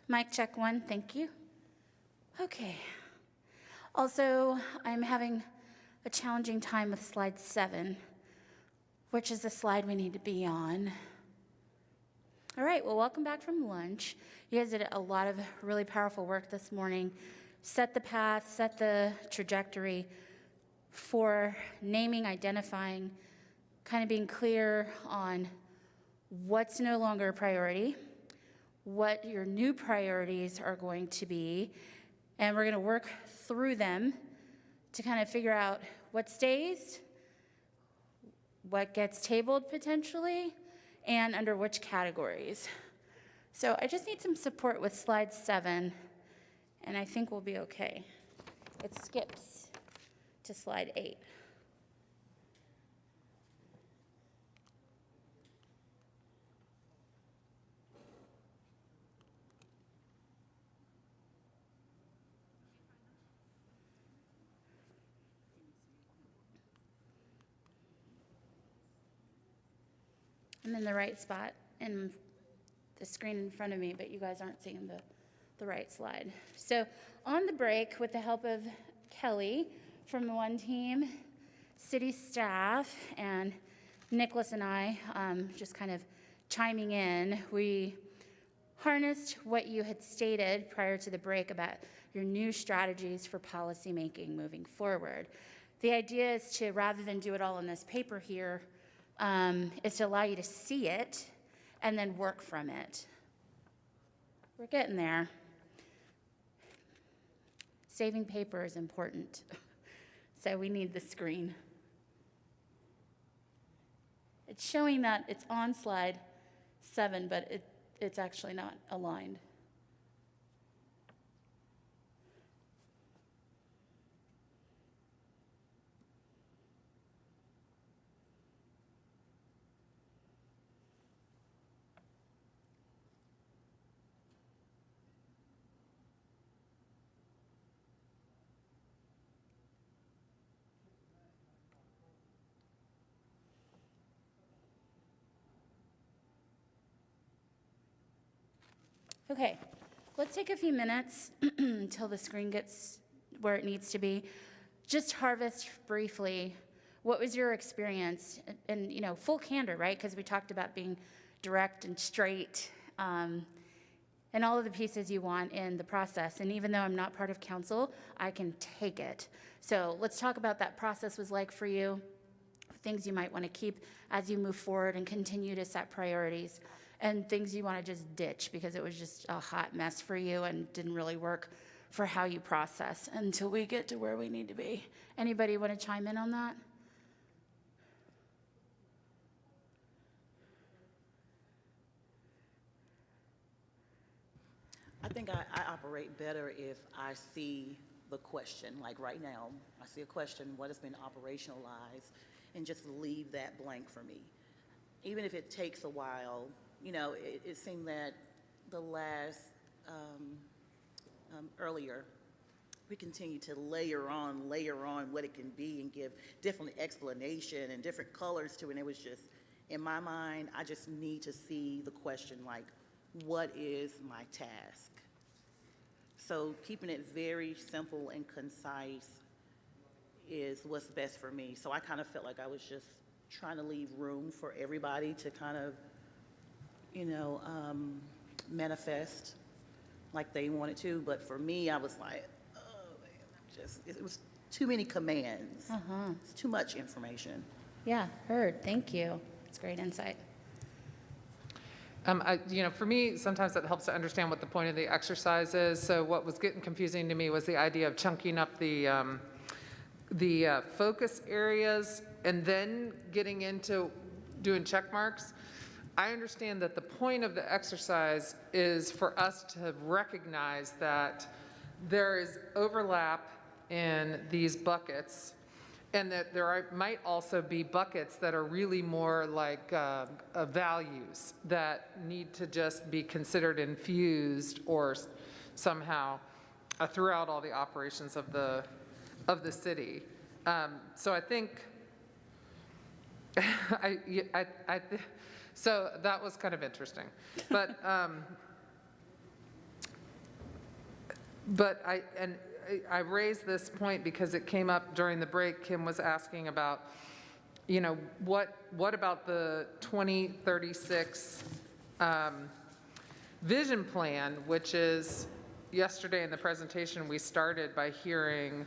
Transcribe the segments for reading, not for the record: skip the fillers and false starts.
Mic check 1, thank you. Okay. Also, I'm having a challenging time with slide 7, which is the slide we need to be on. All right, well, welcome back from lunch. You guys did a lot of really powerful work this morning. Set the path, set the trajectory for naming, identifying, kind of being clear on what's no longer a priority, what your new priorities are going to be, and we're going to work through them to kind of figure out what stays, what gets tabled potentially, and under which categories. So I just need some support with slide 7, and I think we'll be okay. It skips to slide 8. I'm in the right spot in the screen in front of me, but you guys aren't seeing the right slide. So on the break, with the help of Kelly from the One Team, city staff, and Nicholas and I just kind of chiming in, we harnessed what you had stated prior to the break about your new strategies for policy making moving forward. The idea is to, rather than do it all in this paper here, is to allow you to see it and then work from it. We're getting there. Saving paper is important, so we need the screen. It's showing that it's on slide 7, but it's actually not aligned. Okay, let's take a few minutes until the screen gets where it needs to be. Just harvest briefly, what was your experience? And full candor, right? Because we talked about being direct and straight, and all of the pieces you want in the process. And even though I'm not part of council, I can take it. So let's talk about that process was like for you, things you might want to keep as you move forward and continue to set priorities, and things you want to just ditch because it was just a hot mess for you and didn't really work for how you process until we get to where we need to be. Anybody want to chime in on that? I think I operate better if I see the question. Like right now, I see a question, what has been operationalized, and just leave that blank for me. Even if it takes a while, it seemed that the last, earlier, we continue to layer on what it can be and give different explanation and different colors to it. And it was just, in my mind, I just need to see the question like, what is my task? So keeping it very simple and concise is what's best for me. So I kind of felt like I was just trying to leave room for everybody to kind of, manifest like they wanted to. But for me, I was like, oh, man, it was too many commands. It's too much information. Yeah, heard. Thank you. It's great insight. For me, sometimes it helps to understand what the point of the exercise is. So what was getting confusing to me was the idea of chunking up the focus areas and then getting into doing check marks. I understand that the point of the exercise is for us to recognize that there is overlap in these buckets, and that might also be buckets that are really more like values that need to just be considered infused or somehow throughout all the operations of the city. So I think so that was kind of interesting. But But I raised this point because it came up during the break. Kim was asking about, what about the 2036 vision plan, which is, yesterday in the presentation, we started by hearing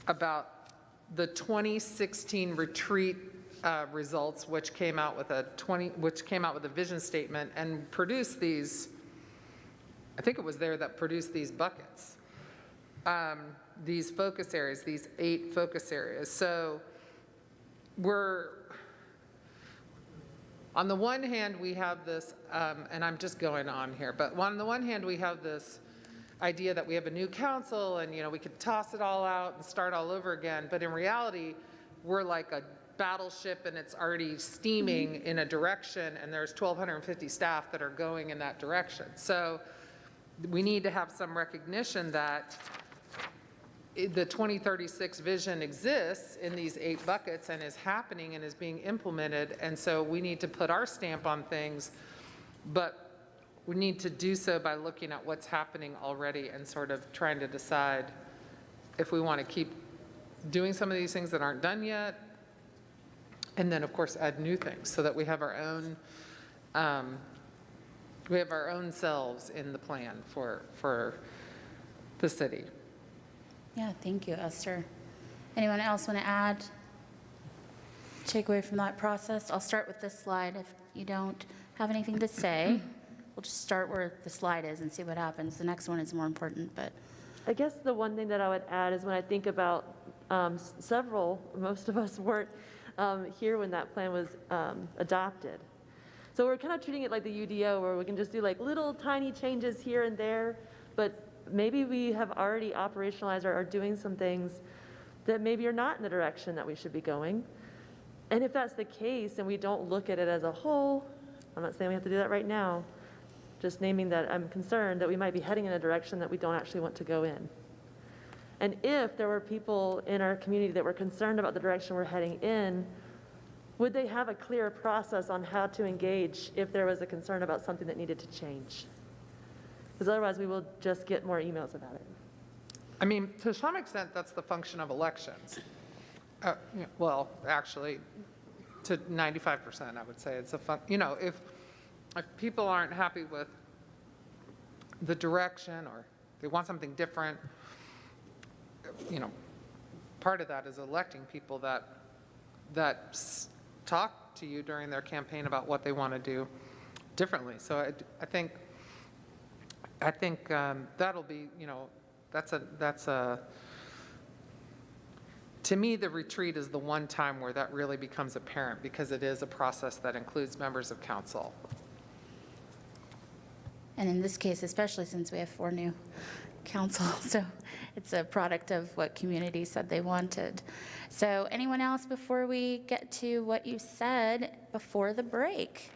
about the 2016 retreat results, which came out with a vision statement and produced these, I think it was there that produced these buckets, these focus areas, these 8 focus areas. So we're, on the one hand, we have this, and I'm just going on here, but on the one hand, we have this idea that we have a new council and, we could toss it all out and start all over again. But in reality, we're like a battleship and it's already steaming in a direction, and there's 1,250 staff that are going in that direction. So we need to have some recognition that the 2036 vision exists in these 8 buckets and is happening and is being implemented. And so we need to put our stamp on things, but we need to do so by looking at what's happening already and sort of trying to decide if we want to keep doing some of these things that aren't done yet, and then of course add new things so that we have our own selves in the plan for the city. Yeah, thank you, Esther. Anyone else want to add, take away from that process? I'll start with this slide. If you don't have anything to say, we'll just start where the slide is and see what happens. The next one is more important, but. I guess the one thing that I would add is when I think about most of us weren't here when that plan was adopted. So we're kind of treating it like the UDO, where we can just do like little tiny changes here and there, but maybe we have already operationalized or are doing some things that maybe are not in the direction that we should be going. And if that's the case and we don't look at it as a whole, I'm not saying we have to do that right now, just naming that I'm concerned that we might be heading in a direction that we don't actually want to go in. And if there were people in our community that were concerned about the direction we're heading in, would they have a clear process on how to engage if there was a concern about something that needed to change? Because otherwise we will just get more emails about it. I mean, to some extent, that's the function of elections. Well, actually, to 95%, I would say it's if people aren't happy with the direction or they want something different, part of that is electing people that talk to you during their campaign about what they want to do differently. So I think that'll be, to me, the retreat is the one time where that really becomes apparent, because it is a process that includes members of council. And in this case, especially since we have 4 new council, so it's a product of what community said they wanted. So anyone else before we get to what you said before the break?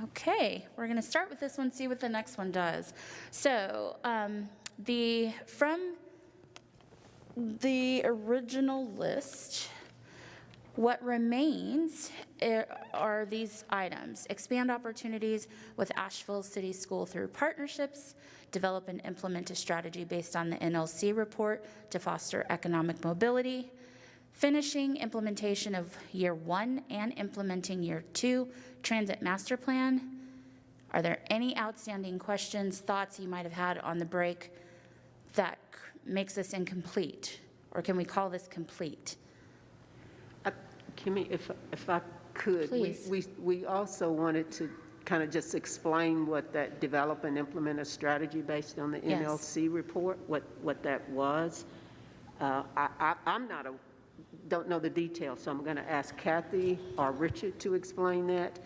Okay, we're going to start with this one, see what the next one does. So from the original list, what remains are these items: expand opportunities with Asheville City School through partnerships, develop and implement a strategy based on the NLC report to foster economic mobility, finishing implementation of Year 1 and implementing Year 2 Transit Master Plan. Are there any outstanding questions, thoughts you might have had on the break that makes this incomplete? Or can we call this complete? Kimmy, if I could, Please. we also wanted to kind of just explain what that develop and implement a strategy based on the Yes. NLC report, what that was. Don't know the details, so I'm going to ask Kathy or Richard to explain that.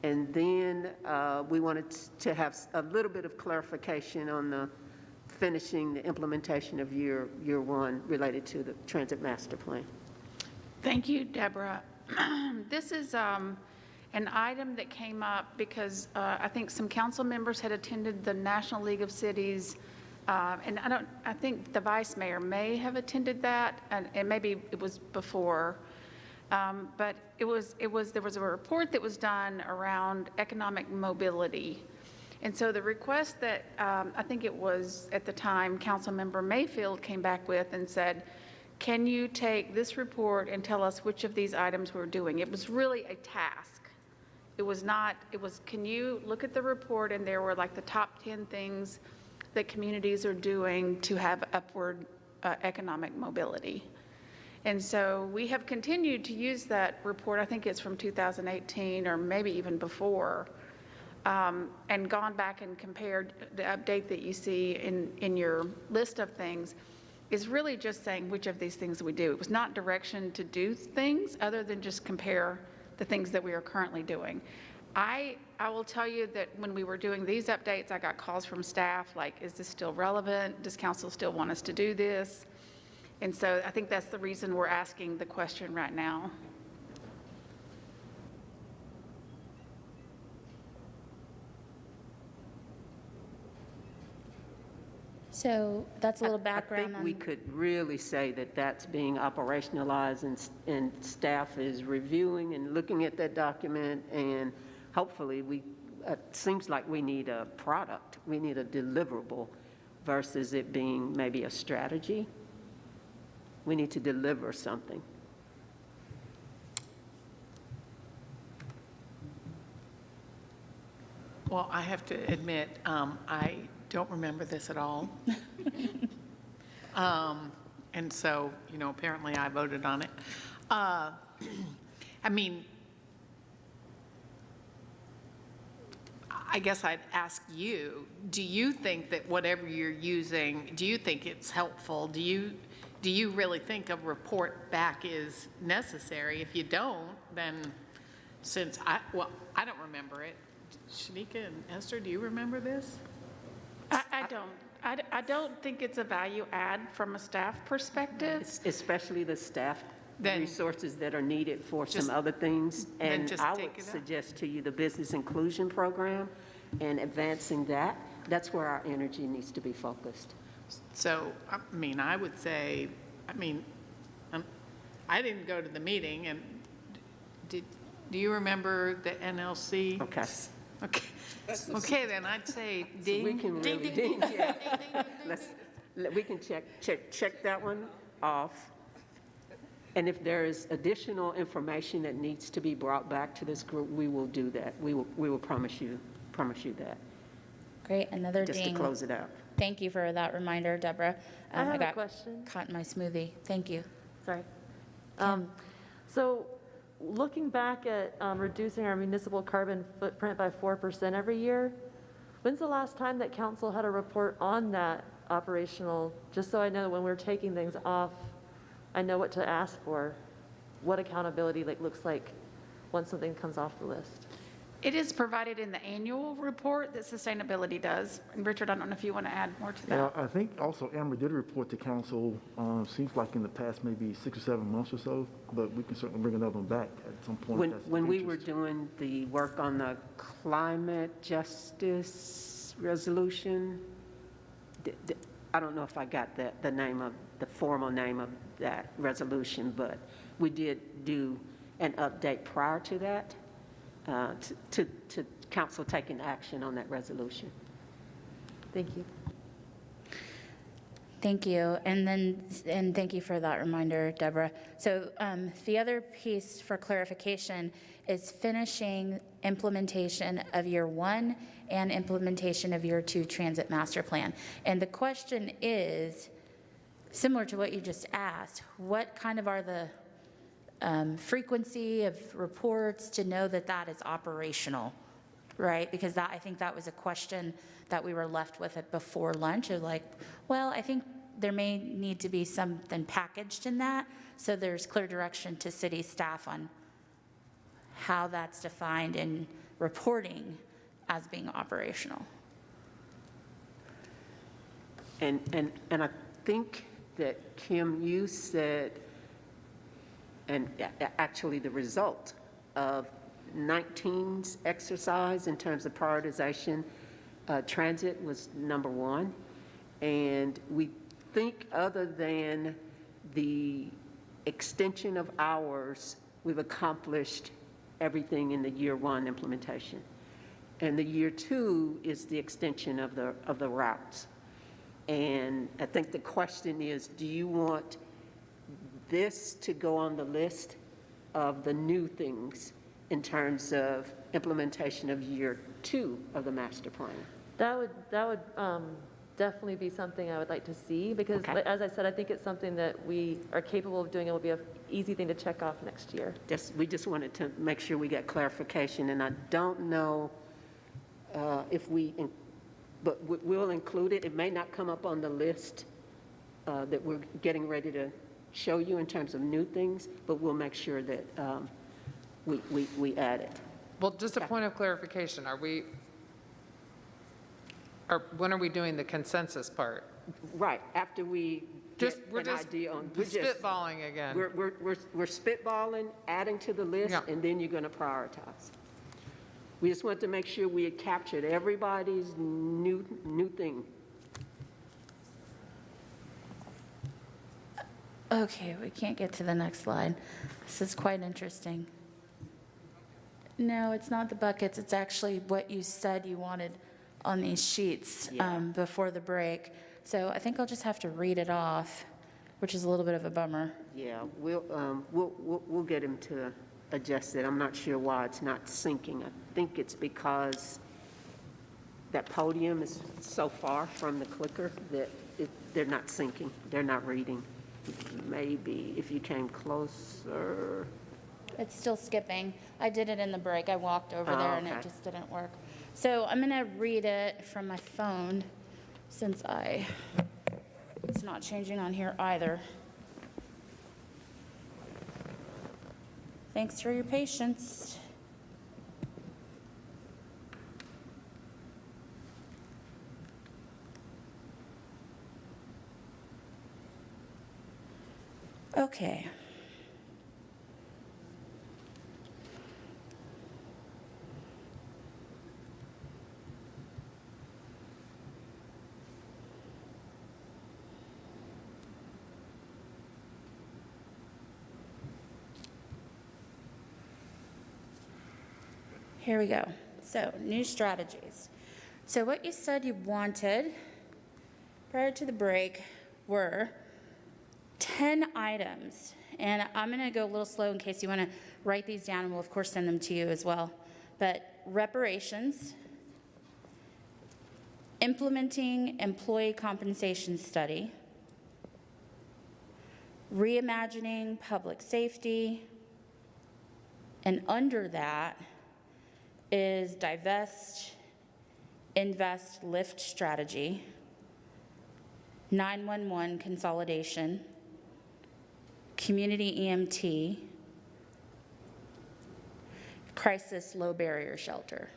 And then we wanted to have a little bit of clarification on the finishing the implementation of year 1 related to the Transit Master Plan. Thank you, Deborah. This is an item that came up because I think some council members had attended the National League of Cities, and I think the vice mayor may have attended that, and maybe it was before, but there was a report that was done around economic mobility, And so the request that I think it was at the time Councilmember Mayfield came back with and said, can you take this report and tell us which of these items we're doing? It was really a task. It was not, it was, can you look at the report, and there were like the top 10 things that communities are doing to have upward economic mobility. And so we have continued to use that report, I think it's from 2018 or maybe even before, and gone back and compared the update that you see in your list of things is really just saying which of these things we do. It was not direction to do things other than just compare the things that we are currently doing. I will tell you that when we were doing these updates, I got calls from staff like, is this still relevant? Does council still want us to do this? And so I think that's the reason we're asking the question right now. So that's a little I background think we on, could really say that that's being operationalized, and staff is reviewing and looking at that document, and hopefully it seems like we need a product, we need a deliverable versus it being maybe a strategy. We need to deliver something. Well, I have to admit, I don't remember this at all. And so, apparently I voted on it. I mean, I guess I'd ask you, do you think that whatever you're using, do you think it's helpful? Do you really think a report back is necessary? If you don't, then I don't remember it. Shanika and Esther, do you remember this? I don't. I don't think it's a value add from a staff perspective. Especially the staff Then resources that are needed for some just- other things. then And just I take would it out. suggest to you the business inclusion program and advancing that. That's where our energy needs to be focused. So, I mean, I would say, I didn't go to the meeting, and do you remember the NLC? Okay. Okay, then I'd say So we ding, can ding, really, ding, ding. we can check that one off. And if there is additional information that needs to be brought back to this group, we will do that. We will promise you that, great, another just to ding. close it out. Thank you for that reminder, Deborah. I have a got question. caught in my smoothie. Thank you. Sorry. So looking back at reducing our municipal carbon footprint by 4% every year, when's the last time that council had a report on that operational, just so I know when we're taking things off, I know what to ask for, what accountability looks like once something comes off the list? It is provided in the annual report that sustainability does. And Richard, I don't know if you want to add more to Yeah, that. I think also Amber did a report to council, seems like in the past maybe 6 or 7 months or so, but we can certainly bring another one back at some point. if that's of When we were interest. doing the work on the climate justice resolution, I don't know if I got the name of, the formal name of that resolution, but we did do an update prior to that, to council taking action on that resolution. Thank you. Thank you. And thank you for that reminder, Deborah. So the other piece for clarification is finishing implementation of year 1 and implementation of year 2 transit master plan. And the question is, similar to what you just asked, what kind of are the frequency of reports to know that that is operational, right? Because that, I think that was a question that we were left with it before lunch of like, well, I think there may need to be something packaged in that, so there's clear direction to city staff on how that's defined in reporting as being operational. And I think that, Kim, you said, and actually the result of 19's exercise in terms of prioritization, transit was number 1. And we think other than the extension of hours, we've accomplished everything in the year 1 implementation. And the year 2 is the extension of the routes. And I think the question is, do you want this to go on the list of the new things in terms of implementation of year 2 of the master plan? That would definitely be something I would like to see, because Okay. as I said, I think it's something that we are capable of doing. It will be an easy thing to check off next year. We just wanted to make sure we got clarification, and I don't know if but we'll include it. It may not come up on the list that we're getting ready to show you in terms of new things, but we'll make sure that we add it. Well, just a point of clarification, when are we doing the consensus part? Right, after we get We're an just idea on. spitballing again. We're spitballing, adding to the list, Yeah. and then you're going to prioritize. We just want to make sure we had captured everybody's new thing. Okay, we can't get to the next slide. This is quite interesting. No, it's not the buckets, it's actually what you said you wanted on these sheets Yeah. before the break. So I think I'll just have to read it off, which is a little bit of a bummer. Yeah, we'll get him to adjust it. I'm not sure why it's not syncing. I think it's because that podium is so far from the clicker that they're not syncing, they're not reading. Maybe if you came closer. It's still skipping. I did it in the break. I walked over Oh, there and it okay. just didn't work. So I'm going to read it from my phone since it's not changing on here either. Thanks for your patience. Okay. Here we go. So, new strategies. So what you said you wanted prior to the break were 10 items. And I'm going to go a little slow in case you want to write these down, and we'll, of course, send them to you as well. But reparations, implementing employee compensation study, reimagining public safety, and under that is divest, invest, lift strategy, 911 consolidation, community EMT, crisis low barrier shelter.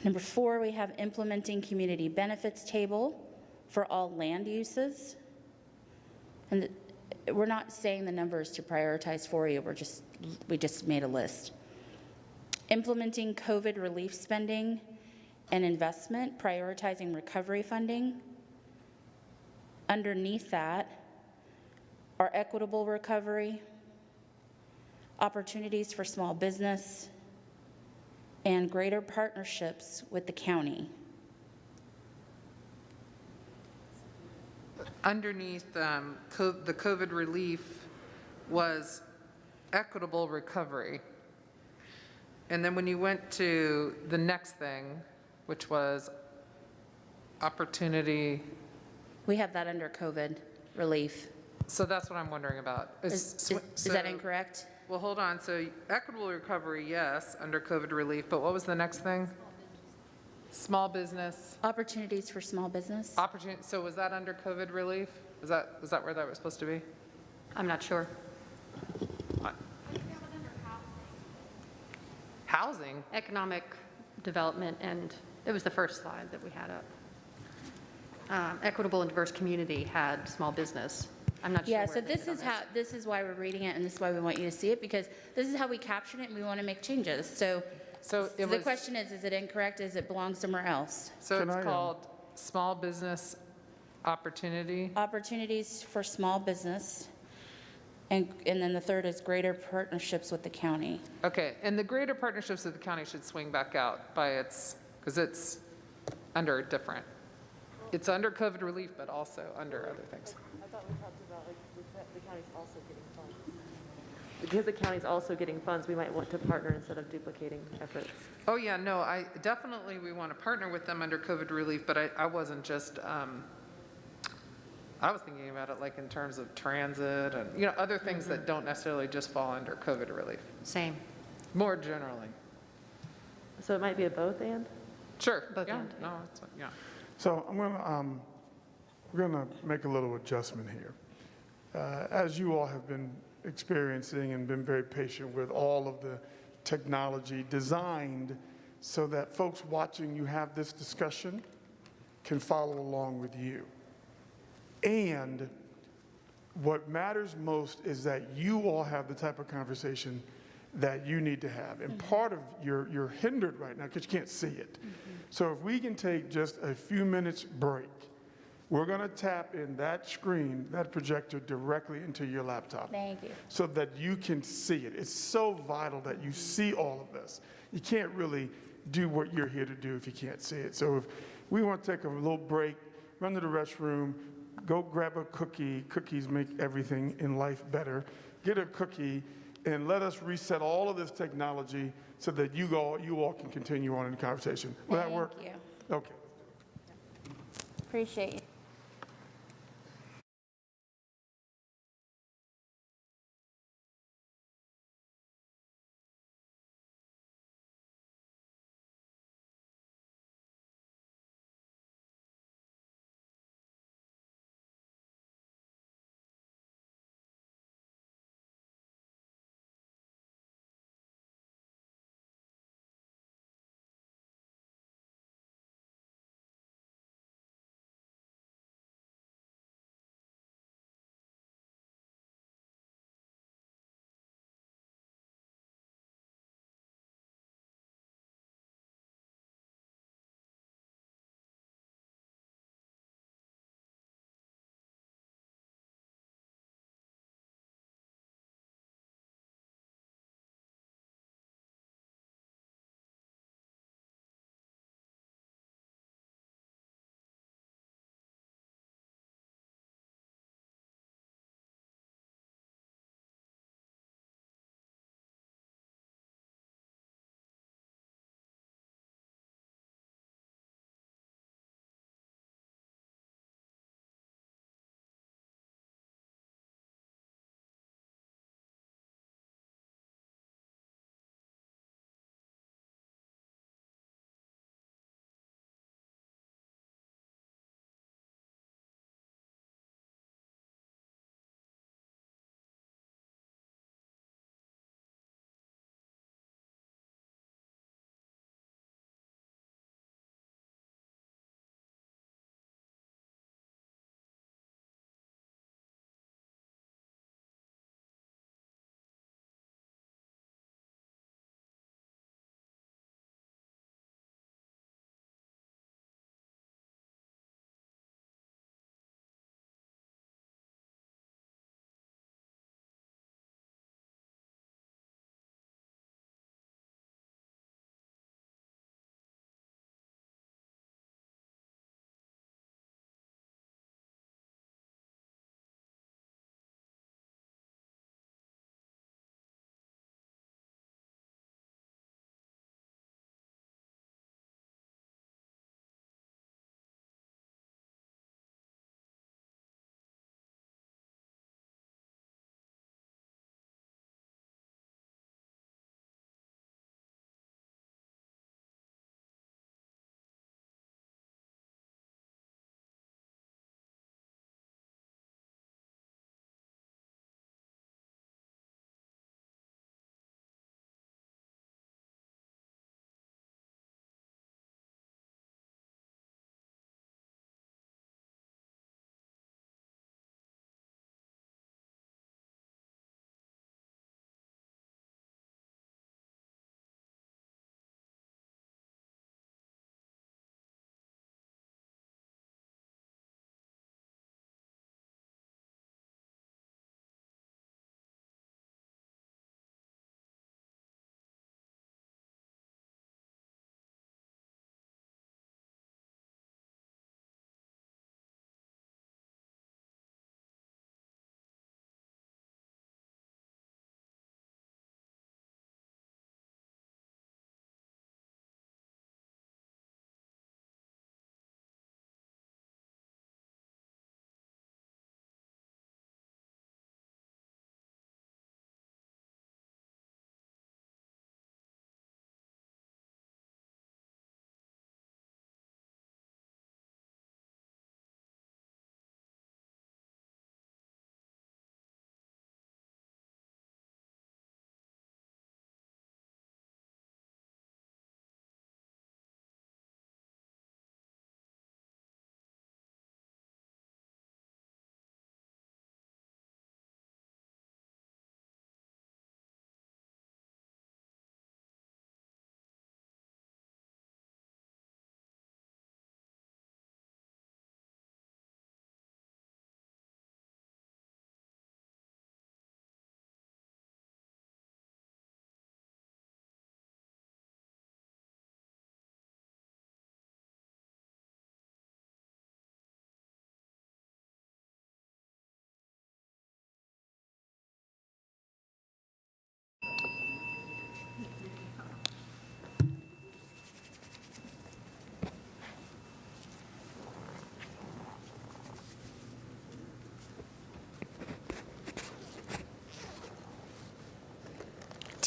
Number 4, we have implementing community benefits table for all land uses. And we're not saying the numbers to prioritize for you, we just made a list. Implementing COVID relief spending and investment, prioritizing recovery funding. Underneath that are equitable recovery, opportunities for small business, and greater partnerships with the county. Underneath the COVID relief was equitable recovery. And then when you went to the next thing, which was opportunity, We have that under COVID relief. so that's what I'm wondering about. Is that incorrect? Well, hold on. So equitable recovery, yes, under COVID relief, but what was the next thing? Small business, Opportunities for small business? opportunity, so was that under COVID relief? Was that where that was supposed to be? I'm not sure. Housing? Economic development, and it was the first slide that we had up. Equitable and diverse community had small business. I'm not sure Yeah, where so they this fit on is how, this is why we're reading it, and this is why we want you to see it, because this is how we captured it, and we want to make changes. So So it the was, question is it incorrect? Does it belong somewhere else? so Can it's I, called small business opportunity? Opportunities for small business And then the third is greater partnerships with the county. Okay, and the greater partnerships with the county should swing back out by its, because it's under a different, it's under COVID relief, but also under other things. I thought we talked about like the county's also getting funds. Because the county's also getting funds, we might want to partner instead of duplicating efforts. Oh, yeah, no, we want to partner with them under COVID relief, but I wasn't just, I was thinking about it like in terms of transit and, you know, other things that don't necessarily just fall under COVID relief, Same. more generally. So it might be a both and? Sure, Both yeah, and. no, it's, yeah. So we're going to make a little adjustment here. As you all have been experiencing and been very patient with all of the technology designed so that folks watching you have this discussion can follow along with you. And what matters most is that you all have the type of conversation that you need to have. And part of you're hindered right now because you can't see it. So if we can take just a few minutes break, we're going to tap in that screen, that projector directly into your laptop. Thank you. So that you can see it. It's so vital that you see all of this. You can't really do what you're here to do if you can't see it. So if we want to take a little break, run to the restroom, go grab a cookie. Cookies make everything in life better. Get a cookie and let us reset all of this technology so that you all can continue on in the conversation. Will that work? Thank you. Okay. Appreciate you.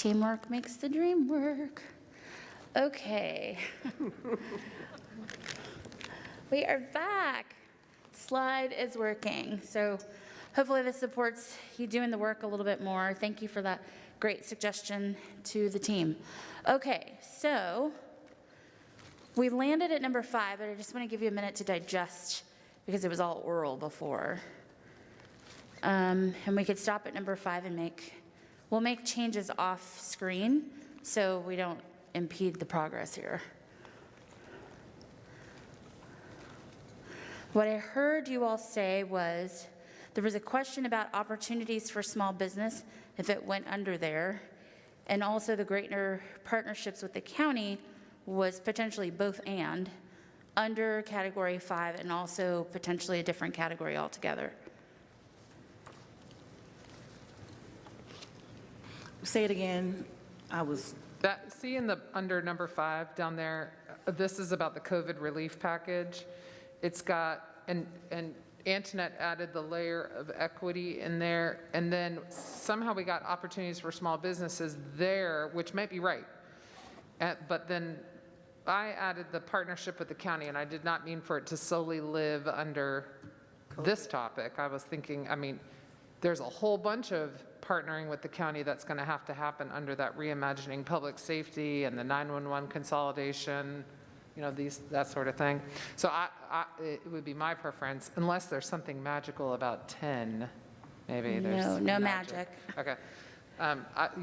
Teamwork makes the dream work. Okay. We are back. Slide is working. So hopefully this supports you doing the work a little bit more. Thank you for that great suggestion to the team. Okay, so we landed at number 5, but I just want to give you a minute to digest because it was all oral before. And we could stop at number 5 and we'll make changes off screen so we don't impede the progress here. What I heard you all say was there was a question about opportunities for small business if it went under there, and also the greater partnerships with the county was potentially both and under category 5 and also potentially a different category altogether. Say it again. See in the, under number 5 down there, this is about the COVID relief package. It's got, and Antoinette added the layer of equity in there, and then somehow we got opportunities for small businesses there, which might be right. But then I added the partnership with the county, and I did not mean for it to solely live under this topic. I was thinking, I mean, there's a whole bunch of partnering with the county that's going to happen under that reimagining public safety and the 911 consolidation, you know, that sort of thing. So it would be my preference, unless there's something magical about 10, maybe there's No magic. Okay.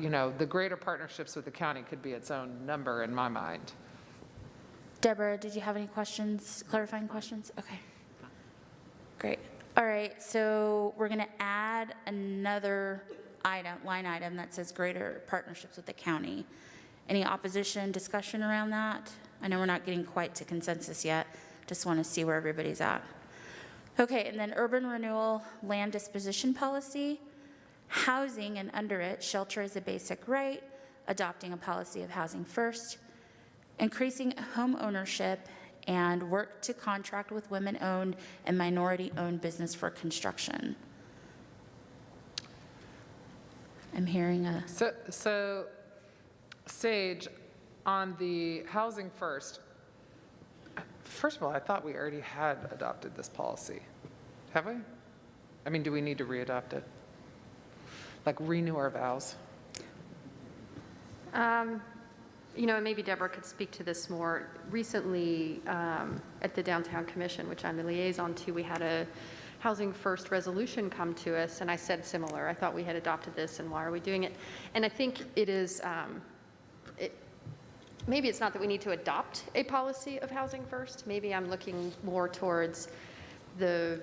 You know, the greater partnerships with the county could be its own number in my mind. Deborah, did you have any questions, clarifying questions? Okay. Great. All right, so we're going to add another line item that says greater partnerships with the county. Any opposition, discussion around that? I know we're not getting quite to consensus yet. Just want to see where everybody's at. Okay, and then urban renewal, land disposition policy, housing, and under it, shelter is a basic right, adopting a policy of housing first, increasing home ownership, and work to contract with women-owned and minority-owned business for construction. I'm hearing a... So Sage, on the housing first of all, I thought we already had adopted this policy. Have we? I mean, do we need to re-adopt it? Like renew our vows? You know, and maybe Deborah could speak to this more. Recently, at the Downtown Commission, which I'm the liaison to, we had a Housing First resolution come to us, and I said similar. I thought we had adopted this, and why are we doing it? And I think it is, maybe it's not that we need to adopt a policy of Housing First. Maybe I'm looking more towards the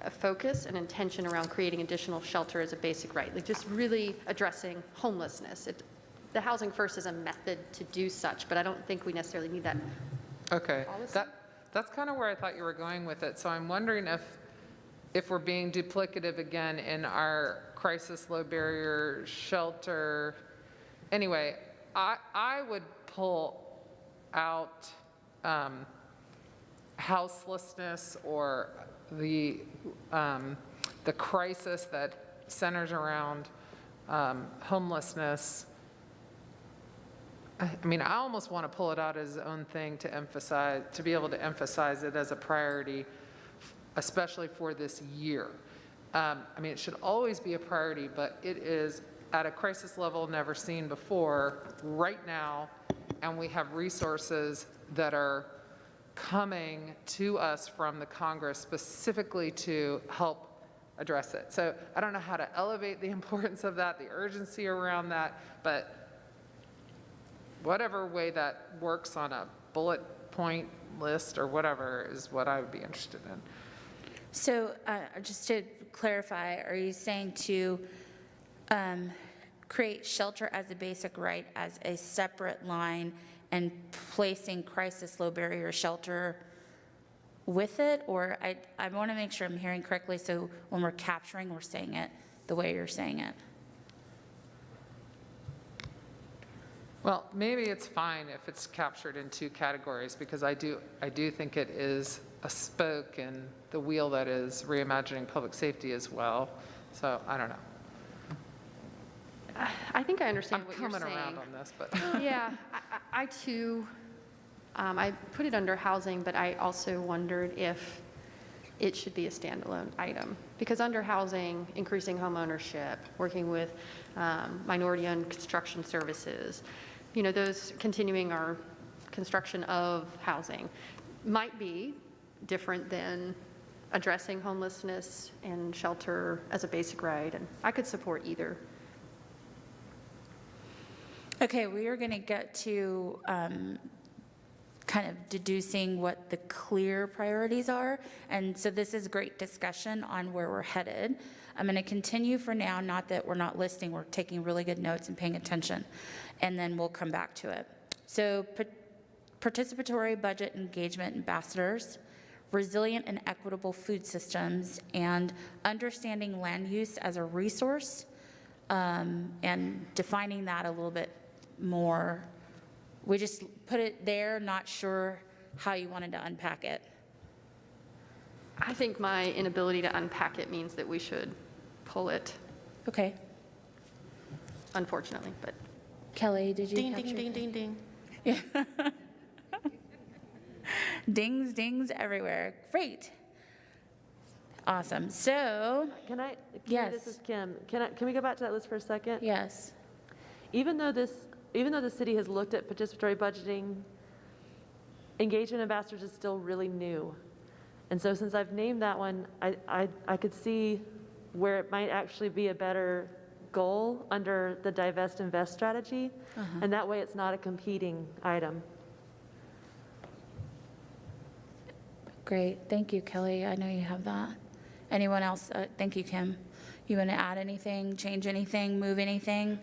focus and intention around creating additional shelter as a basic right, like just really addressing homelessness. The Housing First is a method to do such, but I don't think we necessarily need that. Okay, policy. that's kind of where I thought you were going with it. So I'm wondering if we're being duplicative again in our crisis low barrier shelter. Anyway, I would pull out houselessness or the crisis that centers around homelessness. I mean, I almost want to pull it out as its own thing to emphasize, to be able to emphasize it as a priority, especially for this year. I mean, it should always be a priority, but it is at a crisis level never seen before right now, and we have resources that are coming to us from the Congress specifically to help address it. So I don't know how to elevate the importance of that, the urgency around that, but whatever way that works on a bullet point list or whatever is what I would be interested in. So just to clarify, are you saying to create shelter as a basic right as a separate line and placing crisis low barrier shelter with it? Or I want to make sure I'm hearing correctly, so when we're capturing, we're saying it the way you're saying it. Well, maybe it's fine if it's captured in two categories, because I do think it is a spoke in the wheel that is reimagining public safety as well. So I don't know. I think I I'm understand what you're coming saying. around on this, but. Yeah, I too, I put it under housing, but I also wondered if it should be a standalone item. Because under housing, increasing home ownership, working with minority-owned construction services, you know, those continuing our construction of housing might be different than addressing homelessness and shelter as a basic right, and I could support either. Okay, we are going to get to kind of deducing what the clear priorities are. And so this is great discussion on where we're headed. I'm going to continue for now, not that we're not listening, we're taking really good notes and paying attention, and then we'll come back to it. So participatory budget engagement ambassadors, resilient and equitable food systems, and understanding land use as a resource, and defining that a little bit more. We just put it there, not sure how you wanted to unpack it. I think my inability to unpack it means that we should pull it, Okay. unfortunately, but. Kelly, did you Ding, capture ding, ding, it? ding, ding. Dings, dings everywhere. Great. Awesome. So, Can I, Yes. this is Kim. Can we go back to that list for a second? yes. Even though the city has looked at participatory budgeting, engagement ambassadors is still really new. And so since I've named that one, I could see where it might actually be a better goal under the divest invest strategy. And that way it's not a competing item. Great. Thank you, Kelly. I know you have that. Anyone else? Thank you, Kim. You want to add anything, change anything, move anything?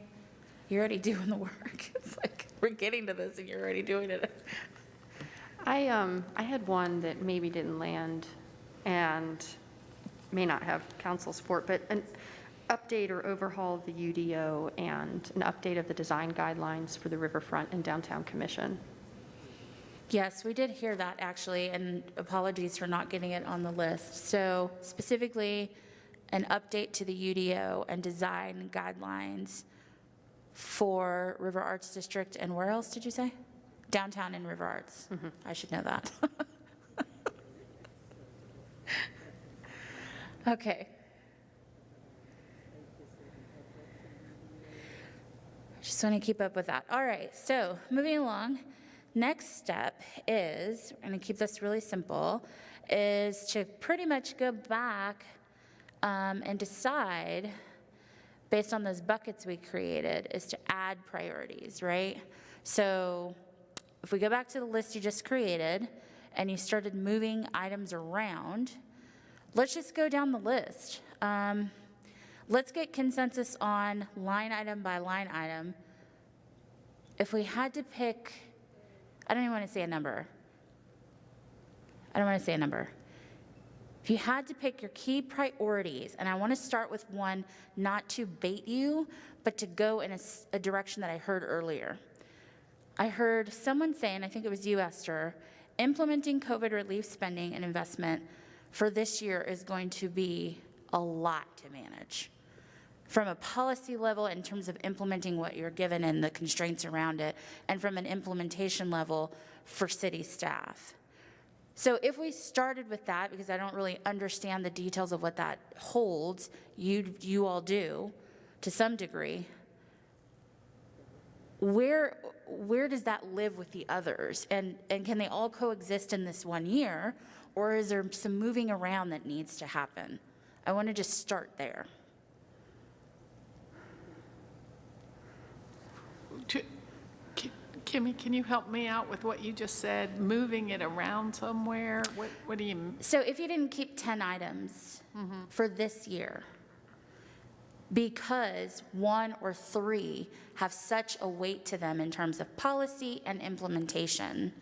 You're already doing the work. It's like we're getting to this and you're already doing it. I had one that maybe didn't land and may not have council support, but an update or overhaul of the UDO and an update of the design guidelines for the Riverfront and Downtown Commission. Yes, we did hear that actually, and apologies for not getting it on the list. So specifically, an update to the UDO and design guidelines for River Arts District, and where else did you say? Downtown and River Arts. I should know that. Okay. Just want to keep up with that. All right, so moving along. Next step is, I'm going to keep this really simple, is to pretty much go back and decide, based on those buckets we created, is to add priorities, right? So if we go back to the list you just created and you started moving items around, let's just go down the list. Let's get consensus on line item by line item. If we had to pick, I don't even want to say a number. If you had to pick your key priorities, and I want to start with one not to bait you, but to go in a direction that I heard earlier. I heard someone say, and I think it was you, Esther, implementing COVID relief spending and investment for this year is going to be a lot to manage. From a policy level in terms of implementing what you're given and the constraints around it, and from an implementation level for city staff. So if we started with that, because I don't really understand the details of what that holds, you all do to some degree, where does that live with the others? And can they all coexist in this 1 year, or is there some moving around that needs to happen? I want to just start there. Kimmy, can you help me out with what you just said? Moving it around somewhere? What do you mean? So if you didn't keep 10 items for this year, because 1 or 3 have such a weight to them in terms of policy and implementation,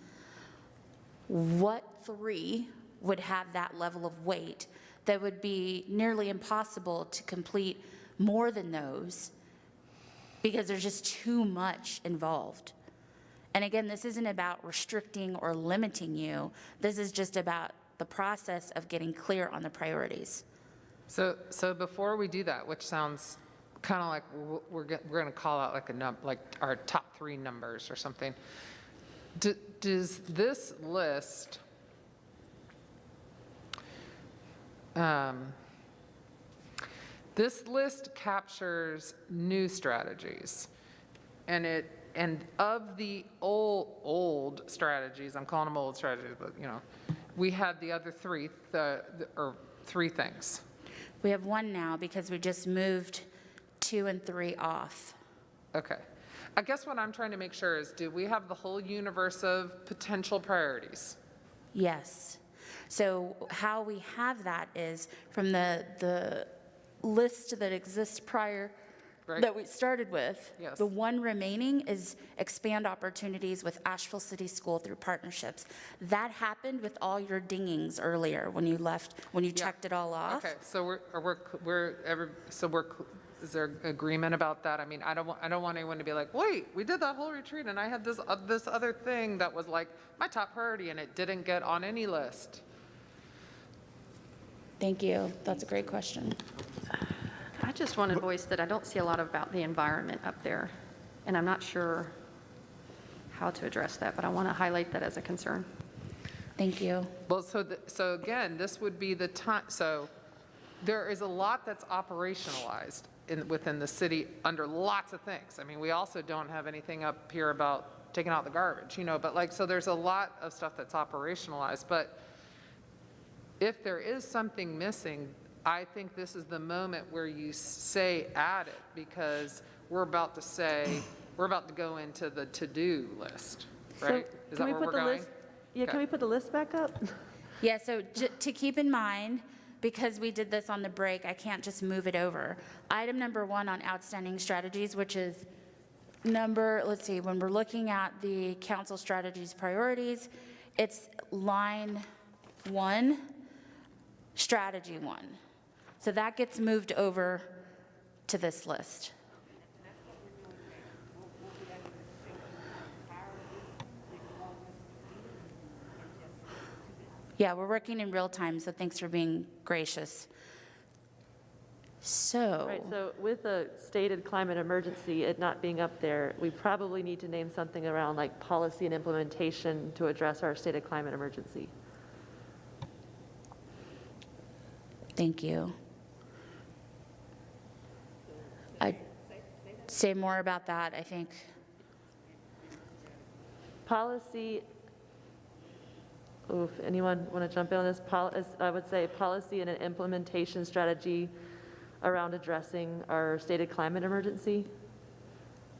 what 3 would have that level of weight that would be nearly impossible to complete more than those because there's just too much involved? And again, this isn't about restricting or limiting you. This is just about the process of getting clear on the priorities. So before we do that, which sounds kind of like we're going to call out like like our top 3 numbers or something. Does this list captures new strategies, and of the old strategies, I'm calling them old strategies, but we had the other 3 or 3 things. We have 1 now because we just moved 2 and 3 off. Okay. I guess what I'm trying to make sure is, do we have the whole universe of potential priorities? Yes. So how we have that is from the list that exists prior, Right. that we started with. Yes. The 1 remaining is expand opportunities with Asheville City School through partnerships. That happened with all your dingings earlier when you left, when you checked it all off. Okay, so is there agreement about that? I mean, I don't want anyone to be like, wait, we did that whole retreat and I had this other thing that was like my top priority and it didn't get on any list. Thank you. That's a great question. I just want to voice that I don't see a lot about the environment up there, and I'm not sure how to address that, but I want to highlight that as a concern. Thank you. Well, so again, this would be the time, so there is a lot that's operationalized within the city under lots of things. I mean, we also don't have anything up here about taking out the garbage, but so there's a lot of stuff that's operationalized, but if there is something missing, I think this is the moment where you say add it, because we're about to go into the to-do list, right? So Is can that we where put we're the going? list? Yeah, Okay. can we put the list back up? Yeah, so to keep in mind, because we did this on the break, I can't just move it over. Item number 1 on outstanding strategies, which is let's see, when we're looking at the council strategies priorities, it's line 1, strategy 1. So that gets moved over to this list. Yeah, we're working in real time, so thanks for being gracious. So, Right, so with a stated climate emergency, it not being up there, we probably need to name something around like policy and implementation to address our stated climate emergency. thank you. I'd say more about that, I think. Policy, anyone want to jump in on this? I would say policy and an implementation strategy around addressing our stated climate emergency,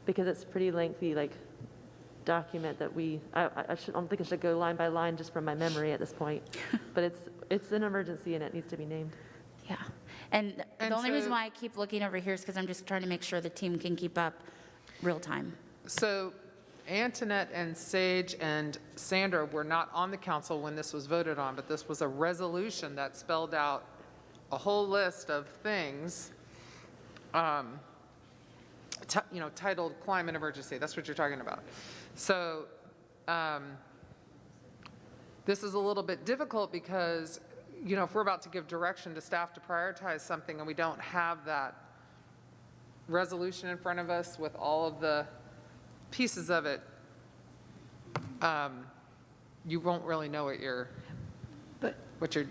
because it's pretty lengthy, document that I don't think I should go line by line just from my memory at this point, but it's an emergency and it needs to be named. Yeah. And And the only reason so- why I keep looking over here is because I'm just trying to make sure the team can keep up real time. So Antoinette and Sage and Sandra were not on the council when this was voted on, but this was a resolution that spelled out a whole list of things, titled climate emergency. That's what you're talking about. So this is a little bit difficult because, if we're about to give direction to staff to prioritize something and we don't have that resolution in front of us with all of the pieces of it, you won't really know what you're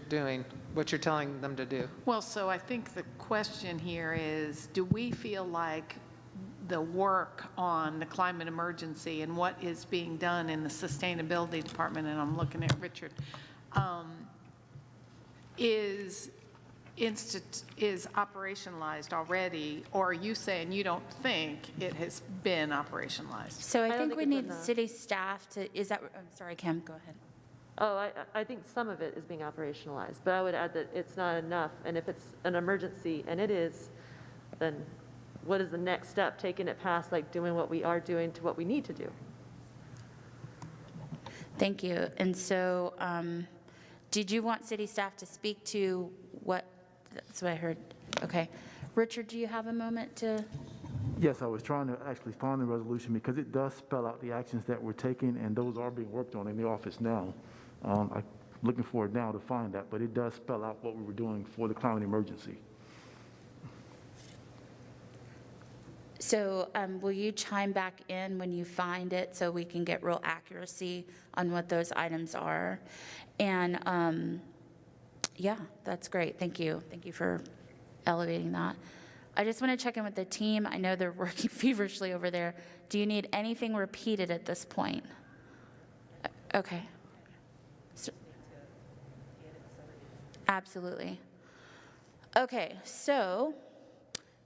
doing, what you're telling them to do. Well, so I think the question here is, do we feel like the work on the climate emergency and what is being done in the sustainability department, and I'm looking at Richard, is operationalized already, or are you saying you don't think it has been operationalized? So I don't think think we it's need enough. city staff to, I'm sorry, Kim, go ahead. Oh, I think some of it is being operationalized, but I would add that it's not enough, and if it's an emergency, and it is, then what is the next step, taking it past doing what we are doing to what we need to do? Thank you. And so, did you want city staff to speak to what, that's what I heard. Okay. Richard, do you have a moment to? Yes, I was trying to actually find the resolution because it does spell out the actions that we're taking, and those are being worked on in the office now. I'm looking forward now to find that, but it does spell out what we were doing for the climate emergency. So will you chime back in when you find it so we can get real accuracy on what those items are? And yeah, that's great. Thank you. Thank you for elevating that. I just want to check in with the team. I know they're working feverishly over there. Do you need anything repeated at this point? Okay. Absolutely. Okay, so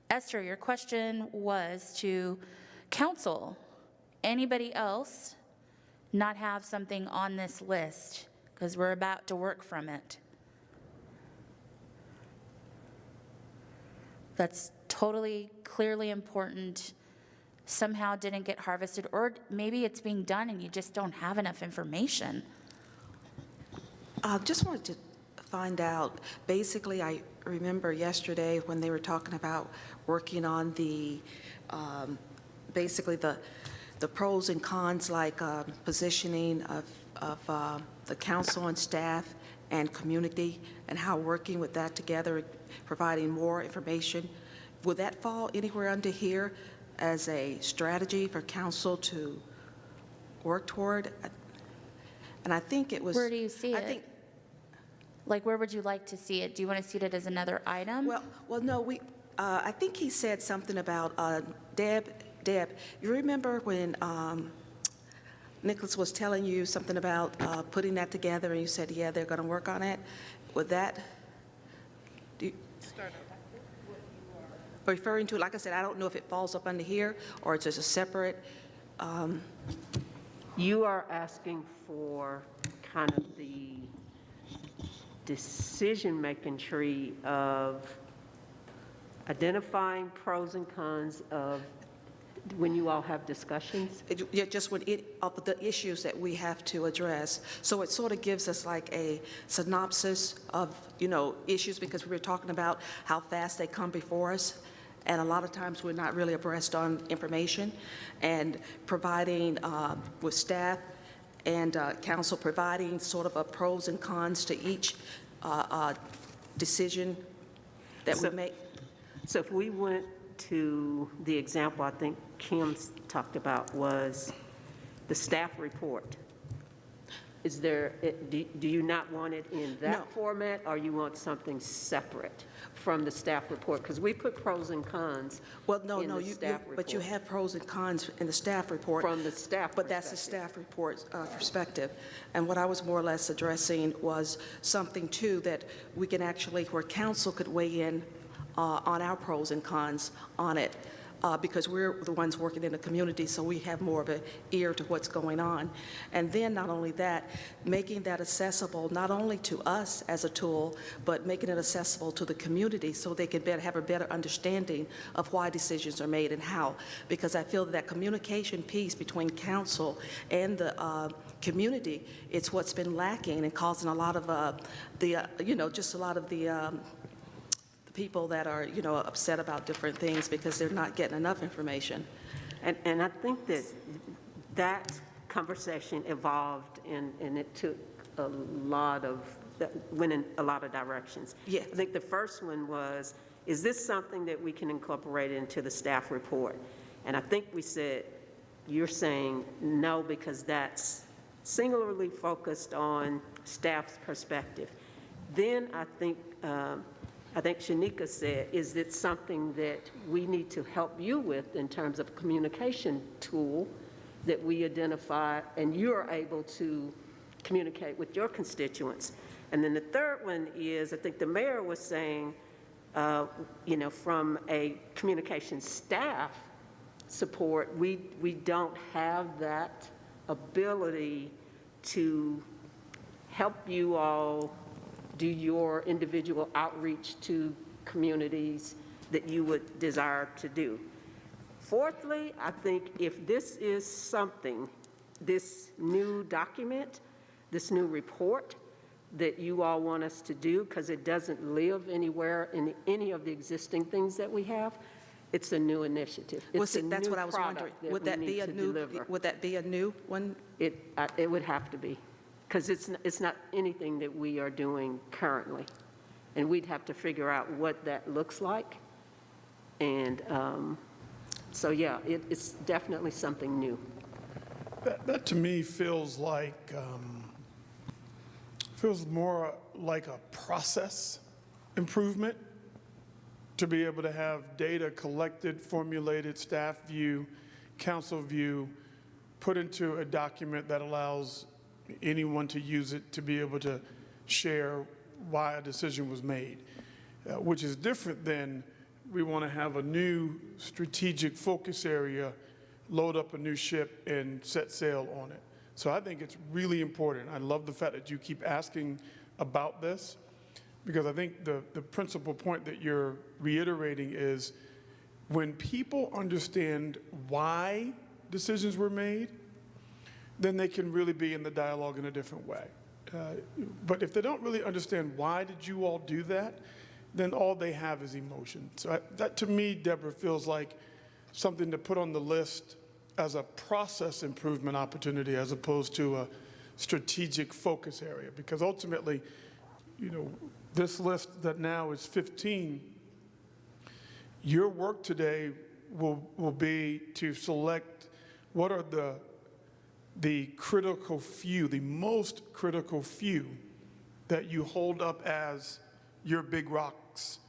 Esther, your question was to council. Anybody else not have something on this list? Because we're about to work from it. That's totally, clearly important, somehow didn't get harvested, or maybe it's being done and you just don't have enough information. Just wanted to find out, basically, I remember yesterday when they were talking about working on the, basically the pros and cons, like positioning of the council and staff and community, and how working with that together, providing more information. Would that fall anywhere under here as a strategy for council to work toward? And I think it was. Where do you see I it? think, Like, where would you like to see it? Do you want to see it as another item? well, no, I think he said something about, Deb, you remember when Nicholas was telling you something about putting that together, and you said, yeah, they're going to work on it? Would that, referring to, like I said, I don't know if it falls up under here, or it's just a separate, You are asking for kind of the decision-making tree of identifying pros and cons of when you all have discussions? yeah, just when of the issues that we have to address. So it sort of gives us like a synopsis of, issues, because we were talking about how fast they come before us. And a lot of times we're not really abreast on information, and providing with staff and council, providing sort of a pros and cons to each decision that we make. So if we went to the example I think Kim talked about was the staff report. Is there, do you not want it in that No. format, or you want something separate from the staff report? Because we put pros and cons Well, no, in the staff but you report. have pros and cons in the staff report. From the staff But that's the perspective. staff report perspective. And what I was more or less addressing was something, too, that we can actually, where council could weigh in on our pros and cons on it, because we're the ones working in the community, so we have more of an ear to what's going on. And then not only that, making that accessible not only to us as a tool, but making it accessible to the community so they can have a better understanding of why decisions are made and how. Because I feel that communication piece between council and the community, it's what's been lacking and causing a lot of just a lot of the people that are, upset about different things because they're not getting enough information. And I think that conversation evolved and it took a lot of, went in a lot of directions. Yes. I think the first one was, is this something that we can incorporate into the staff report? And I think we said, you're saying no, because that's singularly focused on staff's perspective. Then I think Shanika said, is it something that we need to help you with in terms of communication tool that we identify and you're able to communicate with your constituents? And then the third one is, I think the mayor was saying, from a communication staff support, we don't have that ability to help you all do your individual outreach to communities that you would desire to do. Fourthly, I think if this is something, this new document, this new report that you all want us to do, because it doesn't live anywhere in any of the existing things that we have, it's a new initiative. It's a That's new what I was wondering. product Would we that be need a to new? deliver. Would that be a new one? It would have to be, because it's not anything that we are doing currently. And we'd have to figure out what that looks like. And So yeah, it's definitely something new. That to me feels like, feels more like a process improvement, to be able to have data collected, formulated, staff view, council view, put into a document that allows anyone to use it to be able to share why a decision was made, which is different than we want to have a new strategic focus area, load up a new ship and set sail on it. So I think it's really important. I love the fact that you keep asking about this, because I think the principal point that you're reiterating is when people understand why decisions were made, then they can really be in the dialogue in a different way. But if they don't really understand why did you all do that, then all they have is emotion. So that to me, Deborah, feels like something to put on the list as a process improvement opportunity as opposed to a strategic focus area. Because ultimately, you know, this list that now is 15, your work today will be to select what are the critical few, the most critical few that you hold up as your big rocks,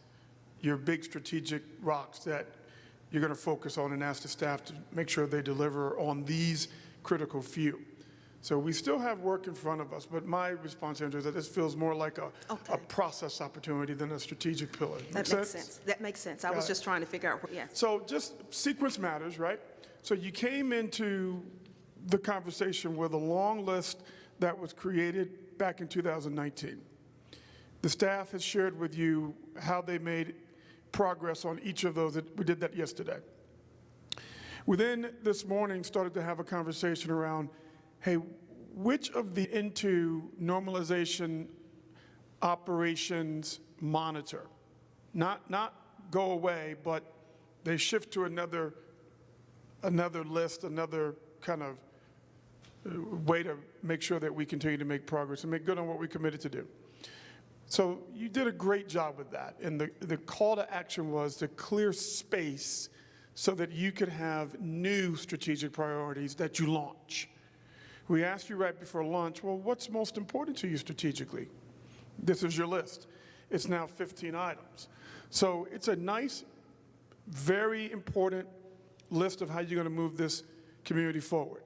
your big strategic rocks that you're going to focus on, and ask the staff to make sure they deliver on these critical few. So we still have work in front of us, but my response, Andrew, is that this feels more like a process opportunity than a strategic pillar. That makes sense. That makes sense. I was just trying to figure out, yes. So just sequence matters, right? So you came into the conversation with a long list that was created back in 2019. The staff has shared with you how they made progress on each of those. We did that yesterday. We then this morning started to have a conversation around, hey, which of the into normalization operations monitor, not go away, but they shift to another list, another kind of way to make sure that we continue to make progress and make good on what we committed to do. So you did a great job with that. And the call to action was to clear space so that you could have new strategic priorities that you launch. We asked you right before lunch, well, what's most important to you strategically? This is your list. It's now 15 items. So it's a nice, very important list of how you're going to move this community forward.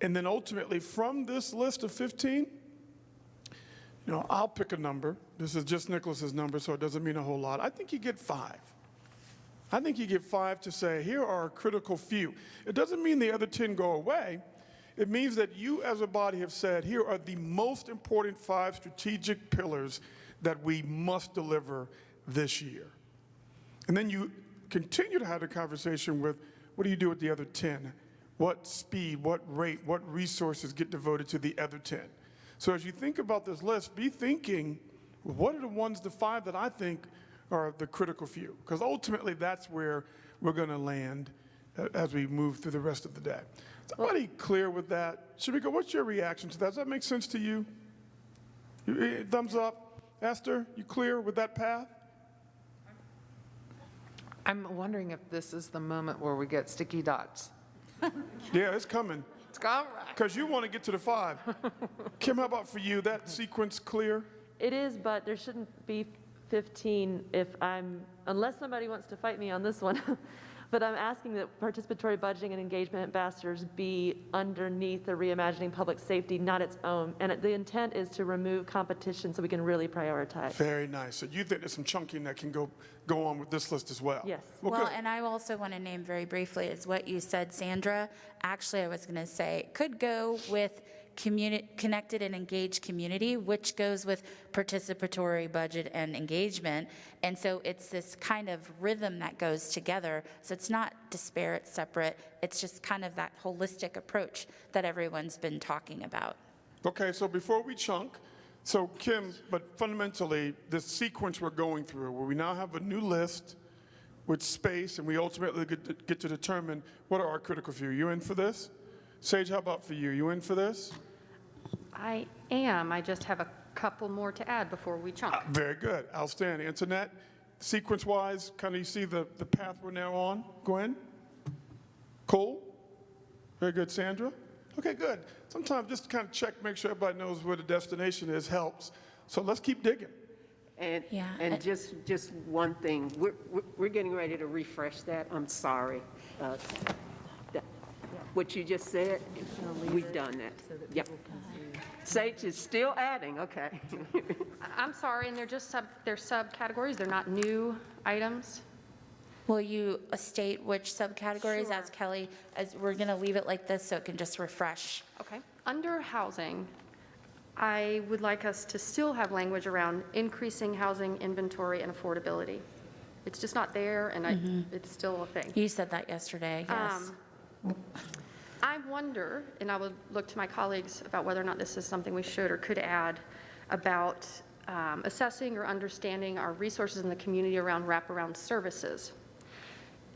And then ultimately, from this list of 15, you know, I'll pick a number. This is just Nicholas's number, so it doesn't mean a whole lot. I think you get 5. I think you get 5 to say, here are a critical few. It doesn't mean the other 10 go away. It means that you as a body have said, here are the most important 5 strategic pillars that we must deliver this year. And then you continue to have the conversation with, what do you do with the other 10? What speed, what rate, what resources get devoted to the other 10? So as you think about this list, be thinking, what are the 5 that I think are the critical few? Because ultimately, that's where we're going to land as we move through the rest of the day. Somebody clear with that? Shamika, what's your reaction to that? Does that make sense to you? Thumbs up. Esther, you clear with that path? I'm wondering if this is the moment where we get sticky dots. Yeah, it's coming. It's all right. Because you want to get to the 5. Kim, how about for you? That sequence clear? It is, but there shouldn't be 15 unless somebody wants to fight me on this one. But I'm asking that participatory budgeting and engagement ambassadors be underneath the reimagining public safety, not its own. And the intent is to remove competition so we can really prioritize. Very nice. So you think there's some chunking that can go on with this list as well? Yes. Well, good. and I also want to name very briefly is what you said, Sandra. Actually, I was going to say, could go with connected and engaged community, which goes with participatory budget and engagement. And so it's this kind of rhythm that goes together. So it's not disparate, separate. It's just kind of that holistic approach that everyone's been talking about. Okay, so before we chunk, so Kim, but fundamentally, the sequence we're going through, where we now have a new list with space, and we ultimately get to determine what are our critical few. You in for this? Sage, how about for you? You in for this? I am. I just have a couple more to add before we chunk. Very good. Outstanding. Antoinette, sequence-wise, kind of you see the path we're now on? Gwen? Cool? Very good, Sandra. Okay, good. Sometimes just to kind of check, make sure everybody knows where the destination is helps. So let's keep digging. And, Yeah, and just one thing, we're getting ready to refresh that, I'm sorry. What you just said, we've done that. Yep. Sage is still adding, okay. I'm sorry, and they're just they're subcategories, they're not new items? Will you state which subcategories? Sure. Ask Kelly, as we're going to leave it like this so it can just refresh. Okay. Under housing, I would like us to still have language around increasing housing inventory and affordability. It's just not there, and it's still a thing. You said that yesterday, yes. I wonder, and I would look to my colleagues about whether or not this is something we should or could add, about assessing or understanding our resources in the community around wraparound services,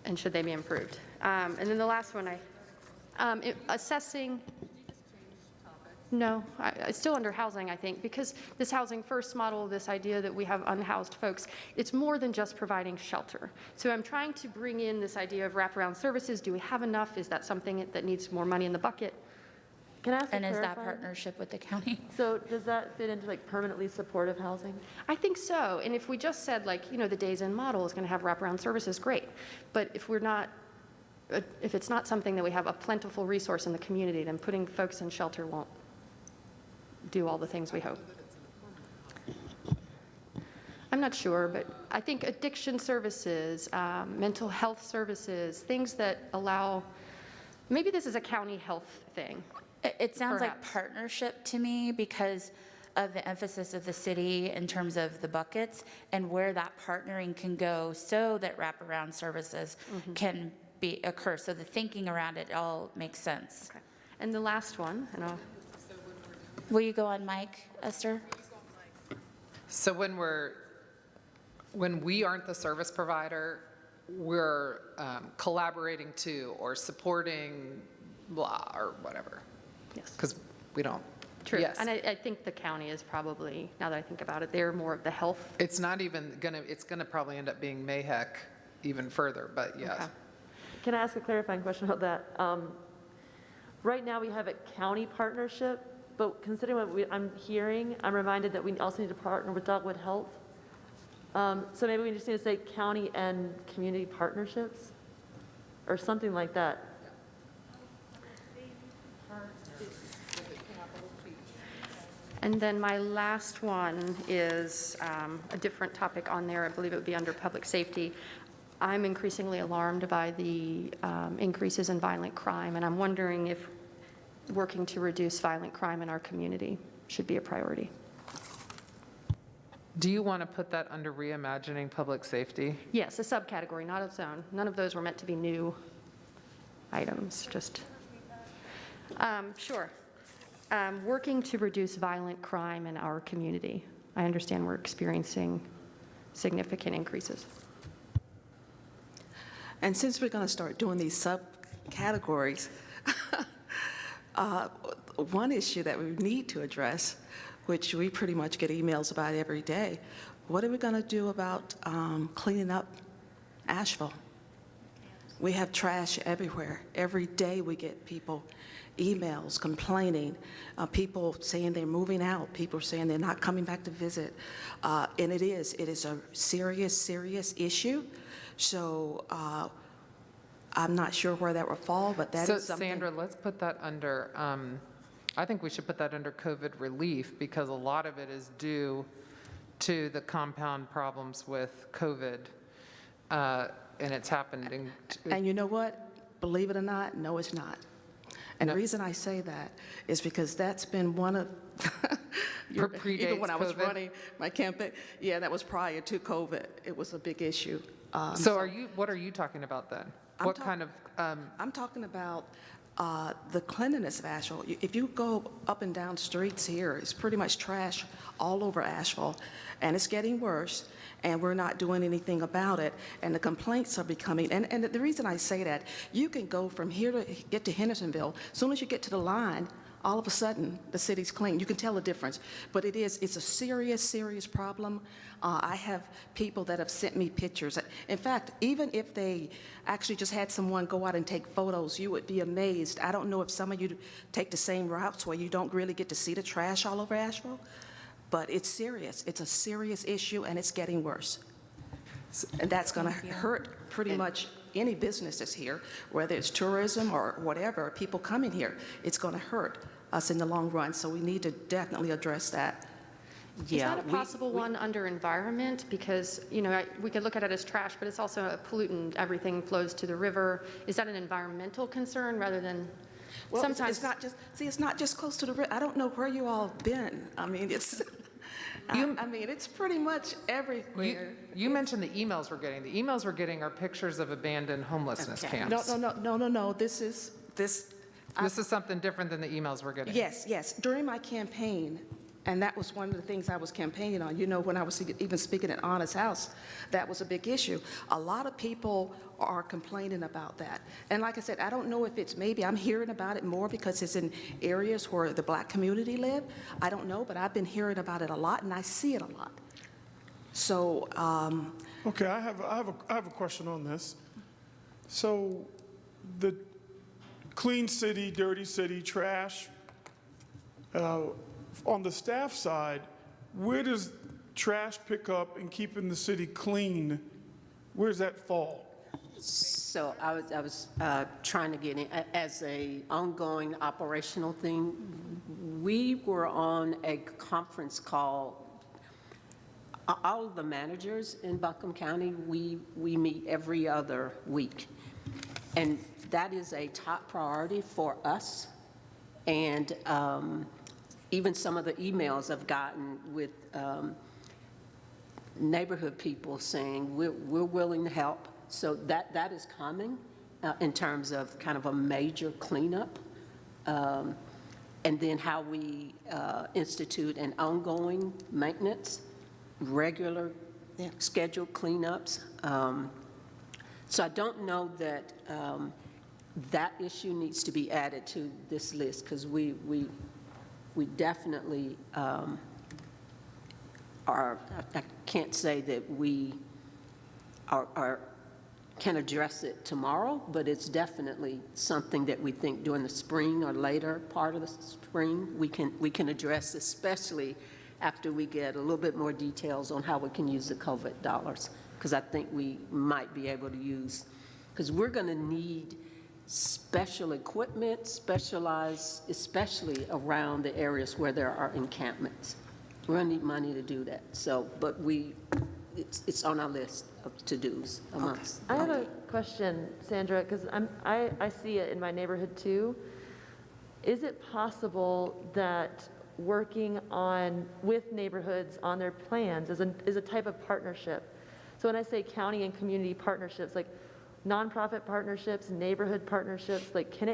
and should they be improved. And then the last one, assessing. No, it's still under housing, I think, because this housing first model, this idea that we have unhoused folks, it's more than just providing shelter. So I'm trying to bring in this idea of wraparound services. Do we have enough? Is that something that needs more money in the bucket? Can I ask a And is that clarifying? partnership with the county? So does that fit into like permanently supportive housing? I think so. And if we just said like, the Days Inn model is going to have wraparound services, great. But if it's not something that we have a plentiful resource in the community, then putting folks in shelter won't do all the things we hope. I'm not sure, but I think addiction services, mental health services, things that allow, maybe this is a county health thing. It sounds like Perhaps. partnership to me because of the emphasis of the city in terms of the buckets and where that partnering can go so that wraparound services can occur. So the thinking around it all makes sense. Okay. And the last one, and I'll Will you go on mic, Esther? So when we aren't the service provider, we're collaborating to or supporting blah or whatever. Yes. Because we don't. True. Yes. And I think the county is probably, now that I think about it, they're more of the health. It's not even it's gonna probably end up being MAHEC even further, but yes. Okay. Can I ask a clarifying question about that? Right now, we have a county partnership, but considering what I'm hearing, I'm reminded that we also need to partner with Dogwood Health. So maybe we just need to say county and community partnerships, or something like that. And then my last one is a different topic on there. I believe it would be under public safety. I'm increasingly alarmed by the increases in violent crime, and I'm wondering if working to reduce violent crime in our community should be a priority. Do you want to put that under reimagining public safety? Yes, a subcategory, not a zone. None of those were meant to be new items, just. Sure. Working to reduce violent crime in our community. I understand we're experiencing significant increases. And since we're going to start doing these subcategories, one issue that we need to address, which we pretty much get emails about every day, what are we going to do about cleaning up Asheville? We have trash everywhere. Every day we get people emails complaining, people saying they're moving out, people saying they're not coming back to visit. And it is a serious, serious issue. So I'm not sure where that will fall, but that is something. So Sandra, let's put that under, I think we should put that under COVID relief because a lot of it is due to the compound problems with COVID. And it's happened in. And you know what? Believe it or not, no, it's not. And No. the reason I say that is because that's been one of, even when I was COVID? running my campaign, yeah, that was prior to COVID. It was a big issue. So what are you talking about then? What kind of, I'm talking about the cleanliness of Asheville. If you go up and down streets here, it's pretty much trash all over Asheville, and it's getting worse, and we're not doing anything about it, and the complaints are becoming, and the reason I say that, you can go from here to get to Hendersonville, as soon as you get to the line all of a sudden, the city's clean. You can tell the difference. But it's a serious, serious problem. I have people that have sent me pictures. In fact, even if they actually just had someone go out and take photos, you would be amazed. I don't know if some of you take the same routes where you don't really get to see the trash all over Asheville, but it's serious. It's a serious issue, and it's getting worse. And that's going to hurt pretty much any business that's here, whether it's tourism or whatever, people coming here. It's going to hurt us in the long run, so we need to definitely address that. Is that a possible one under environment? Because, we could look at it as trash, but it's also a pollutant. Everything flows to the river. Is that an environmental concern rather than Well, sometimes? it's not just close to the river. I don't know where you all been. I mean, it's, it's pretty much everywhere. You mentioned the emails we're getting. The emails we're getting are pictures of abandoned homelessness camps. No, this is. This is something different than the emails we're getting. Yes. During my campaign, and that was one of the things I was campaigning on, when I was even speaking at Anna's house, that was a big issue. A lot of people are complaining about that. And like I said, I don't know if it's maybe I'm hearing about it more because it's in areas where the Black community live. I don't know, but I've been hearing about it a lot, and I see it a lot. So, Okay, I have a question on this. So the clean city, dirty city, trash, on the staff side, where does trash pickup and keeping the city clean, where does that fall? So I was trying to get in, as a ongoing operational thing, we were on a conference call. All of the managers in Buncombe County, we meet every other week. And that is a top priority for us. And even some of the emails I've gotten with neighborhood people saying, we're willing to help. So that is coming in terms of kind of a major cleanup. And then how we institute an ongoing maintenance, regular scheduled cleanups. So I don't know that that issue needs to be added to this list, because we definitely are, I can't say that we can address it tomorrow, but it's definitely something that we think during the spring or later part of the spring we can address, especially after we get a little bit more details on how we can use the COVID dollars, because I think we might be able to use, because we're going to need special equipment, specialized, especially around the areas where there are encampments. We're going to need money to do that. So, but it's on our list of to-dos amongst. I have a question, Sandra, because I see it in my neighborhood too. Is it possible that working with neighborhoods on their plans is a type of partnership? So when I say county and community partnerships, like nonprofit partnerships, neighborhood partnerships, like can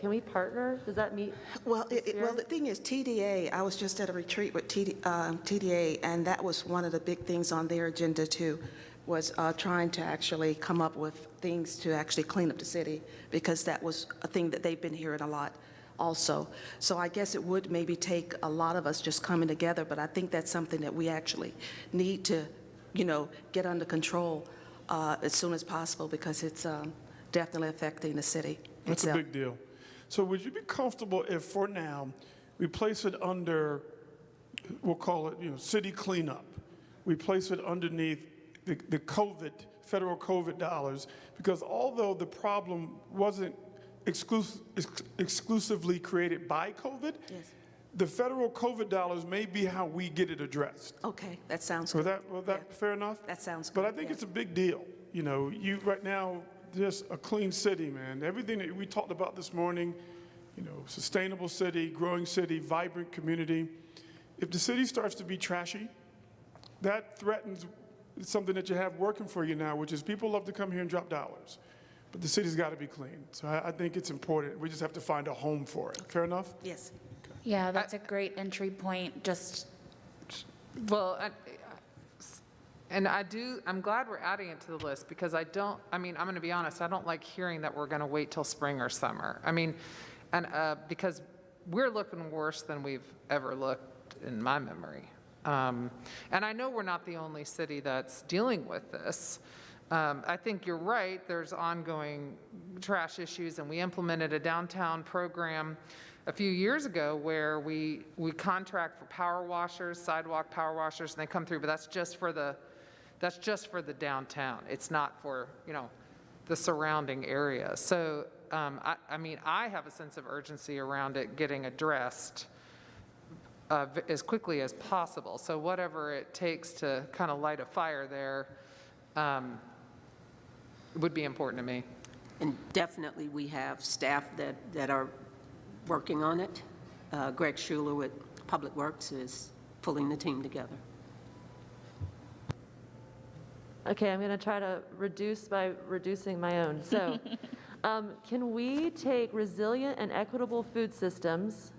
we partner? Does that meet? Well, the thing is, TDA, I was just at a retreat with TDA, and that was one of the big things on their agenda too, was trying to actually come up with things to actually clean up the city, because that was a thing that they've been hearing a lot also. So I guess it would maybe take a lot of us just coming together, but I think that's something that we actually need to, get under control as soon as possible, because it's definitely affecting the city That's itself. a big deal. So would you be comfortable if, for now, we place it under, we'll call it, city cleanup? We place it underneath the COVID, federal COVID dollars, because although the problem wasn't exclusively created by COVID, Yes. the federal COVID dollars may be how we get it addressed. Okay, that sounds good. Was that fair enough? That sounds But I good, think yeah. it's a big deal. You right now, just a clean city, man. Everything that we talked about this morning, sustainable city, growing city, vibrant community. If the city starts to be trashy, that threatens something that you have working for you now, which is people love to come here and drop dollars. But the city's got to be clean. So I think it's important. We just have to find a home for it. Fair enough? Yes. Yeah, that's a great entry point, Well, I'm glad we're adding it to the list, because I'm going to be honest, I don't like hearing that we're going to wait till spring or summer. Because we're looking worse than we've ever looked in my memory. And I know we're not the only city that's dealing with this. I think you're right, there's ongoing trash issues, and we implemented a downtown program a few years ago where we contract for power washers, sidewalk power washers, and they come through, but that's just for the downtown. It's not for, the surrounding area. So, I mean, I have a sense of urgency around it getting addressed as quickly as possible. So whatever it takes to kind of light a fire there would be important to me. And definitely, we have staff that are working on it. Greg Schuler with Public Works is pulling the team together. Okay, I'm going to try to reduce by reducing my own. So, can we take resilient and equitable food systems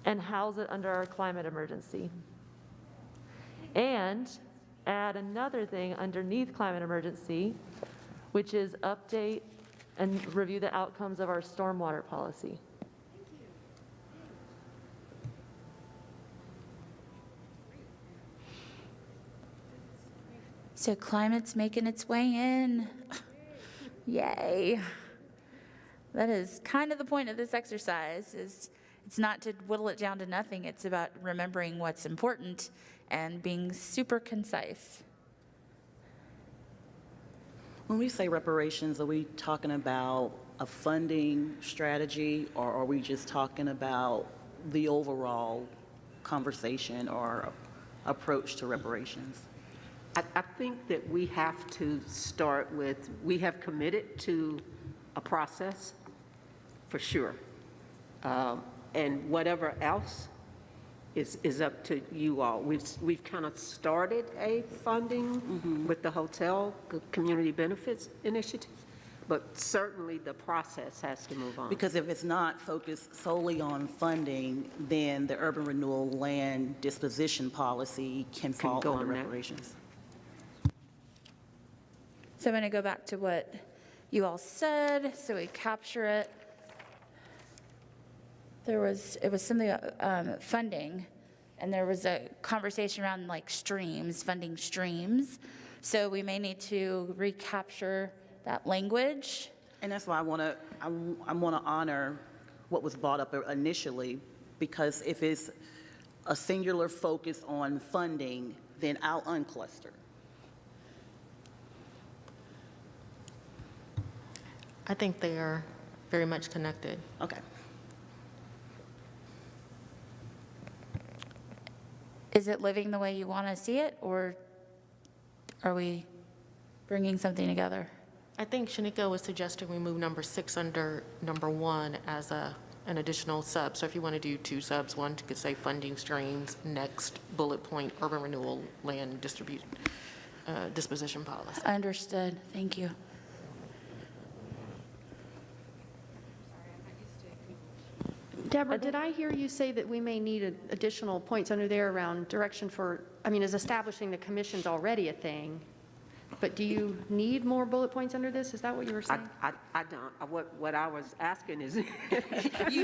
and house it under our climate emergency? And add another thing underneath climate emergency, which is update and review the outcomes of our stormwater policy. So climate's making its way in. Yay. That is kind of the point of this exercise, is it's not to whittle it down to nothing. It's about remembering what's important and being super concise. When we say reparations, are we talking about a funding strategy, or are we just talking about the overall conversation or approach to reparations? I think that we have to start with, we have committed to a process, for sure. And whatever else is up to you all. We've kind of started a funding with the hotel community benefits initiative, but certainly the process has to move on. Because if it's not focused solely on funding, then the urban renewal land disposition policy can fall go under on that. reparations. So I'm going to go back to what you all said, so we capture it. It was something, funding, and there was a conversation around like streams, funding streams. So we may need to recapture that language. And that's why I want to honor what was brought up initially, because if it's a singular focus on funding, then I'll uncluster. I think they are very much connected. Okay. Is it living the way you want to see it, or are we bringing something together? I think Shanika was suggesting we move number 6 under number 1 as an additional sub. So if you want to do 2 subs, one could say funding streams, next bullet point, urban renewal land disposition policy. Understood. Thank you. Deborah, did I hear you say that we may need additional points under there around direction for, is establishing the commission's already a thing, but do you need more bullet points under this? Is that what you were saying? I don't. What I was asking is, You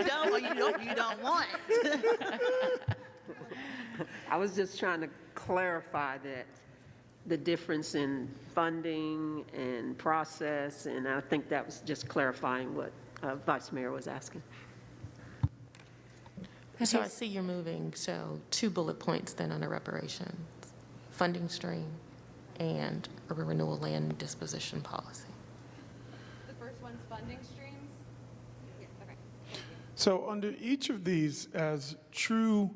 don't, or you don't want. I was just trying to clarify that the difference in funding and process, and I think that was just clarifying what Vice Mayor was asking. So I see you're moving, 2 bullet points then under reparations, funding stream, and urban renewal land disposition policy. The first one's funding streams? Yes, okay. So under each of these as true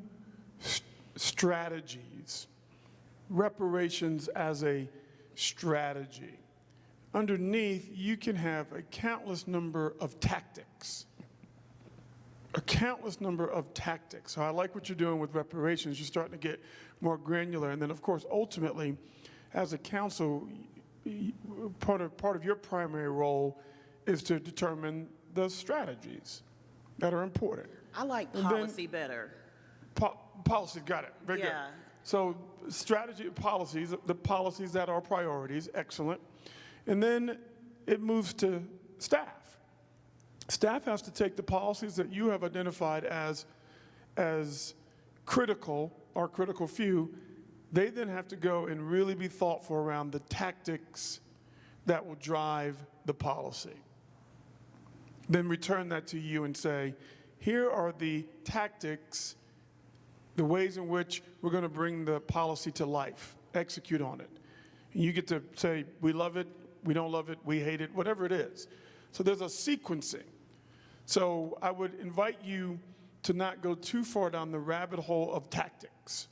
strategies, reparations as a strategy, underneath you can have a countless number of tactics. So I like what you're doing with reparations. You're starting to get more granular. And then, of course, ultimately, as a council, part of your primary role is to determine the strategies that are important. I like And policy better. Policy, got it. Very good. Yeah. So strategy, policies, the policies that are priorities, excellent. And then it moves to staff. Staff has to take the policies that you have identified as critical or critical few. They then have to go and really be thoughtful around the tactics that will drive the policy. Then return that to you and say, here are the tactics, the ways in which we're going to bring the policy to life, execute on it. And you get to say, we love it, we don't love it, we hate it, whatever it is. So there's a sequencing. So I would invite you to not go too far down the rabbit hole of tactics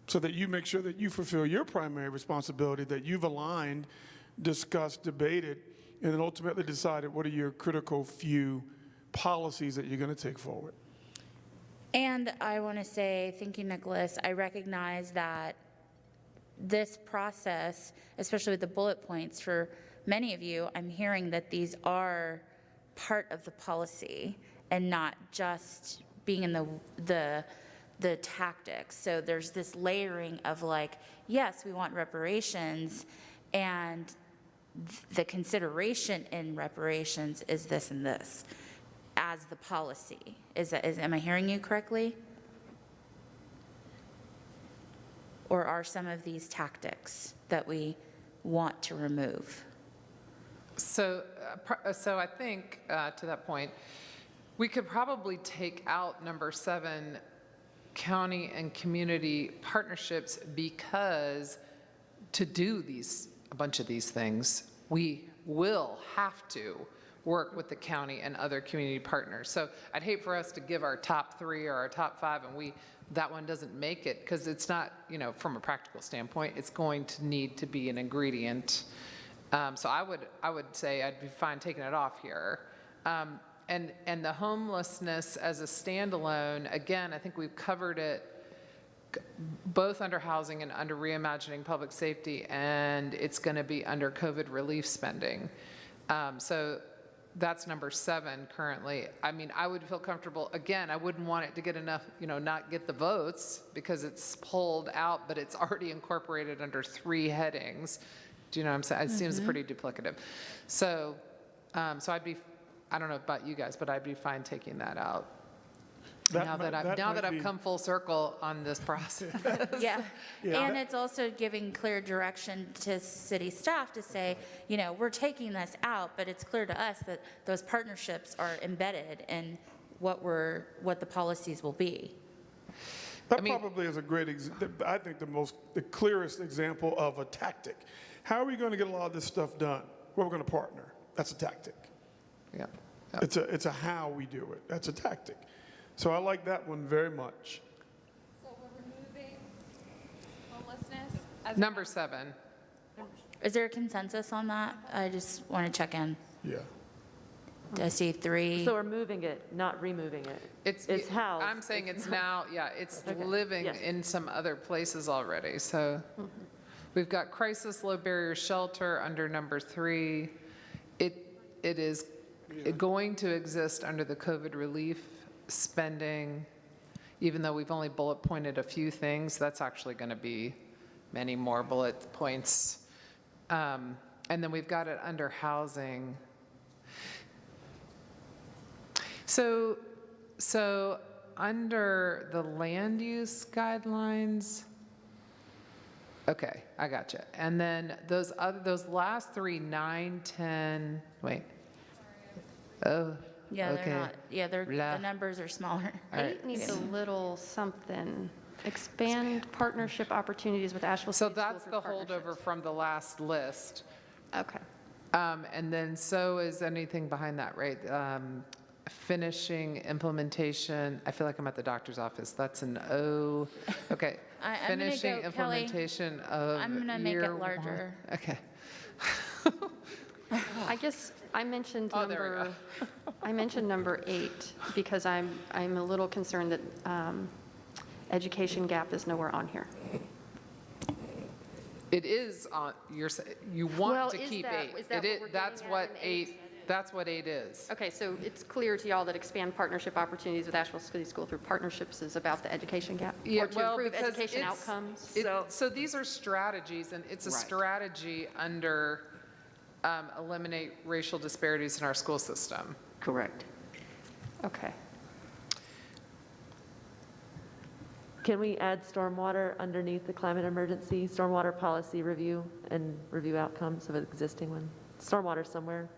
so that you make sure that you fulfill your primary responsibility, that you've aligned, discussed, debated, and then ultimately decided what are your critical few policies that you're going to take forward. And I want to say, thank you, Nicholas. I recognize that this process, especially with the bullet points, for many of you, I'm hearing that these are part of the policy and not just being in the tactics. So there's this layering of like, yes, we want reparations, and the consideration in reparations is this and this as the policy. Am I hearing you correctly? Or are some of these tactics that we want to remove? So I think, to that point, we could probably take out number 7, county and community partnerships, because to do a bunch of these things, we will have to work with the county and other community partners. So I'd hate for us to give our top 3 or our top 5 and that one doesn't make it, because it's not, from a practical standpoint, it's going to need to be an ingredient. So I would say I'd be fine taking it off here. And the homelessness as a standalone, again, I think we've covered it both under housing and under reimagining public safety, and it's going to be under COVID relief spending. So that's number 7 currently. I mean, I would feel comfortable, again, I wouldn't want it to get enough, not get the votes because it's pulled out, but it's already incorporated under 3 headings. Do you know what I'm saying? It seems pretty duplicative. So, I'd be, I don't know about you guys, but I'd be fine taking that out. Now that I've come full circle on this process. Yeah. And it's also giving clear direction to city staff to say, we're taking this out, but it's clear to us that those partnerships are embedded in what the policies will be. That probably is a great, I think the clearest example of a tactic. How are we going to get a lot of this stuff done? Well, we're going to partner. That's a tactic. Yeah. It's a how we do it. That's a tactic. So I like that one very much. So we're removing homelessness as Number 7. Is there a consensus on that? I just want to check in. Yeah. I see 3. So we're moving it, not removing it. It's housed. I'm saying it's now, it's Okay, living yes. in some other places already. So we've got crisis low barrier shelter under number 3. It is going to exist under the COVID relief spending, even though we've only bullet pointed a few things. That's actually going to be many more bullet points. And then we've got it under housing. So under the land use guidelines, okay, I gotcha. And then those last 3, 9, 10, wait. Oh, Yeah, okay. they're not. Yeah, Blah. the numbers are smaller. All right. 8 needs a little something. Expand partnership opportunities with Asheville So City School that's through the holdover partnerships. from the last list. Okay. And then so is anything behind that, right? Finishing implementation, I feel like I'm at the doctor's office. That's an O. Okay. I'm gonna Finishing go, Kelly. implementation of I'm gonna make it year larger. 1. Okay. I guess I mentioned Oh, there we number 8 because I'm a little concerned that education gap is nowhere on here. It is on, you Well, want to is keep that- 8. is that It what we're that's getting at what in 8? That's what 8 is. Okay, so it's clear to y'all that expand partnership opportunities with Asheville City School through partnerships is about the education gap? Yeah, Or to well, improve because education it's- outcomes? So these are strategies, and it's a strategy under eliminate racial disparities in our school system. Correct. Okay. Can we add stormwater underneath the climate emergency, stormwater policy review and review outcomes of an existing one? Stormwater somewhere,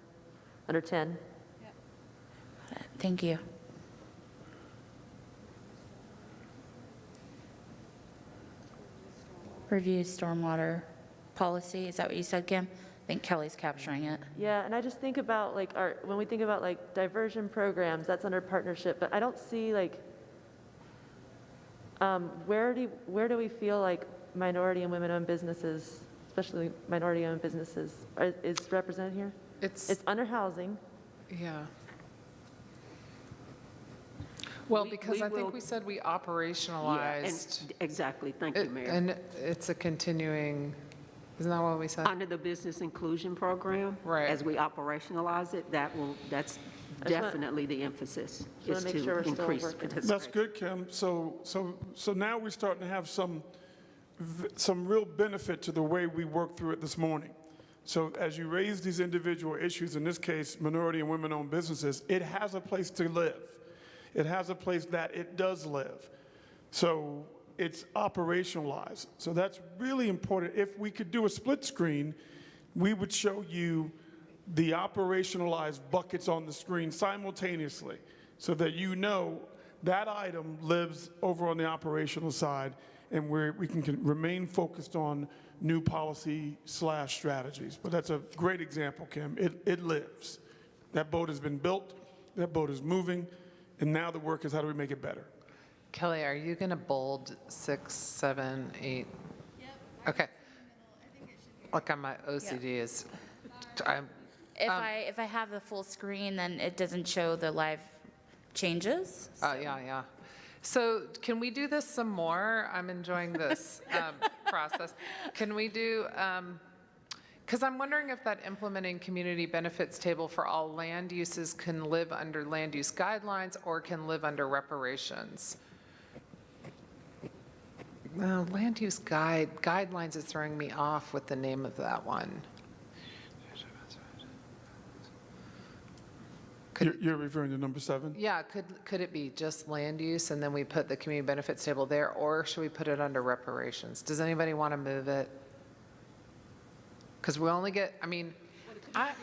under 10. Thank you. Review stormwater policy, is that what you said, Kim? I think Kelly's capturing it. Yeah, and I just think about like when we think about like diversion programs, that's under partnership, but I don't see like, where do we feel like minority and women-owned businesses, especially minority-owned businesses, is represented here? It's under housing. Yeah. Well, We- because we I think will- we said we Yeah, operationalized. and exactly, thank you, Mayor. And it's a continuing, isn't that what we said? Under the business inclusion program, Right. as we operationalize it, that's definitely the emphasis, Just wanna is make to sure we're still increase working. That's participation. good, Kim. So now we're starting to have some real benefit to the way we worked through it this morning. So as you raise these individual issues, in this case, minority and women-owned businesses, it has a place to live. It has a place that it does live. So it's operationalized. So that's really important. If we could do a split screen, we would show you the operationalized buckets on the screen simultaneously so that you know that item lives over on the operational side and we can remain focused on new policy/strategies. But that's a great example, Kim. It lives. That boat has been built, that boat is moving, and now the work is how do we make it better? Kelly, are you going to bold 6, 7, 8? Okay. Look, on my OCD is, If I have the full screen, then it doesn't show the live changes. yeah. So can we do this some more? I'm enjoying this process. Can we do, because I'm wondering if that implementing community benefits table for all land uses can live under land use guidelines or can live under reparations. Well, land use guidelines is throwing me off with the name of that one. You're referring to number 7? Yeah, could it be just land use and then we put the community benefits table there, or should we put it under reparations? Does anybody want to move it? Because we only get, I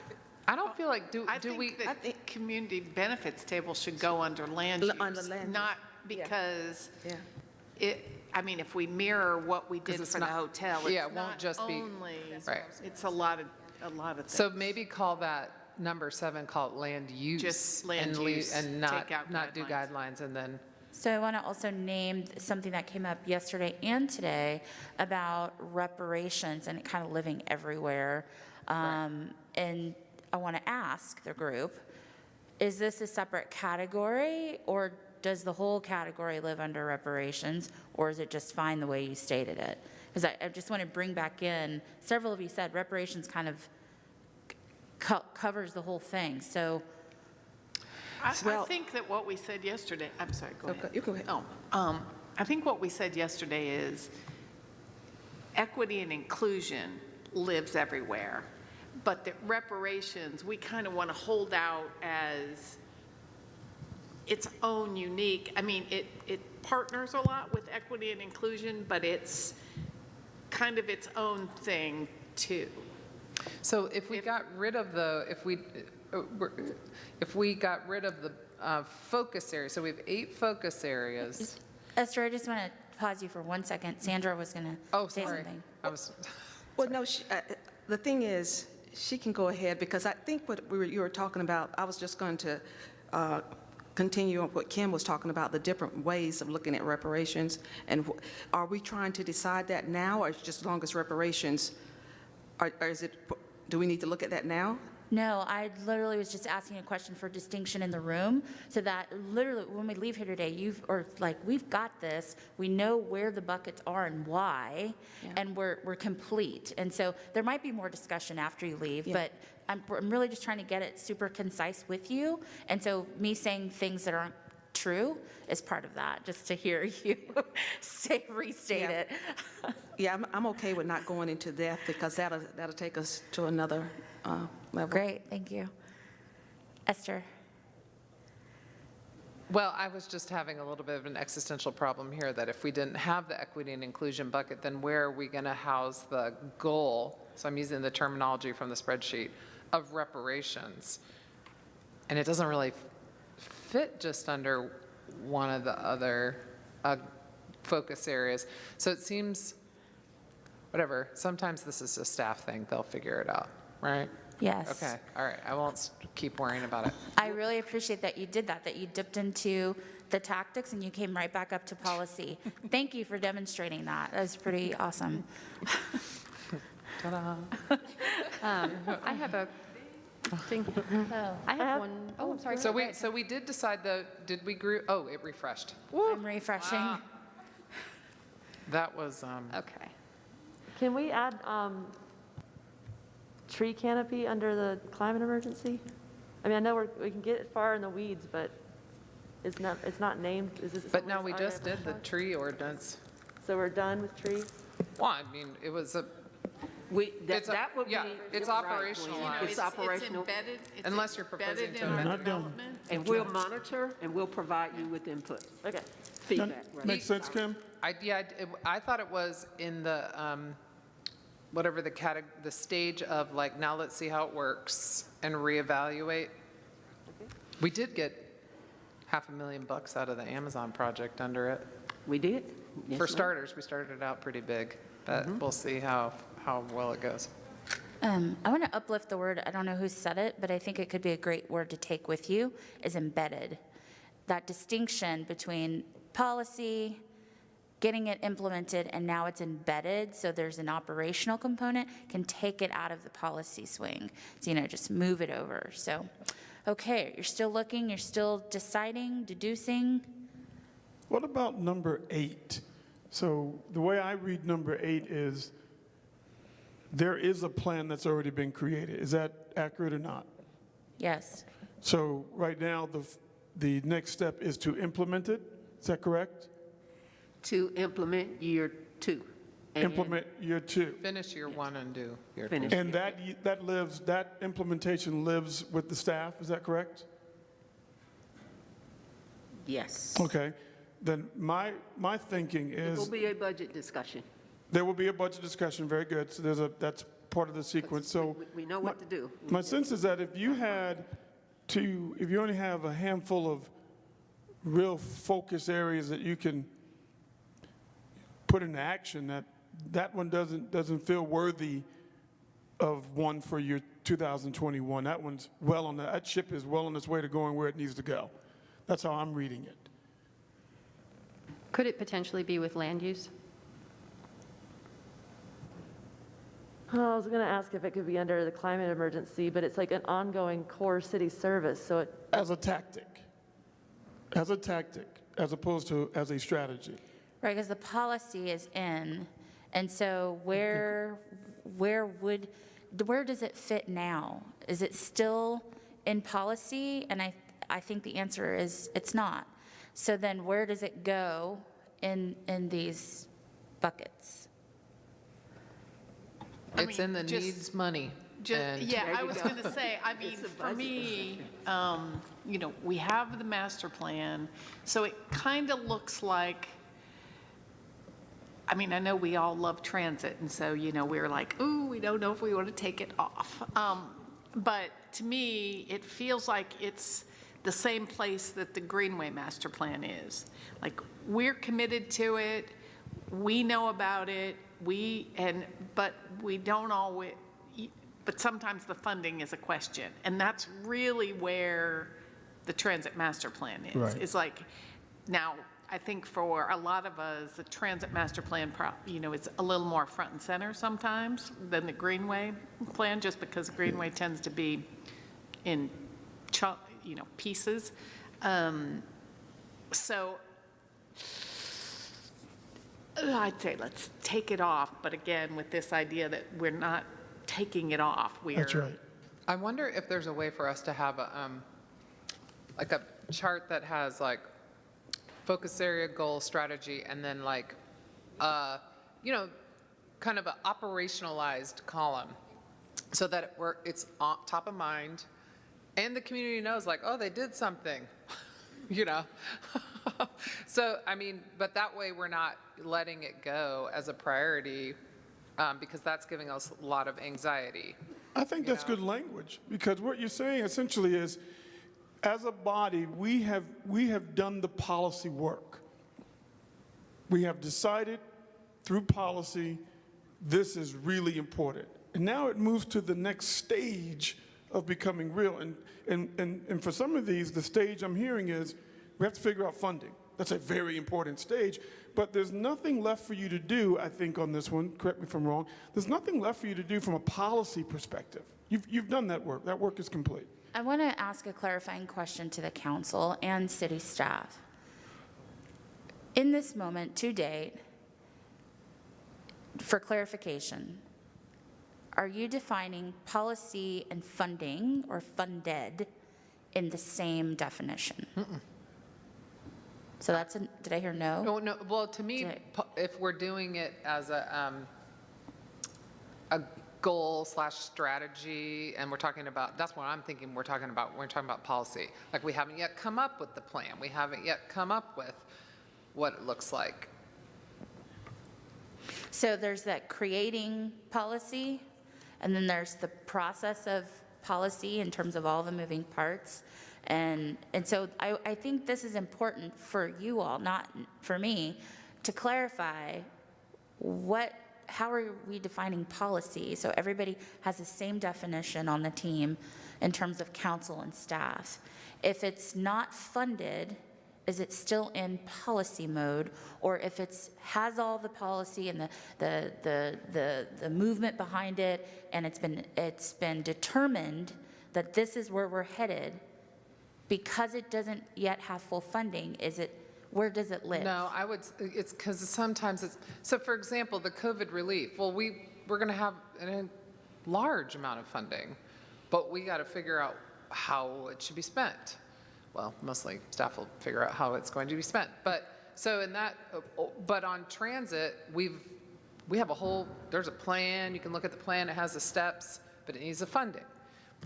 don't feel like, do we? I think the community benefits table should go under land use. Under land use. Not because Yeah. if we mirror what we did it's for the not- hotel, yeah, it it's won't not just be- only, Right. it's a lot of things. So maybe call that number 7, call it land use. Just land and use, And take out not do guidelines. guidelines and then, So I want to also name something that came up yesterday and today about reparations and it kind of living everywhere. And I want to ask the group, is this a separate category or does the whole category live under reparations, or is it just fine the way you stated it? Because I just want to bring back in, several of you said reparations kind of covers the whole thing, so. I think that what we said yesterday, I'm sorry, go ahead. You go ahead. I think what we said yesterday is equity and inclusion lives everywhere, but that reparations, we kind of want to hold out as its own unique, it partners a lot with equity and inclusion, but it's kind of its own thing too. so if we got rid of the, if we got rid of the focus area, so we have 8 focus areas. Esther, I just want to pause you for 1 second. Sandra was going Oh, to say sorry. something. I was, Well, no, the thing is, she can go ahead, because I think what you were talking about, I was just going to continue on what Kim was talking about, the different ways of looking at reparations. And are we trying to decide that now, or just as long as reparations, or is it, do we need to look at that now? No, I literally was just asking a question for distinction in the room, so that literally, when we leave here today, we've got this, we know where the buckets are and why, and we're complete. And so there might be more discussion after you leave, but I'm really just trying to get it super concise with you. And so me saying things that aren't true is part of that, just to hear you restate it. Yeah, I'm okay with not going into depth, because that'll take us to another level. Great, thank you. Esther? Well, I was just having a little bit of an existential problem here, that if we didn't have the equity and inclusion bucket, then where are we going to house the goal? So I'm using the terminology from the spreadsheet of reparations. And it doesn't really fit just under one of the other focus areas. So it seems, whatever, sometimes this is a staff thing. They'll figure it out, right? Yes. Okay, all right. I won't keep worrying about it. I really appreciate that you did that, that you dipped into the tactics and you came right back up to policy. Thank you for demonstrating that. That was pretty awesome. Ta-da. I have a thing. I have one. Oh, I'm sorry. So we did decide though, did we group, oh, it refreshed. I'm refreshing. That was, Okay. Can we add tree canopy under the climate emergency? I mean, I know we can get far in the weeds, but it's not named. Is this but no, something we that's just already did the identified? tree ordinance. So we're done with trees? Well, I mean, it was a, That would be. yeah, it's right, operationalized. It's operational. Unless you're proposing to Not amend it. done. And we'll monitor and we'll provide you with input, Okay. feedback. right? Make sense, Kim? I thought it was in the, whatever the stage of like, now let's see how it works and reevaluate. We did get $500,000 out of the Amazon project under it. We did? Yes, For ma'am. starters, we started it out pretty big, but we'll see how well it goes. I want to uplift the word, I don't know who said it, but I think it could be a great word to take with you, is embedded. That distinction between policy, getting it implemented, and now it's embedded, so there's an operational component, can take it out of the policy swing. So, just move it over. So, okay, you're still looking, you're still deciding, deducing. What about number 8? So the way I read number 8 is there is a plan that's already been created. Is that accurate or not? Yes. So right now, the next step is to implement it. Is that correct? To implement year 2. And Implement year 2. Finish year 1 and do year 2. Finish. And that implementation lives with the staff, is that correct? Yes. Okay, then my thinking It will is, be a budget discussion. there will be a budget discussion, very good, so that's part of the sequence, so. We know what to do. My sense is that if you only have a handful of real focus areas that you can put into action, that one doesn't feel worthy of one for your 2021. That ship is well on its way to going where it needs to go. That's how I'm reading it. Could it potentially be with land use? Oh, I was going to ask if it could be under the climate emergency, but it's like an ongoing core city service, so it, As a tactic, as opposed to as a strategy. Right, because the policy is in, and so where does it fit now? Is it still in policy? And I think the answer is it's not. So then where does it go in these buckets? It's in the needs money. and- Yeah, I was going to say, I mean, for me, we have the master plan, so it kind of looks like, I mean, I know we all love transit, and so, we're like, ooh, we don't know if we want to take it off. But to me, it feels like it's the same place that the Greenway Master Plan is. Like, we're committed to it, we know about it, but we don't always, but sometimes the funding is a question. And that's really where the Transit Master Plan is. Right. It's like, now, I think for a lot of us, the Transit Master Plan, it's a little more front and center sometimes than the Greenway Plan, just because Greenway tends to be in pieces. So I'd say let's take it off, but again, with this idea that we're not taking it off. That's right. I wonder if there's a way for us to have a chart that has like focus area, goal, strategy, and then like, kind of an operationalized column so that it's on top of mind and the community knows like, oh, they did something. you know? So, I mean, but that way we're not letting it go as a priority because that's giving us a lot of anxiety. I think that's good language, because what you're saying essentially is, as a body, we have done the policy work. We have decided through policy, this is really important. And now it moves to the next stage of becoming real. And for some of these, the stage I'm hearing is, we have to figure out funding. That's a very important stage. But there's nothing left for you to do, I think, on this one, correct me if I'm wrong, there's nothing left for you to do from a policy perspective. You've done that work. That work is complete. I want to ask a clarifying question to the council and city staff. In this moment, to date, for clarification, are you defining policy and funding or funded in the same definition? So that's did I hear no? No, no, well, to me, if we're doing it as a goal/strategy, and we're talking about, that's what I'm thinking we're talking about policy. Like, we haven't yet come up with the plan. We haven't yet come up with what it looks like. So there's that creating policy, and then there's the process of policy in terms of all the moving parts. And so I think this is important for you all, not for me, to clarify how are we defining policy so everybody has the same definition on the team in terms of council and staff. If it's not funded, is it still in policy mode? Or if it's has all the policy and the movement behind it, and it's been determined that this is where we're headed, because it doesn't yet have full funding, where does it live? No, it's because sometimes so for example, the COVID relief, well, we're going to have a large amount of funding, but we got to figure out how it should be spent. Well, mostly staff will figure out how it's going to be spent. But so but on transit, we have there's a plan, you can look at the plan, it has the steps, but it needs the funding.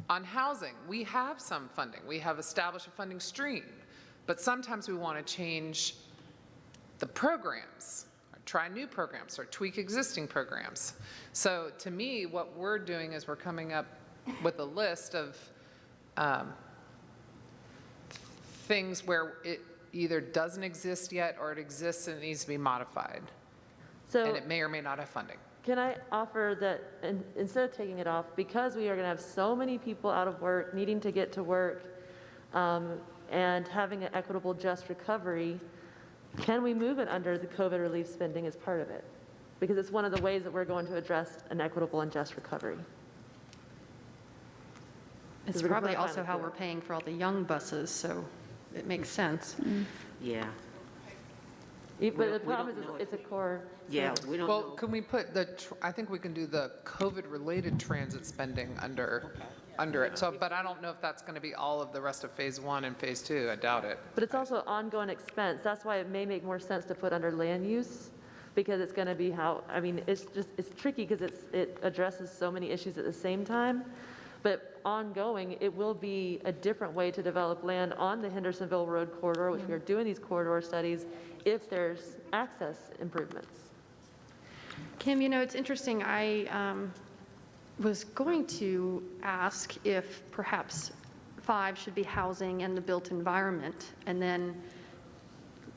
On housing, we have some funding. We have established a funding stream, but sometimes we want to change the programs, or try new programs, or tweak existing programs. So to me, what we're doing is we're coming up with a list of things where it either doesn't exist yet or it exists and it needs to be modified. So And it may or may not have funding. can I offer that instead of taking it off, because we are going to have so many people out of work, needing to get to work, and having an equitable just recovery, can we move it under the COVID relief spending as part of it? Because it's one of the ways that we're going to address an equitable and just recovery. It's We're probably gonna also find how it. we're paying for all the young buses, so it makes sense. Yeah, But the We problem don't know is, it's a core. yeah, we don't Well, know. can we put I think we can do the COVID-related transit spending under it. So, but I don't know if that's going to be all of the rest of phase 1 and phase 2. I doubt it. But it's also ongoing expense. That's why it may make more sense to put under land use, because it's going to be it's tricky because it addresses so many issues at the same time. But ongoing, it will be a different way to develop land on the Hendersonville Road corridor, which we are doing these corridor studies, if there's access improvements. Kim, it's interesting. I was going to ask if perhaps 5 should be housing and the built environment, and then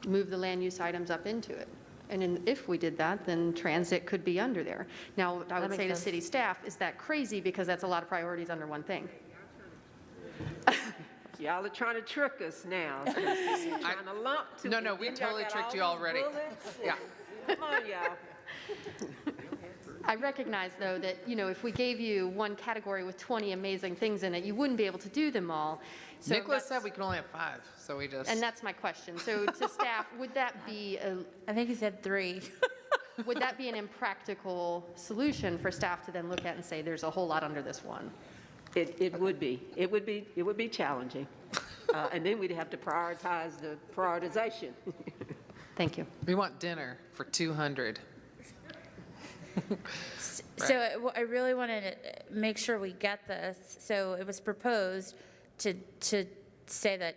move the land use items up into it. And if we did that, then transit could be under there. Now, I would makes say to sense. city staff, is that crazy? Because that's a lot of priorities under one thing. Y'all are trying to trick us now. Trying to lump two. No, we Then y'all totally got tricked all you these already. bullets Yeah. and- Come on, y'all. I recognize, though, that, if we gave you one category with 20 amazing things in it, you wouldn't be able to do them all. So Nicholas that's- said we can only have 5, so we just. And that's my question. So to staff, would that be I think he said 3. would that be an impractical solution for staff to then look at and say, there's a whole lot under this one? It would be. It would be challenging. And then we'd have to prioritize the prioritization. Thank you. We want dinner for 200. So I really wanted to make sure we get this. So it was proposed to say that,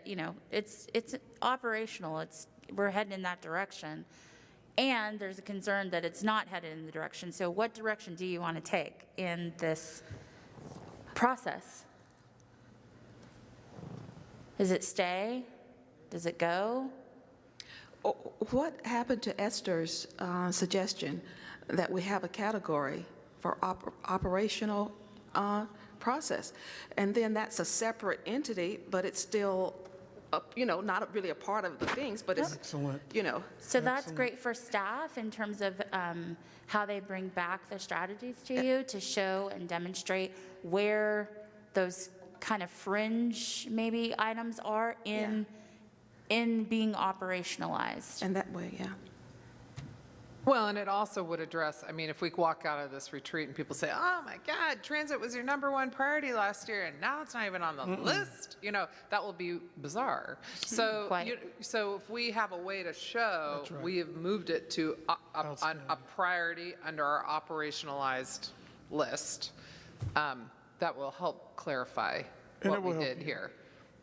it's operational, we're heading in that direction. And there's a concern that it's not headed in the direction. So what direction do you want to take in this process? Does it stay? Does it go? What happened to Esther's suggestion that we have a category for operational process? And then that's a separate entity, but it's still, not really a part of the things, but it's, Excellent. So that's great for staff in terms of how they bring back the strategies to you to show and demonstrate where those kind of fringe maybe items are in being operationalized. and that way, yeah. Well, and it also would address, if we walk out of this retreat and people say, oh my God, transit was your #1 priority last year and now it's not even on the list, that will be bizarre. So, Quite. so if we have a way to show That's right. we have moved it to a priority under our operationalized list, that will help clarify And what it will we help did you. here.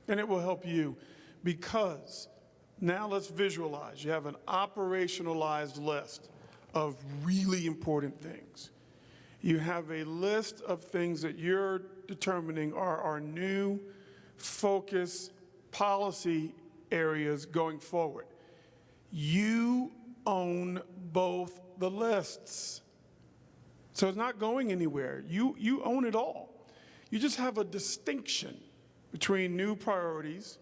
And it will help you, because now let's visualize. You have an operationalized list of really important things. You have a list of things that you're determining are our new focus policy areas going forward. You own both the lists. So it's not going anywhere. You own it all. You just have a distinction between new priorities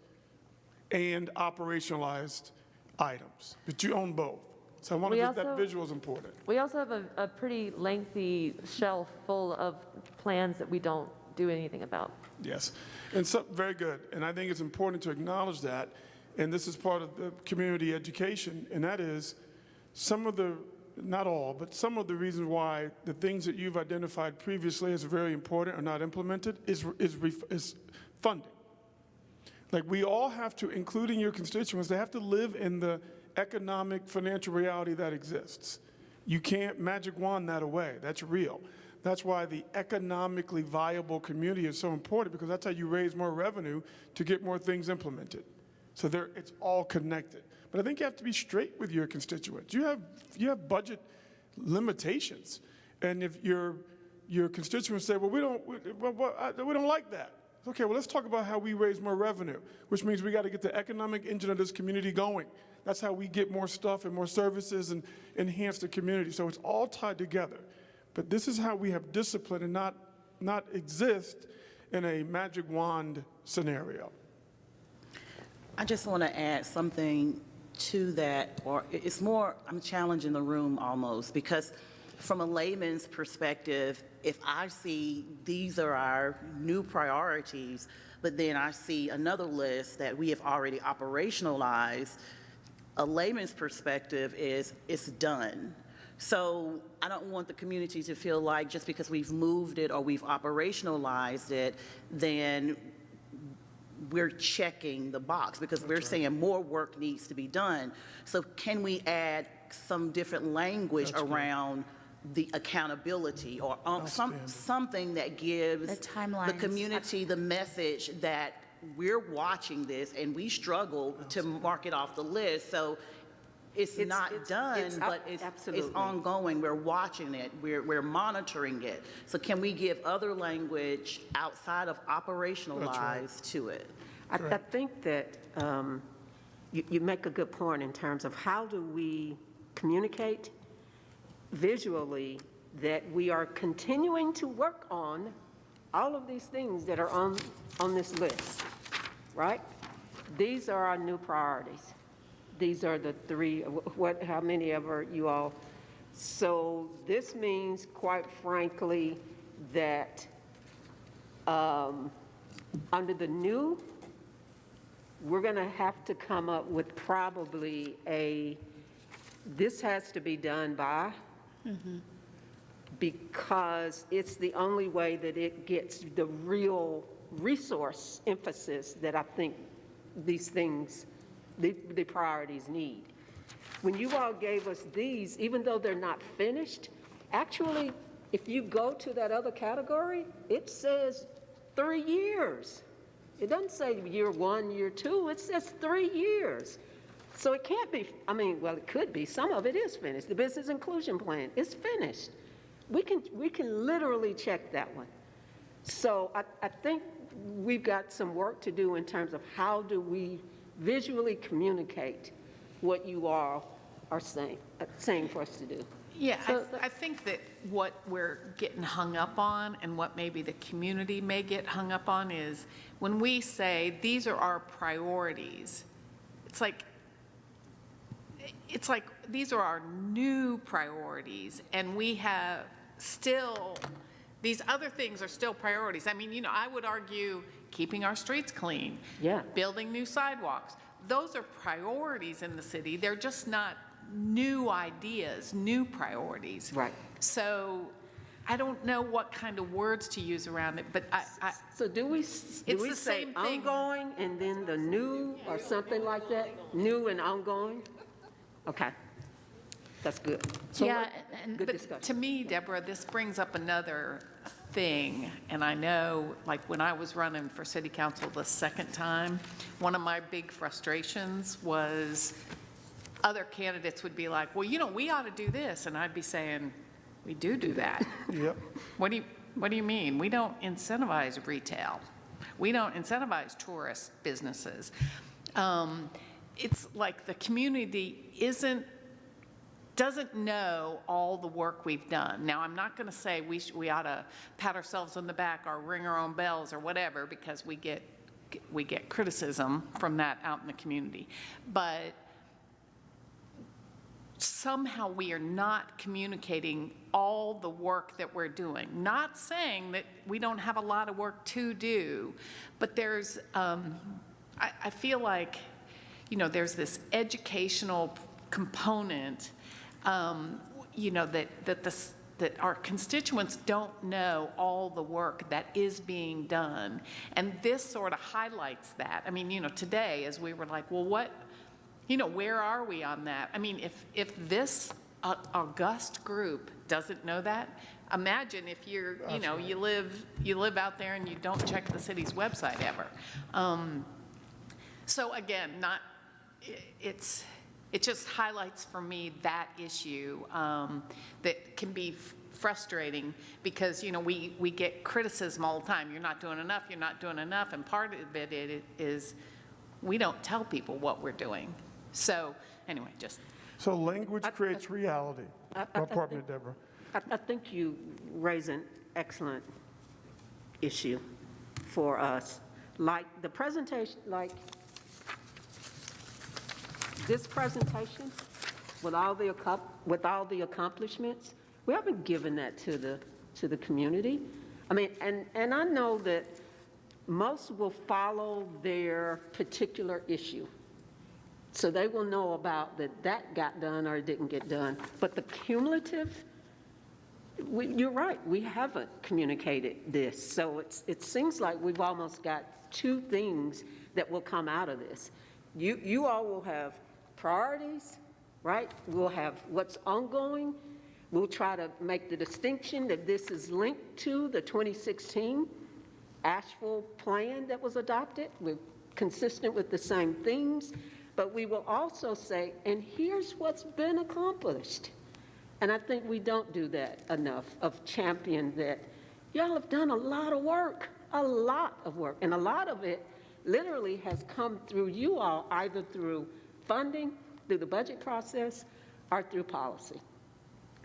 and operationalized items, but you own both. So I want to We get that also- visual is important. We also have a pretty lengthy shelf full of plans that we don't do anything about. Yes, and so, very good. And I think it's important to acknowledge that, and this is part of the community education, and that is some of the, not all, but some of the reasons why the things that you've identified previously as very important are not implemented is funding. Like, we all have to, including your constituents, they have to live in the economic, financial reality that exists. You can't magic wand that away. That's real. That's why the economically viable community is so important, because that's how you raise more revenue to get more things implemented. So it's all connected. But I think you have to be straight with your constituents. You have budget limitations, and if your constituents say, well, we don't like that. Okay, well, let's talk about how we raise more revenue, which means we got to get the economic engine of this community going. That's how we get more stuff and more services and enhance the community. So it's all tied together. But this is how we have discipline and not exist in a magic wand scenario. I just want to add something to that, or it's more, I'm challenging the room almost, because from a layman's perspective, if I see these are our new priorities, but then I see another list that we have already operationalized, a layman's perspective is it's done. So I don't want the community to feel like just because we've moved it or we've operationalized it, then we're checking the box, because we're saying more work needs to be done. So can we add some different language around the accountability, or something that gives The timelines. the community the message that we're watching this and we struggle to mark it off the list. So it's not done, but it's absolutely. ongoing. We're watching it. We're monitoring it. So can we give other language outside of operationalized to it? I think that you make a good point in terms of how do we communicate visually that we are continuing to work on all of these things that are on this list, right? These are our new priorities. These are the three, how many of you all? So this means, quite frankly, that under the new, we're going to have to come up with probably this has to be done by, because it's the only way that it gets the real resource emphasis that I think these things, the priorities need. When you all gave us these, even though they're not finished, actually, if you go to that other category, it says 3 years. It doesn't say year 1, year 2, it says 3 years. So it can't be, I mean, well, it could be, some of it is finished. The business inclusion plan is finished. We can literally check that one. So I think we've got some work to do in terms of how do we visually communicate what you all are saying for us to do. Yeah, I think that what we're getting hung up on and what maybe the community may get hung up on is when we say, these are our priorities, it's like these are our new priorities, and we have still, these other things are still priorities. I mean, you know, I would argue keeping our streets clean. Yeah. Building new sidewalks. Those are priorities in the city. They're just not new ideas, new priorities. Right. So I don't know what kind of words to use around it, but So do we the say same thing. ongoing and then the new or something like that? New and ongoing? Okay. That's good. So Yeah, good But discussion. to me, Deborah, this brings up another thing, and I know, like, when I was running for city council the second time, one of my big frustrations was other candidates would be like, well, you know, we ought to do this, and I'd be saying, we do that. Yep. What do you mean? We don't incentivize retail. We don't incentivize tourist businesses. It's like the community doesn't know all the work we've done. Now, I'm not going to say we ought to pat ourselves on the back or ring our own bells or whatever, because we get criticism from that out in the community. But somehow we are not communicating all the work that we're doing. Not saying that we don't have a lot of work to do, but there's, I feel like, you know, there's this educational component, you know, that our constituents don't know all the work that is being done. And this sort of highlights that. I mean, you know, today, as we were like, well, what, you know, where are we on that? I mean, if this august group doesn't know that, imagine if you're, you know, you live out there and you don't check the city's website ever. So again, it just highlights for me that issue that can be frustrating, because, you know, we get criticism all the time. You're not doing enough, you're not doing enough, and part of it is we don't tell people what we're doing. So anyway, just. So language creates reality. Pardon me, Deborah. I think you raise an excellent issue for us. Like the presentation, like this presentation, with all the accomplishments, we haven't given that to the community. I mean, and I know that most will follow their particular issue. So they will know about that got done or didn't get done. But the cumulative, you're right, we haven't communicated this. So it seems like we've almost got two things that will come out of this. You all will have priorities, right? We'll have what's ongoing. We'll try to make the distinction that this is linked to the 2016 Asheville plan that was adopted. We're consistent with the same themes, but we will also say, and here's what's been accomplished. And I think we don't do that enough, of champion that y'all have done a lot of work, and a lot of it literally has come through you all, either through funding, through the budget process, or through policy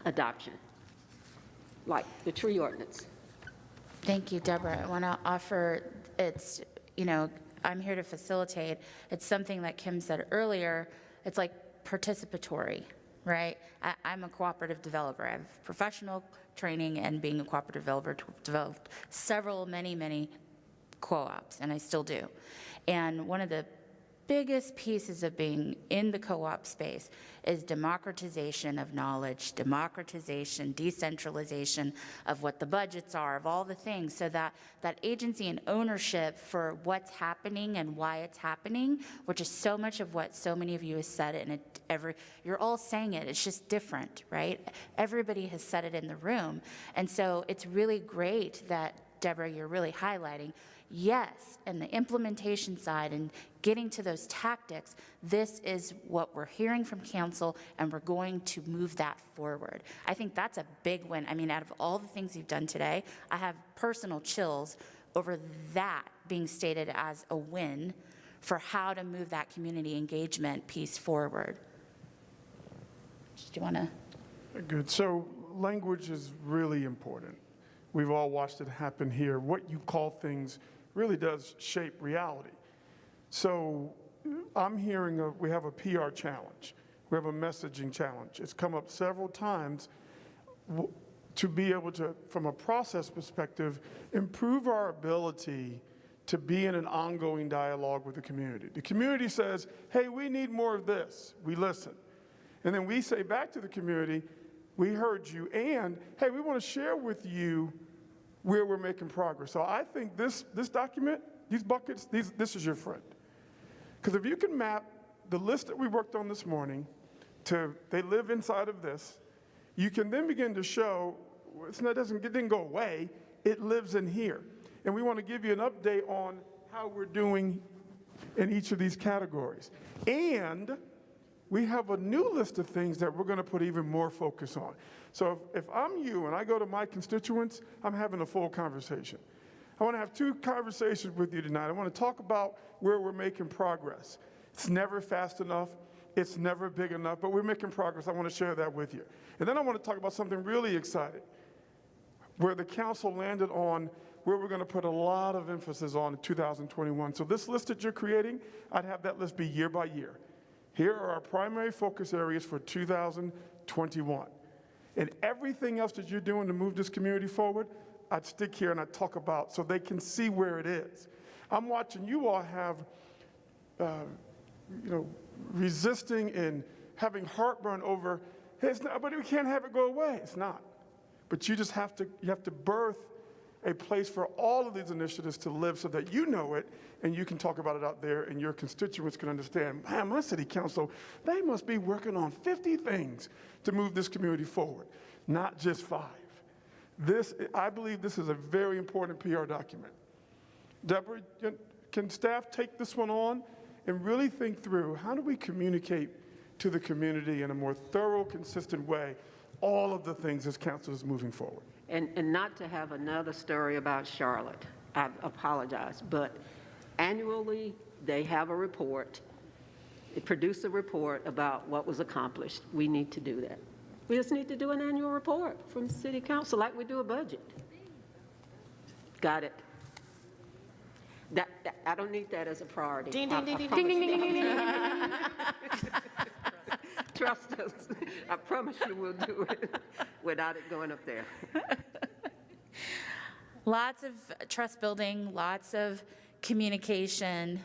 adoption, like the tree ordinance. Thank you, Deborah. I want to offer, it's, you know, I'm here to facilitate. It's something that Kim said earlier. It's like participatory, right? I'm a cooperative developer. I have professional training and being a cooperative developer, developed many co-ops, and I still do. And one of the biggest pieces of being in the co-op space is democratization of knowledge, democratization, decentralization of what the budgets are, of all the things, so that agency and ownership for what's happening and why it's happening, which is so much of what so many of you have said it, and you're all saying it, it's just different, right? Everybody has said it in the room. And so it's really great that, Deborah, you're really highlighting, Yes, and the implementation side and getting to those tactics, this is what we're hearing from council, and we're going to move that forward. I think that's a big win. I mean, out of all the things you've done today, I have personal chills over that being stated as a win for how to move that community engagement piece forward. Do you want to? Good. So language is really important. We've all watched it happen here. What you call things really does shape reality. So I'm hearing we have a PR challenge. We have a messaging challenge. It's come up several times to be able to, from a process perspective, improve our ability to be in an ongoing dialogue with the community. The community says, hey, we need more of this. We listen. And then we say back to the community, we heard you, and hey, we want to share with you where we're making progress. So I think this document, these buckets, this is your friend. Because if you can map the list that we worked on this morning to, they live inside of this, you can then begin to show, it didn't go away, it lives in here. And we want to give you an update on how we're doing in each of these categories. And we have a new list of things that we're going to put even more focus on. So if I'm you and I go to my constituents, I'm having a full conversation. I want to have 2 conversations with you tonight. I want to talk about where we're making progress. It's never fast enough. It's never big enough, but we're making progress. I want to share that with you. And then I want to talk about something really exciting, where the council landed on where we're going to put a lot of emphasis on in 2021. So this list that you're creating, I'd have that list be year by year. Here are our primary focus areas for 2021. And everything else that you're doing to move this community forward, I'd stick here and I'd talk about so they can see where it is. I'm watching you all have, resisting and having heartburn over, hey, it's not, but we can't have it go away. It's not. But you just have to birth a place for all of these initiatives to live so that you know it and you can talk about it out there and your constituents can understand, man, my city council, they must be working on 50 things to move this community forward, not just 5. I believe this is a very important PR document. Deborah, can staff take this one on and really think through how do we communicate to the community in a more thorough, consistent way all of the things this council is moving forward? And not to have another story about Charlotte, I apologize, but annually they have a report. They produce a report about what was accomplished. We need to do that. We just need to do an annual report from City Council like we do a budget. Got it. I don't need that as a priority. Ding, ding, ding, ding, ding, ding, ding, ding, ding. Trust us. I promise you we'll do it without it going up there. Lots of trust building, lots of communication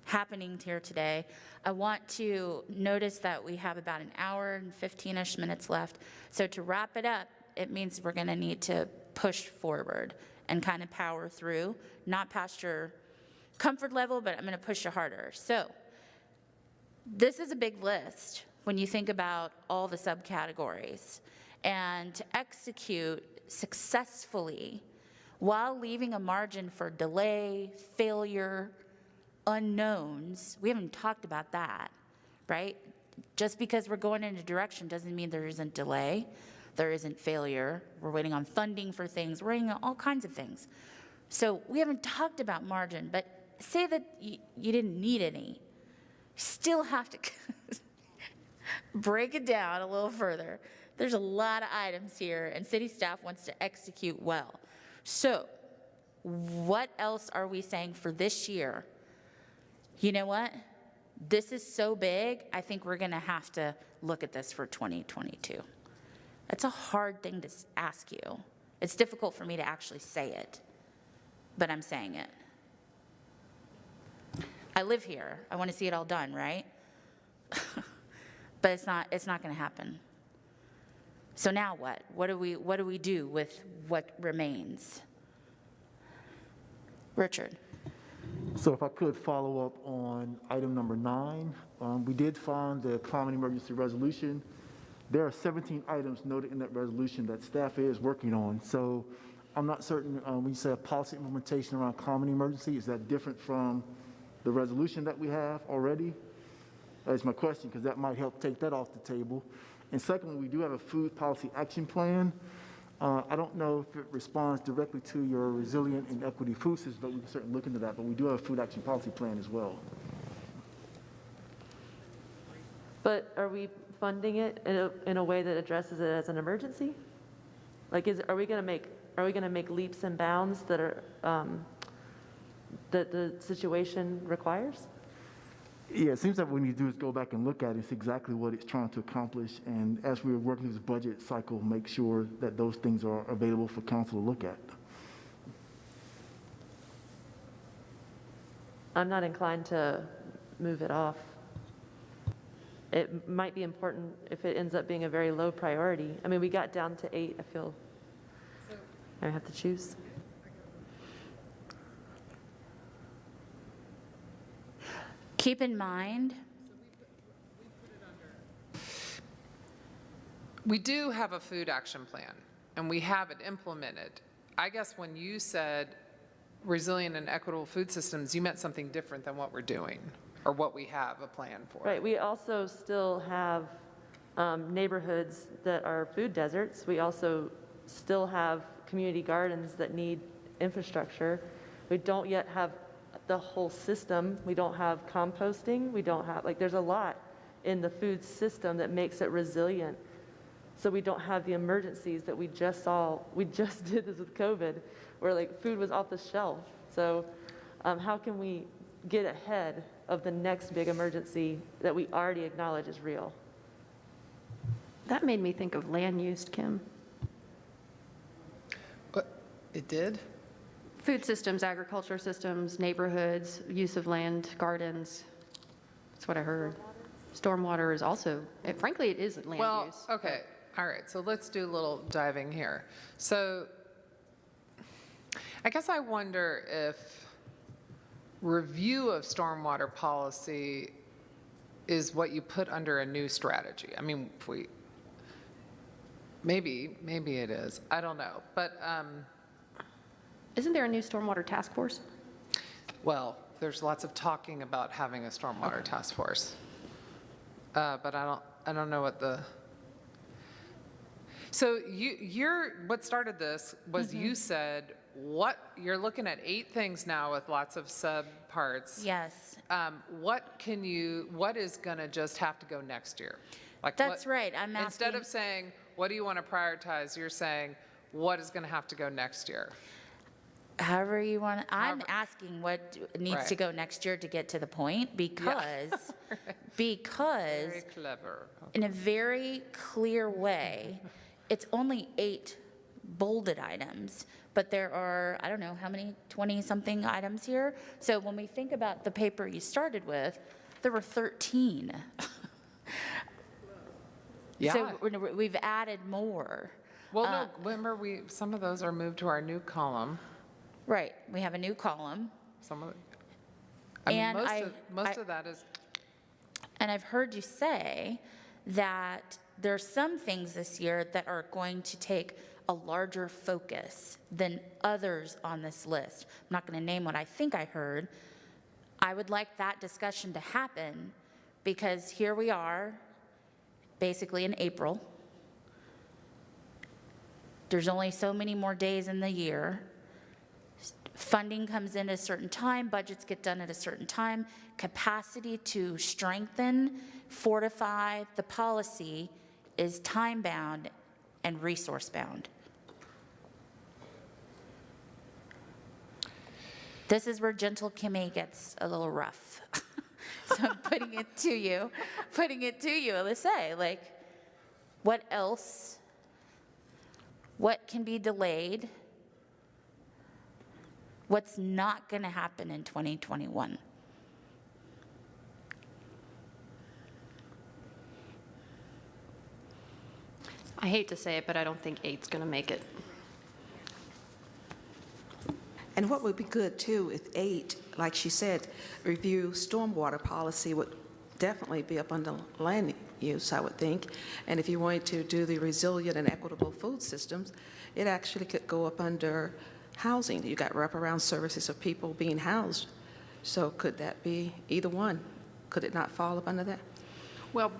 happening here today. I want to notice that we have about an hour and 15-ish minutes left. So to wrap it up, it means we're going to need to push forward and kind of power through, not past your comfort level, but I'm going to push you harder. So this is a big list when you think about all the subcategories, and to execute successfully while leaving a margin for delay, failure, unknowns. We haven't talked about that, right? Just because we're going in a direction doesn't mean there isn't delay, there isn't failure. We're waiting on funding for things, we're waiting on all kinds of things. So we haven't talked about margin, but say that you didn't need any. Still have to break it down a little further. There's a lot of items here, and city staff wants to execute well. So what else are we saying for this year? You know what? This is so big, I think we're going to have to look at this for 2022. It's a hard thing to ask you. It's difficult for me to actually say it, but I'm saying it. I live here. I want to see it all done, right? But it's not going to happen. So now what? What do we do with what remains? Richard. So if I could follow up on item number 9, we did find the climate emergency resolution. There are 17 items noted in that resolution that staff is working on. So I'm not certain, when you say a policy implementation around common emergency, is that different from the resolution that we have already? That's my question, because that might help take that off the table. And secondly, we do have a food policy action plan. I don't know if it responds directly to your resilient and equity food system, but we can certainly look into that. But we do have a food action policy plan as well. But are we funding it in a way that addresses it as an emergency? Like, are we going to make leaps and bounds that are, that the situation requires? Yeah, it seems like what we need to do is go back and look at it, see exactly what it's trying to accomplish, and as we're working through this budget cycle, make sure that those things are available for council to look at. I'm not inclined to move it off. It might be important if it ends up being a very low priority. I mean, we got down to 8, I feel I have to choose. Keep in mind, We do have a food action plan, and we have it implemented. I guess when you said resilient and equitable food systems, you meant something different than what we're doing, or what we have a plan for. Right, we also still have neighborhoods that are food deserts. We also still have community gardens that need infrastructure. We don't yet have the whole system. We don't have composting. We don't have, like, there's a lot in the food system that makes it resilient. So we don't have the emergencies that we just saw. We just did this with COVID, where like food was off the shelf. So how can we get ahead of the next big emergency that we already acknowledge is real? That made me think of land use, Kim. It did? Food systems, agriculture systems, neighborhoods, use of land, gardens. That's what I heard. Stormwater is also, frankly, it is land Well, use. okay, all right, so let's do a little diving here. So I guess I wonder if review of stormwater policy is what you put under a new strategy. I mean, if we, maybe it is, I don't know, but Isn't there a new stormwater task force? well, there's lots of talking about having a stormwater task force. But I don't know what the, so what started this was you said, you're looking at 8 things now with lots of subparts. yes, What is gonna just have to go next year? Like that's right. I'm asking. Instead of saying, what do you want to prioritize, you're saying, what is gonna have to go next year? However you want, I'm asking what needs to Right. go next year to get to the point, because, Very clever. in a very clear way, it's only 8 bolded items, but there are, I don't know, how many, 20-something items here? So when we think about the paper you started with, there were 13. Yeah. So we've added more. Well, no, remember some of those are moved to our new column. Right, we have a new column. Some of it. I mean, And most of that is, And I've heard you say that there's some things this year that are going to take a larger focus than others on this list. I'm not going to name what I think I heard. I would like that discussion to happen, because here we are, basically in April. There's only so many more days in the year. Funding comes in at a certain time, budgets get done at a certain time. Capacity to strengthen, fortify the policy is time-bound and resource-bound. This is where gentle Kimmy gets a little rough. So I'm putting it to you, let's say, like, what else? What can be delayed? What's not going to happen in 2021? I hate to say it, but I don't think 8's going to make it. And what would be good, too, if 8, like she said, review stormwater policy would definitely be up under land use, I would think. And if you wanted to do the resilient and equitable food systems, it actually could go up under housing. You got wraparound services of people being housed. So could that be either one? Could it not fall up under that? Well,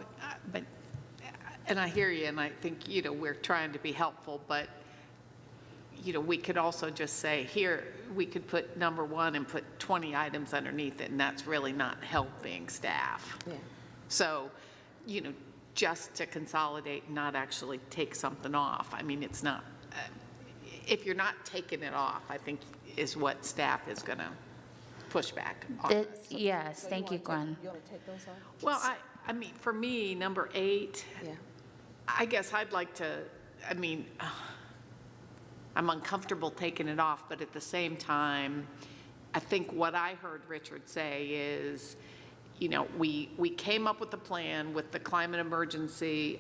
and I hear you, and I think, we're trying to be helpful, but, we could also just say, here, we could put number 1 and put 20 items underneath it, and that's really not helping staff. Yeah. So, just to consolidate and not actually take something off. I mean, it's not, if you're not taking it off, I think is what staff is going to push back on us. Yes, thank you, Gwen. You want to take those off? Well, I mean, for me, number 8, Yeah. I guess I'd like to, I'm uncomfortable taking it off, but at the same time, I think what I heard Richard say is, we came up with a plan with the climate emergency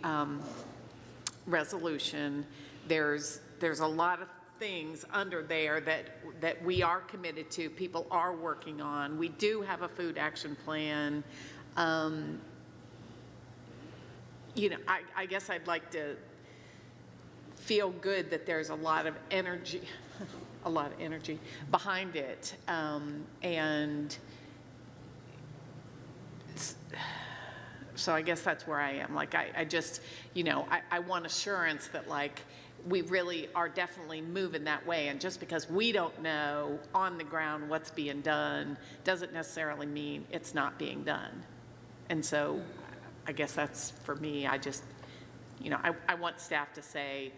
resolution. There's a lot of things under there that we are committed to, people are working on. We do have a food action plan. I guess I'd like to feel good that there's a lot of energy behind it. And so I guess that's where I am. Like, I just, I want assurance that, like, we really are definitely moving that way. And just because we don't know on the ground what's being done doesn't necessarily mean it's not being done. And so I guess that's, for me, I just, I want staff to say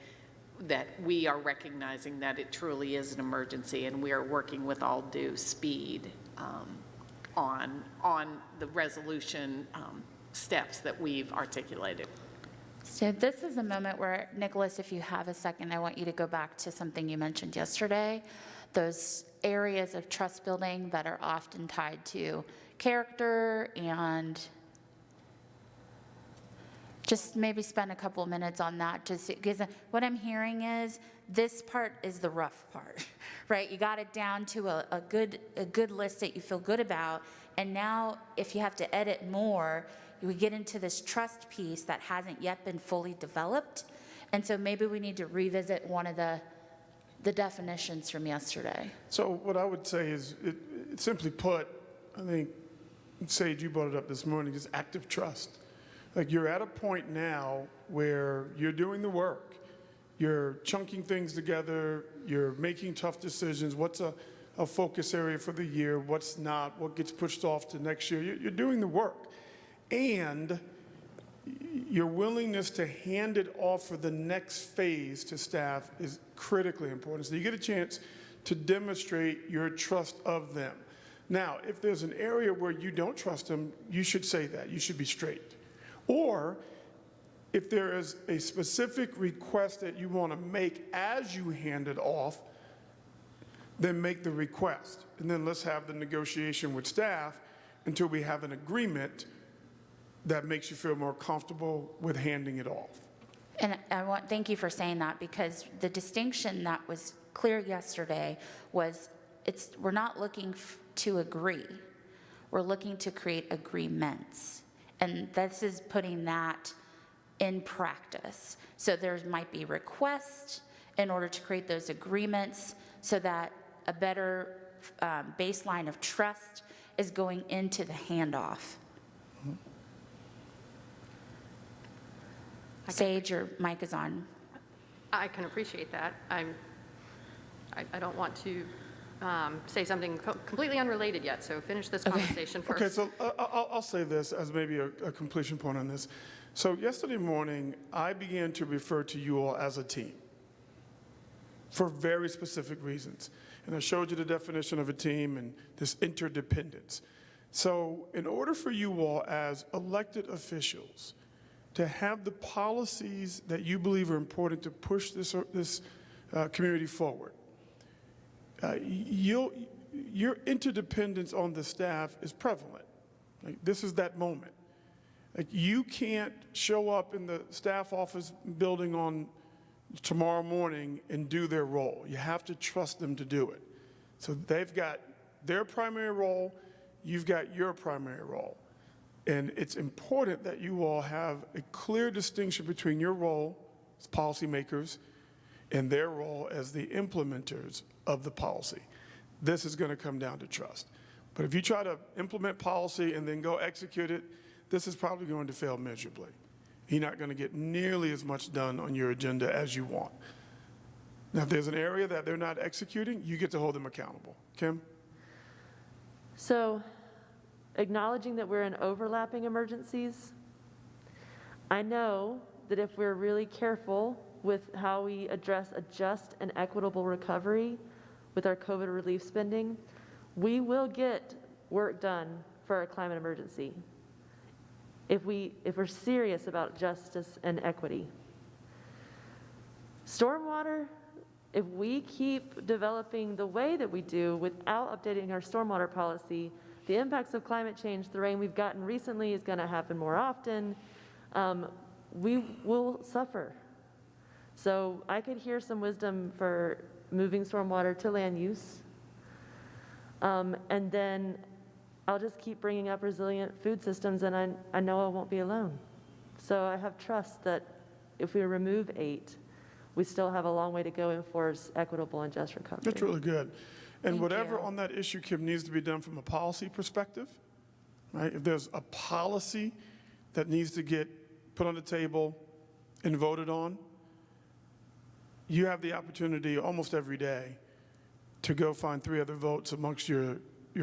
that we are recognizing that it truly is an emergency and we are working with all due speed on the resolution steps that we've articulated. So this is a moment where, Nicholas, if you have a second, I want you to go back to something you mentioned yesterday, those areas of trust building that are often tied to character, and just maybe spend a couple of minutes on that, just because what I'm hearing is this part is the rough part, right? You got it down to a good list that you feel good about, and now if you have to edit more, we get into this trust piece that hasn't yet been fully developed, and so maybe we need to revisit one of the definitions from yesterday. So what I would say is, simply put, I think, Sage, you brought it up this morning, is active trust. Like, you're at a point now where you're doing the work. You're chunking things together. You're making tough decisions. What's a focus area for the year? What's not? What gets pushed off to next year? You're doing the work. And your willingness to hand it off for the next phase to staff is critically important. So you get a chance to demonstrate your trust of them. Now, if there's an area where you don't trust them, you should say that. You should be straight. Or if there is a specific request that you want to make as you hand it off, then make the request. And then let's have the negotiation with staff until we have an agreement that makes you feel more comfortable with handing it off. And thank you for saying that, because the distinction that was clear yesterday was we're not looking to agree. We're looking to create agreements. And this is putting that in practice. So there might be requests in order to create those agreements so that a better baseline of trust is going into the handoff. Sage, your mic is on. I can appreciate that. I don't want to say something completely unrelated yet, so finish this conversation first. Okay, so I'll say this as maybe a completion point on this. So yesterday morning, I began to refer to you all as a team for very specific reasons. And I showed you the definition of a team and this interdependence. So in order for you all as elected officials to have the policies that you believe are important to push this community forward, your interdependence on the staff is prevalent. Like, this is that moment. Like, you can't show up in the staff office building on tomorrow morning and do their role. You have to trust them to do it. So they've got their primary role, you've got your primary role. And it's important that you all have a clear distinction between your role as policymakers and their role as the implementers of the policy. This is going to come down to trust. But if you try to implement policy and then go execute it, this is probably going to fail miserably. You're not going to get nearly as much done on your agenda as you want. Now, if there's an area that they're not executing, you get to hold them accountable. Kim? So, acknowledging that we're in overlapping emergencies, I know that if we're really careful with how we address a just and equitable recovery with our COVID relief spending, we will get work done for our climate emergency if we're serious about justice and equity. Stormwater, if we keep developing the way that we do without updating our stormwater policy, the impacts of climate change, the rain we've gotten recently is going to happen more often. We will suffer. So I could hear some wisdom for moving stormwater to land use. And then I'll just keep bringing up resilient food systems, and I know I won't be alone. So I have trust that if we remove 8, we still have a long way to go in towards equitable and just recovery. That's really good. And Thank whatever you. on that issue, Kim, needs to be done from a policy perspective, right? If there's a policy that needs to get put on the table and voted on, you have the opportunity almost every day to go find 3 other votes amongst your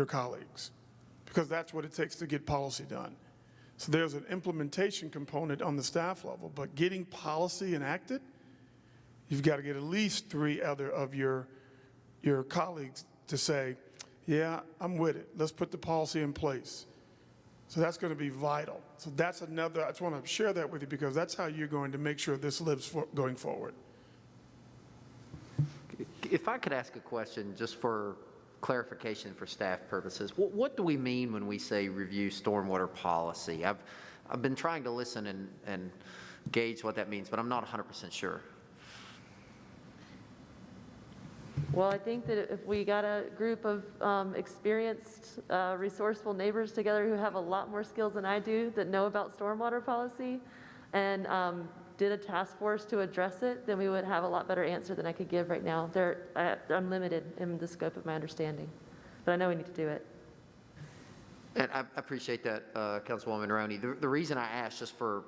colleagues, because that's what it takes to get policy done. So there's an implementation component on the staff level, but getting policy enacted, you've got to get at least 3 other of your colleagues to say, yeah, I'm with it. Let's put the policy in place. So that's going to be vital. So that's another, I just want to share that with you because that's how you're going to make sure this lives going forward. If I could ask a question just for clarification for staff purposes, what do we mean when we say review stormwater policy? I've been trying to listen and gauge what that means, but I'm not 100% sure. Well, I think that if we got a group of experienced, resourceful neighbors together who have a lot more skills than I do that know about stormwater policy and did a task force to address it, then we would have a lot better answer than I could give right now. I'm limited in the scope of my understanding, but I know we need to do it. And I appreciate that, Councilwoman Roney. The reason I asked, just for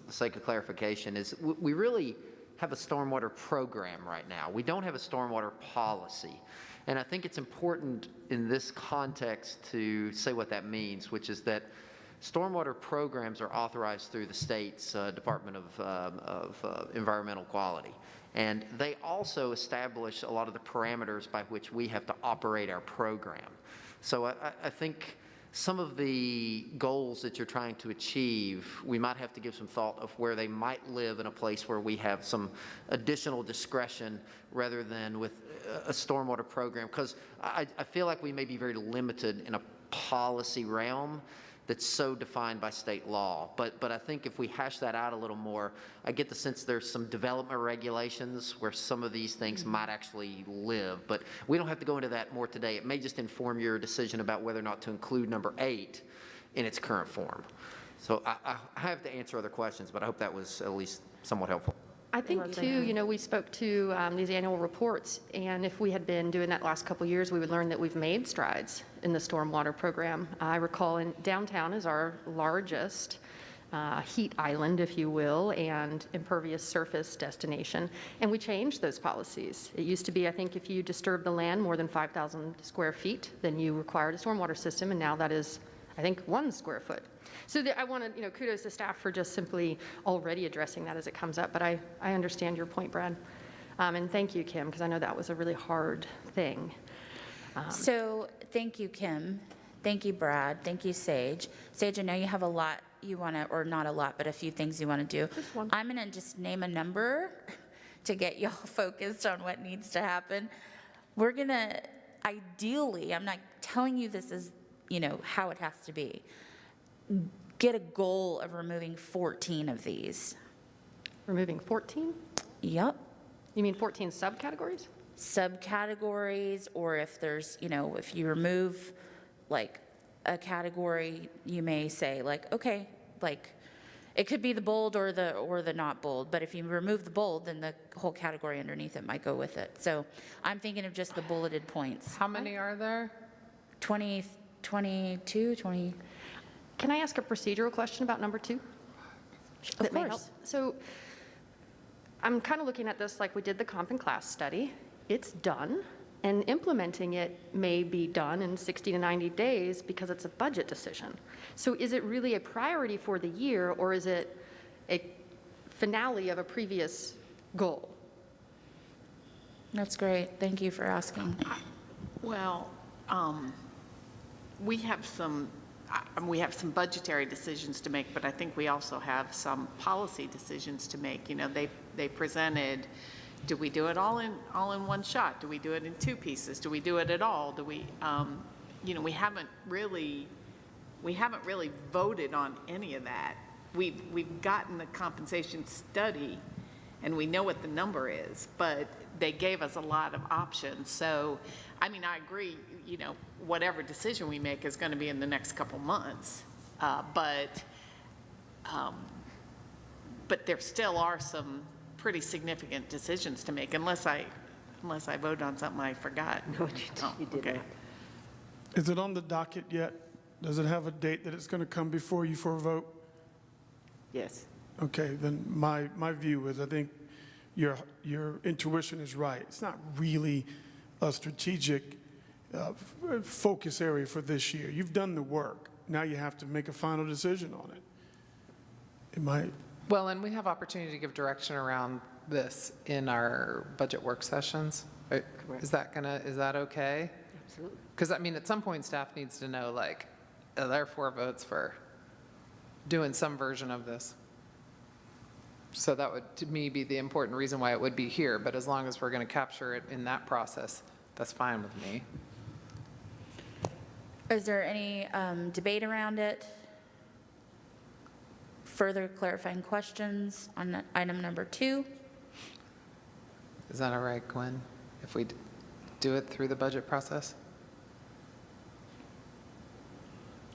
the sake of clarification, is we really have a stormwater program right now. We don't have a stormwater policy. And I think it's important in this context to say what that means, which is that stormwater programs are authorized through the state's Department of Environmental Quality. And they also establish a lot of the parameters by which we have to operate our program. So I think some of the goals that you're trying to achieve, we might have to give some thought of where they might live in a place where we have some additional discretion rather than with a stormwater program. Because I feel like we may be very limited in a policy realm that's so defined by state law. But I think if we hash that out a little more, I get the sense there's some development regulations where some of these things might actually live. But we don't have to go into that more today. It may just inform your decision about whether or not to include number 8 in its current form. So I have to answer other questions, but I hope that was at least somewhat helpful. I think too, we spoke to these annual reports, and if we had been doing that last couple of years, we would learn that we've made strides in the stormwater program. I recall in downtown is our largest heat island, if you will, and impervious surface destination, and we changed those policies. It used to be, I think, if you disturb the land more than 5,000 square feet, then you required a stormwater system, and now that is, I think, 1 square foot. So I want to, kudos to staff for just simply already addressing that as it comes up. But I understand your point, Brad. And thank you, Kim, because I know that was a really hard thing. So thank you, Kim. Thank you, Brad. Thank you, Sage. Sage, I know you have a lot you want to, or not a lot, but a few things you want to do. Just one. I'm going to just name a number to get y'all focused on what needs to happen. We're going to, ideally, I'm not telling you this is, how it has to be, get a goal of removing 14 of these. Removing 14? Yep. You mean 14 subcategories? Subcategories, or if there's, if you remove like a category, you may say like, okay, like, it could be the bold or the not bold, but if you remove the bold, then the whole category underneath it might go with it. So I'm thinking of just the bulleted points. How many are there? 20, 22, 20, Can I ask a procedural question about number 2? of That may help? course. So I'm kind of looking at this like we did the comp and class study. It's done, and implementing it may be done in 60 to 90 days because it's a budget decision. So is it really a priority for the year, or is it a finale of a previous goal? That's great. Thank you for asking. Well, we have some budgetary decisions to make, but I think we also have some policy decisions to make. You know, they presented, do we do it all in one shot? Do we do it in 2 pieces? Do we do it at all? Do we, you know, we haven't really voted on any of that. We've gotten the compensation study, and we know what the number is, but they gave us a lot of options. So, I mean, I agree, you know, whatever decision we make is going to be in the next couple months. But there still are some pretty significant decisions to make, unless I vote on something I forgot. No, you did Okay. not. Is it on the docket yet? Does it have a date that it's going to come before you for a vote? Yes. Okay, then my view is I think your intuition is right. It's not really a strategic focus area for this year. You've done the work. Now you have to make a final decision on it. It might, Well, and we have opportunity to give direction around this in our budget work sessions. Is that okay? Absolutely. Because, I mean, at some point, staff needs to know, like, are there 4 votes for doing some version of this? So that would, to me, be the important reason why it would be here. But as long as we're going to capture it in that process, that's fine with me. Is there any debate around it? Further clarifying questions on item number 2? Is that all right, Gwen, if we do it through the budget process?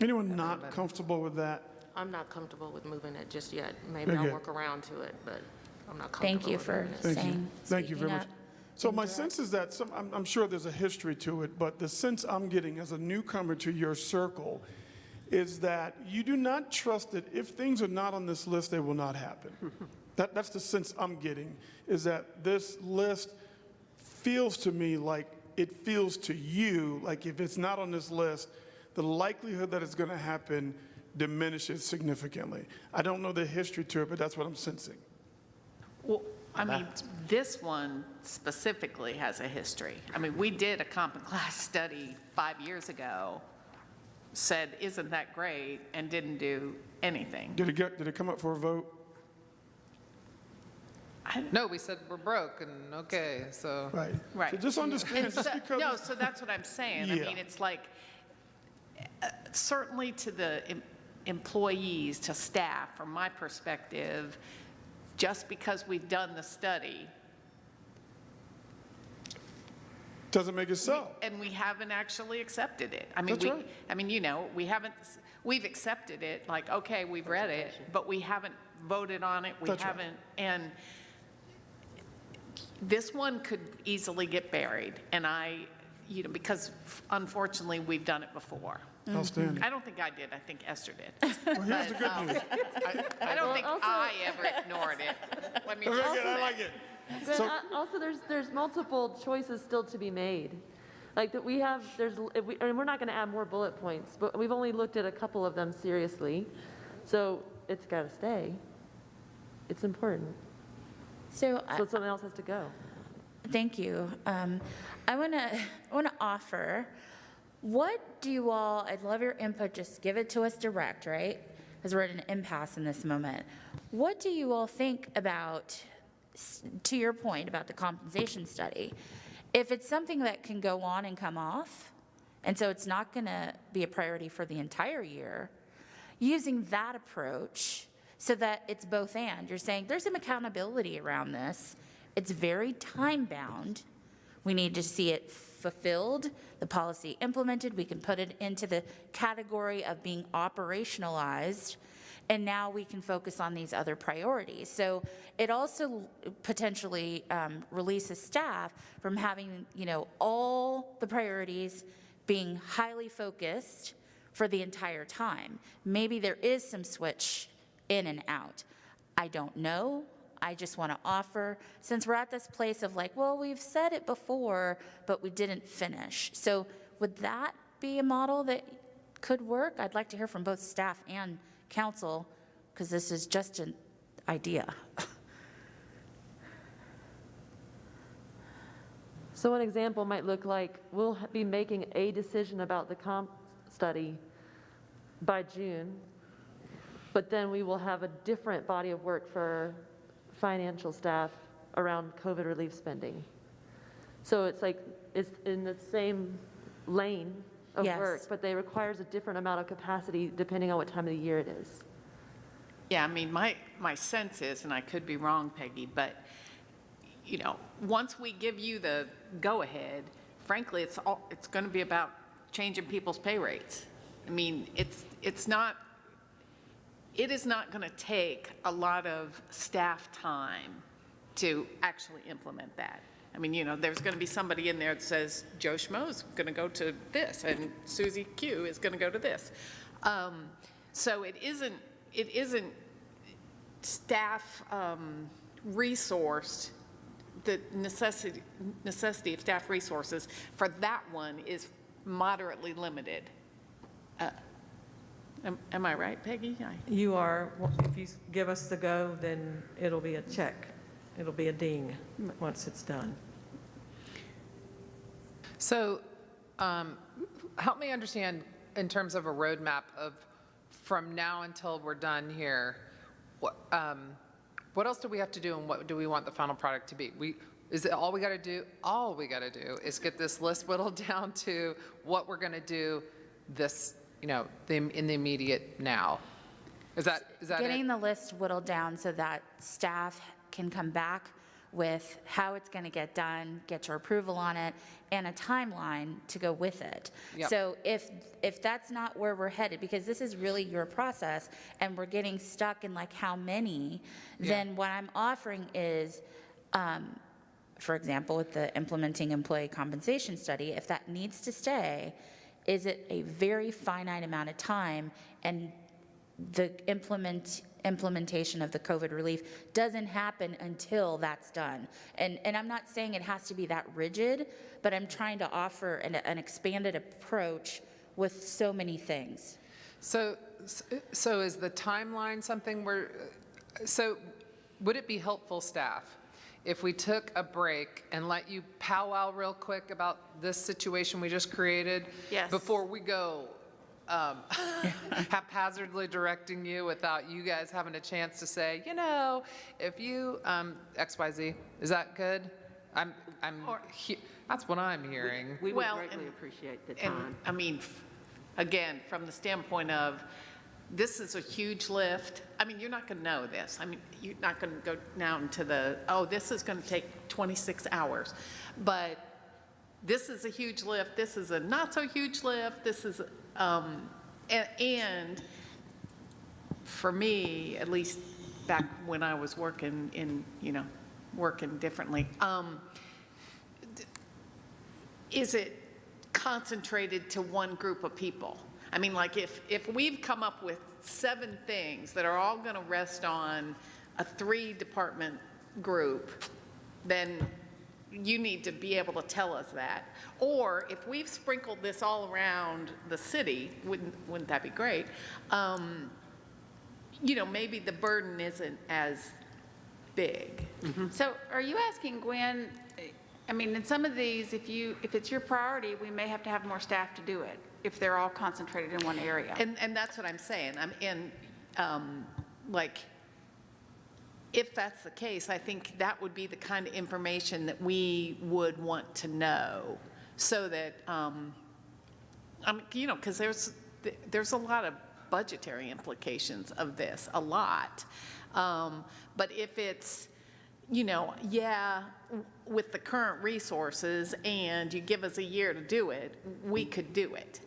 anyone not comfortable with that? I'm not comfortable with moving it just yet. Maybe Very I'll good. work around to it, but I'm not comfortable Thank you with for moving it. Thank you. saying, Thank you very speaking much. up. So my sense is that I'm sure there's a history to it, but the sense I'm getting as a newcomer to your circle is that you do not trust that if things are not on this list, they will not happen. That's the sense I'm getting, is that this list feels to me like it feels to you, like if it's not on this list, the likelihood that it's going to happen diminishes significantly. I don't know the history to it, but that's what I'm sensing. Well, I mean, this one specifically has a history. I mean, we did a comp and class study 5 years ago, said, isn't that great, and didn't do anything. Did it come up for a vote? No, we said we're broke, and okay, so. Right. Right. So just understand, And just so- because. No, so that's what I'm saying. I Yeah. mean, it's like, certainly to the employees, to staff, from my perspective, just because we've done the study, Doesn't make it so. and we haven't actually accepted it. I mean, That's right. I mean, you know, we've accepted it, like, okay, we've read it, but we haven't voted on it, we That's right. haven't, and this one could easily get buried, and you know, because unfortunately, we've done it before. Outstanding. I don't think I did, I think Esther did. Well, here's the good news. I don't think also- I ever ignored it. Let me Very just good, I say. like it. But So- also, there's multiple choices still to be made. Like that we have, and we're not going to add more bullet points, but we've only looked at a couple of them seriously. So it's got to stay. It's important. So So something else has to go. thank you. I want to offer, what do you all, I'd love your input, just give it to us direct, right? Because we're at an impasse in this moment. What do you all think about, to your point about the compensation study? If it's something that can go on and come off, and so it's not going to be a priority for the entire year, using that approach so that it's both and. You're saying there's some accountability around this. It's very time-bound. We need to see it fulfilled, the policy implemented, we can put it into the category of being operationalized, and now we can focus on these other priorities. So it also potentially releases staff from having, all the priorities being highly focused for the entire time. Maybe there is some switch in and out. I don't know. I just want to offer, since we're at this place of like, well, we've said it before, but we didn't finish. So would that be a model that could work? I'd like to hear from both staff and council, because this is just an idea. So an example might look like, we'll be making a decision about the comp study by June, but then we will have a different body of work for financial staff around COVID relief spending. So it's like, it's in the same lane of Yes. work, but they requires a different amount of capacity depending on what time of the year it is. Yeah, I mean, my sense is, and I could be wrong, Peggy, but, once we give you the go-ahead, frankly, it's going to be about changing people's pay rates. I mean, it is not going to take a lot of staff time to actually implement that. I mean, there's going to be somebody in there that says, Joe Schmo's going to go to this, and Susie Q is going to go to this. So it isn't staff resourced. The necessity of staff resources for that one is moderately limited. Am I right, Peggy? You are. If you give us the go, then it'll be a check. It'll be a ding once it's done. So help me understand in terms of a roadmap of from now until we're done here, what else do we have to do and what do we want the final product to be? Is it all we got to do? All we got to do is get this list whittled down to what we're going to do this, in the immediate now. Is that Getting it? the list whittled down so that staff can come back with how it's going to get done, get your approval on it, and a timeline to go with it. Yep. So if that's not where we're headed, because this is really your process, and we're getting stuck in like how many, then what I'm offering is, for example, with the implementing employee compensation study, if that needs to stay, is it a very finite amount of time, and the implementation of the COVID relief doesn't happen until that's done. And I'm not saying it has to be that rigid, but I'm trying to offer an expanded approach with so many things. So is the timeline something so would it be helpful, staff, if we took a break and let you powwow real quick about this situation we just created? Yes. Before we go haphazardly directing you without you guys having a chance to say, if you, XYZ, is that good? That's what I'm hearing. We would Well, greatly appreciate the And, time. I mean, again, from the standpoint of, this is a huge lift. I mean, you're not going to know this. I mean, you're not going to go down to this is going to take 26 hours. But this is a huge lift. This is a not so huge lift. This is, and for me, at least back when I was working working differently, is it concentrated to one group of people? I mean, like if we've come up with 7 things that are all going to rest on a 3-department group, then you need to be able to tell us that. Or if we've sprinkled this all around the city, wouldn't that be great? Maybe the burden isn't as big. So are you asking, Gwen, I mean, in some of these, if it's your priority, we may have to have more staff to do it, if they're all concentrated in one area. And that's what I'm saying. If that's the case, I think that would be the kind of information that we would want to know, so that, because there's a lot of budgetary implications of this, a lot. But if it's, with the current resources and you give us a year to do it, we could do it.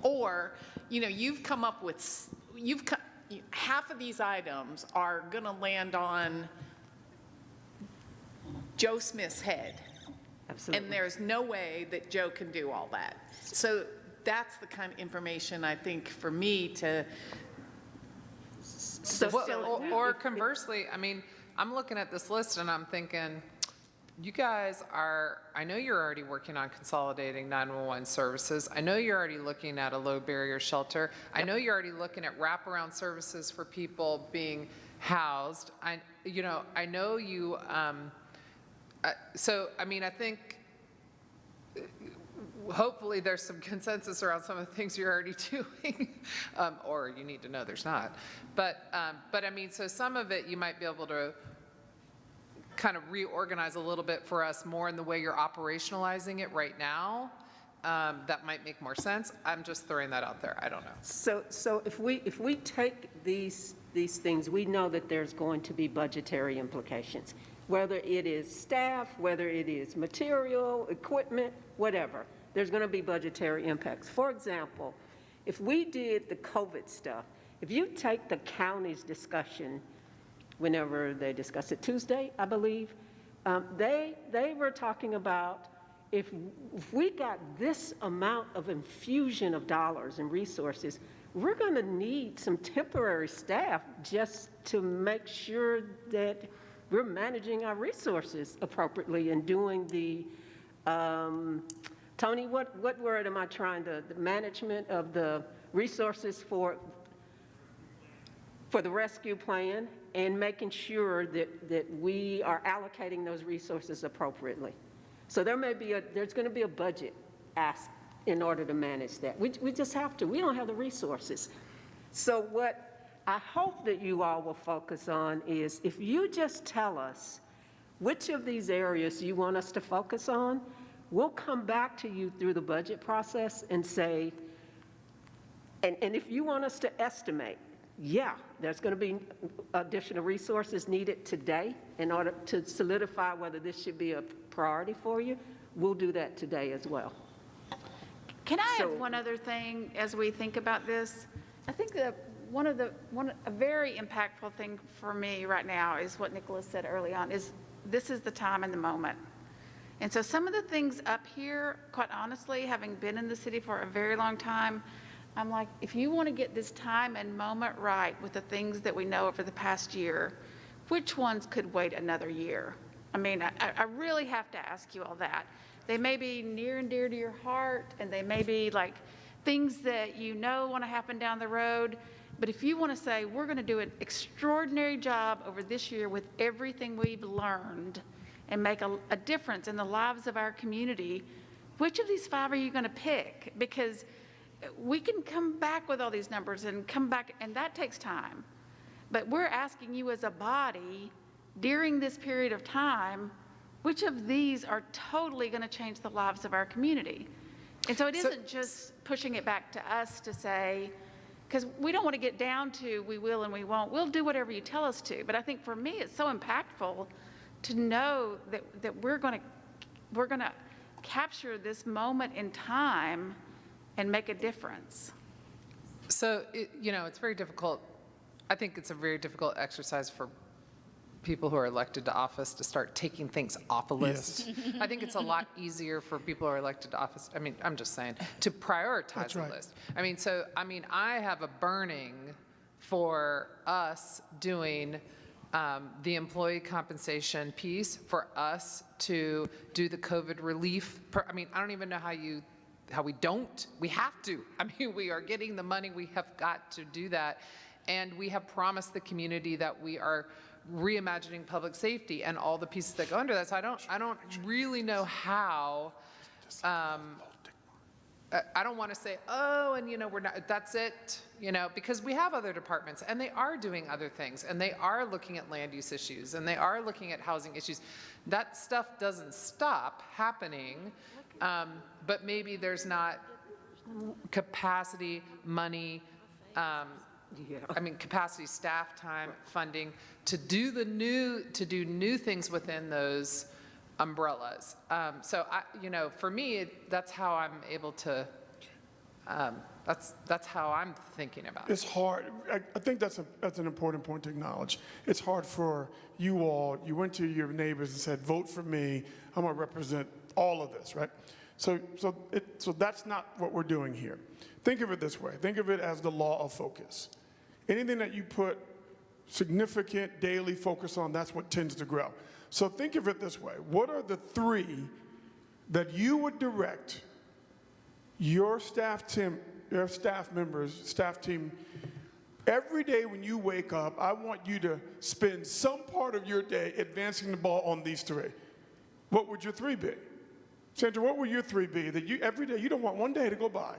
Or, you've come up with, half of these items are going to land on Joe Smith's head. Absolutely. And there's no way that Joe can do all that. So that's the kind of information I think for me to, Or conversely, I mean, I'm looking at this list and I'm thinking, you guys are, I know you're already working on consolidating 911 services. I know you're already looking at a low barrier shelter. I know you're already looking at wraparound services for people being housed. I know you, so, I mean, I think hopefully there's some consensus around some of the things you're already doing, or you need to know there's not. But I mean, so some of it you might be able to kind of reorganize a little bit for us more in the way you're operationalizing it right now. That might make more sense. I'm just throwing that out there. I don't know. So if we take these things, we know that there's going to be budgetary implications, whether it is staff, whether it is material, equipment, whatever. There's going to be budgetary impacts. For example, if we did the COVID stuff, if you take the county's discussion, whenever they discussed it, Tuesday, I believe, they were talking about if we got this amount of infusion of dollars and resources, we're going to need some temporary staff just to make sure that we're managing our resources appropriately and doing the, Tony, what word am I trying to, the management of the resources for the rescue plan and making sure that we are allocating those resources appropriately. So there's going to be a budget ask in order to manage that. We just have to. We don't have the resources. So what I hope that you all will focus on is if you just tell us which of these areas you want us to focus on, we'll come back to you through the budget process and say, and if you want us to estimate, yeah, there's going to be additional resources needed today in order to solidify whether this should be a priority for you, we'll do that today as well. Can I add one other thing as we think about this? I think that a very impactful thing for me right now is what Nicholas said early on, is this is the time and the moment. And so some of the things up here, quite honestly, having been in the city for a very long time, I'm like, if you want to get this time and moment right with the things that we know over the past year, which ones could wait another year? I mean, I really have to ask you all that. They may be near and dear to your heart, and they may be like things that you know want to happen down the road. But if you want to say, we're going to do an extraordinary job over this year with everything we've learned and make a difference in the lives of our community, which of these 5 are you going to pick? Because we can come back with all these numbers and come back, and that takes time. But we're asking you as a body during this period of time, which of these are totally going to change the lives of our community? And so it isn't just pushing it back to us to say, because we don't want to get down to we will and we won't. We'll do whatever you tell us to. But I think for me, it's so impactful to know that we're going to capture this moment in time and make a difference. So, it's very difficult. I think it's a very difficult exercise for people who are elected to office to start taking things off a list. Yes. I think it's a lot easier for people who are elected to office, I mean, I'm just saying, to prioritize the list. I have a burning for us doing the employee compensation piece, for us to do the COVID relief. I don't even know how we don't. We have to. We are getting the money. We have got to do that. And we have promised the community that we are reimagining public safety and all the pieces that go under that. So I don't really know how. I don't want to say, we're not, that's it, because we have other departments and they are doing other things and they are looking at land use issues and they are looking at housing issues. That stuff doesn't stop happening, but maybe there's not capacity, money, I mean, capacity, staff time, funding, to do new things within those umbrellas. So for me, that's how I'm able to, that's how I'm thinking about it. It's hard. I think that's an important point to acknowledge. It's hard for you all. You went to your neighbors and said, vote for me. I'm going to represent all of this, right? So that's not what we're doing here. Think of it this way. Think of it as the law of focus. Anything that you put significant daily focus on, that's what tends to grow. So think of it this way. What are the 3 that you would direct your staff team, every day when you wake up? I want you to spend some part of your day advancing the ball on these 3. What would your 3 be? Sandra, what would your 3 be that every day, you don't want one day to go by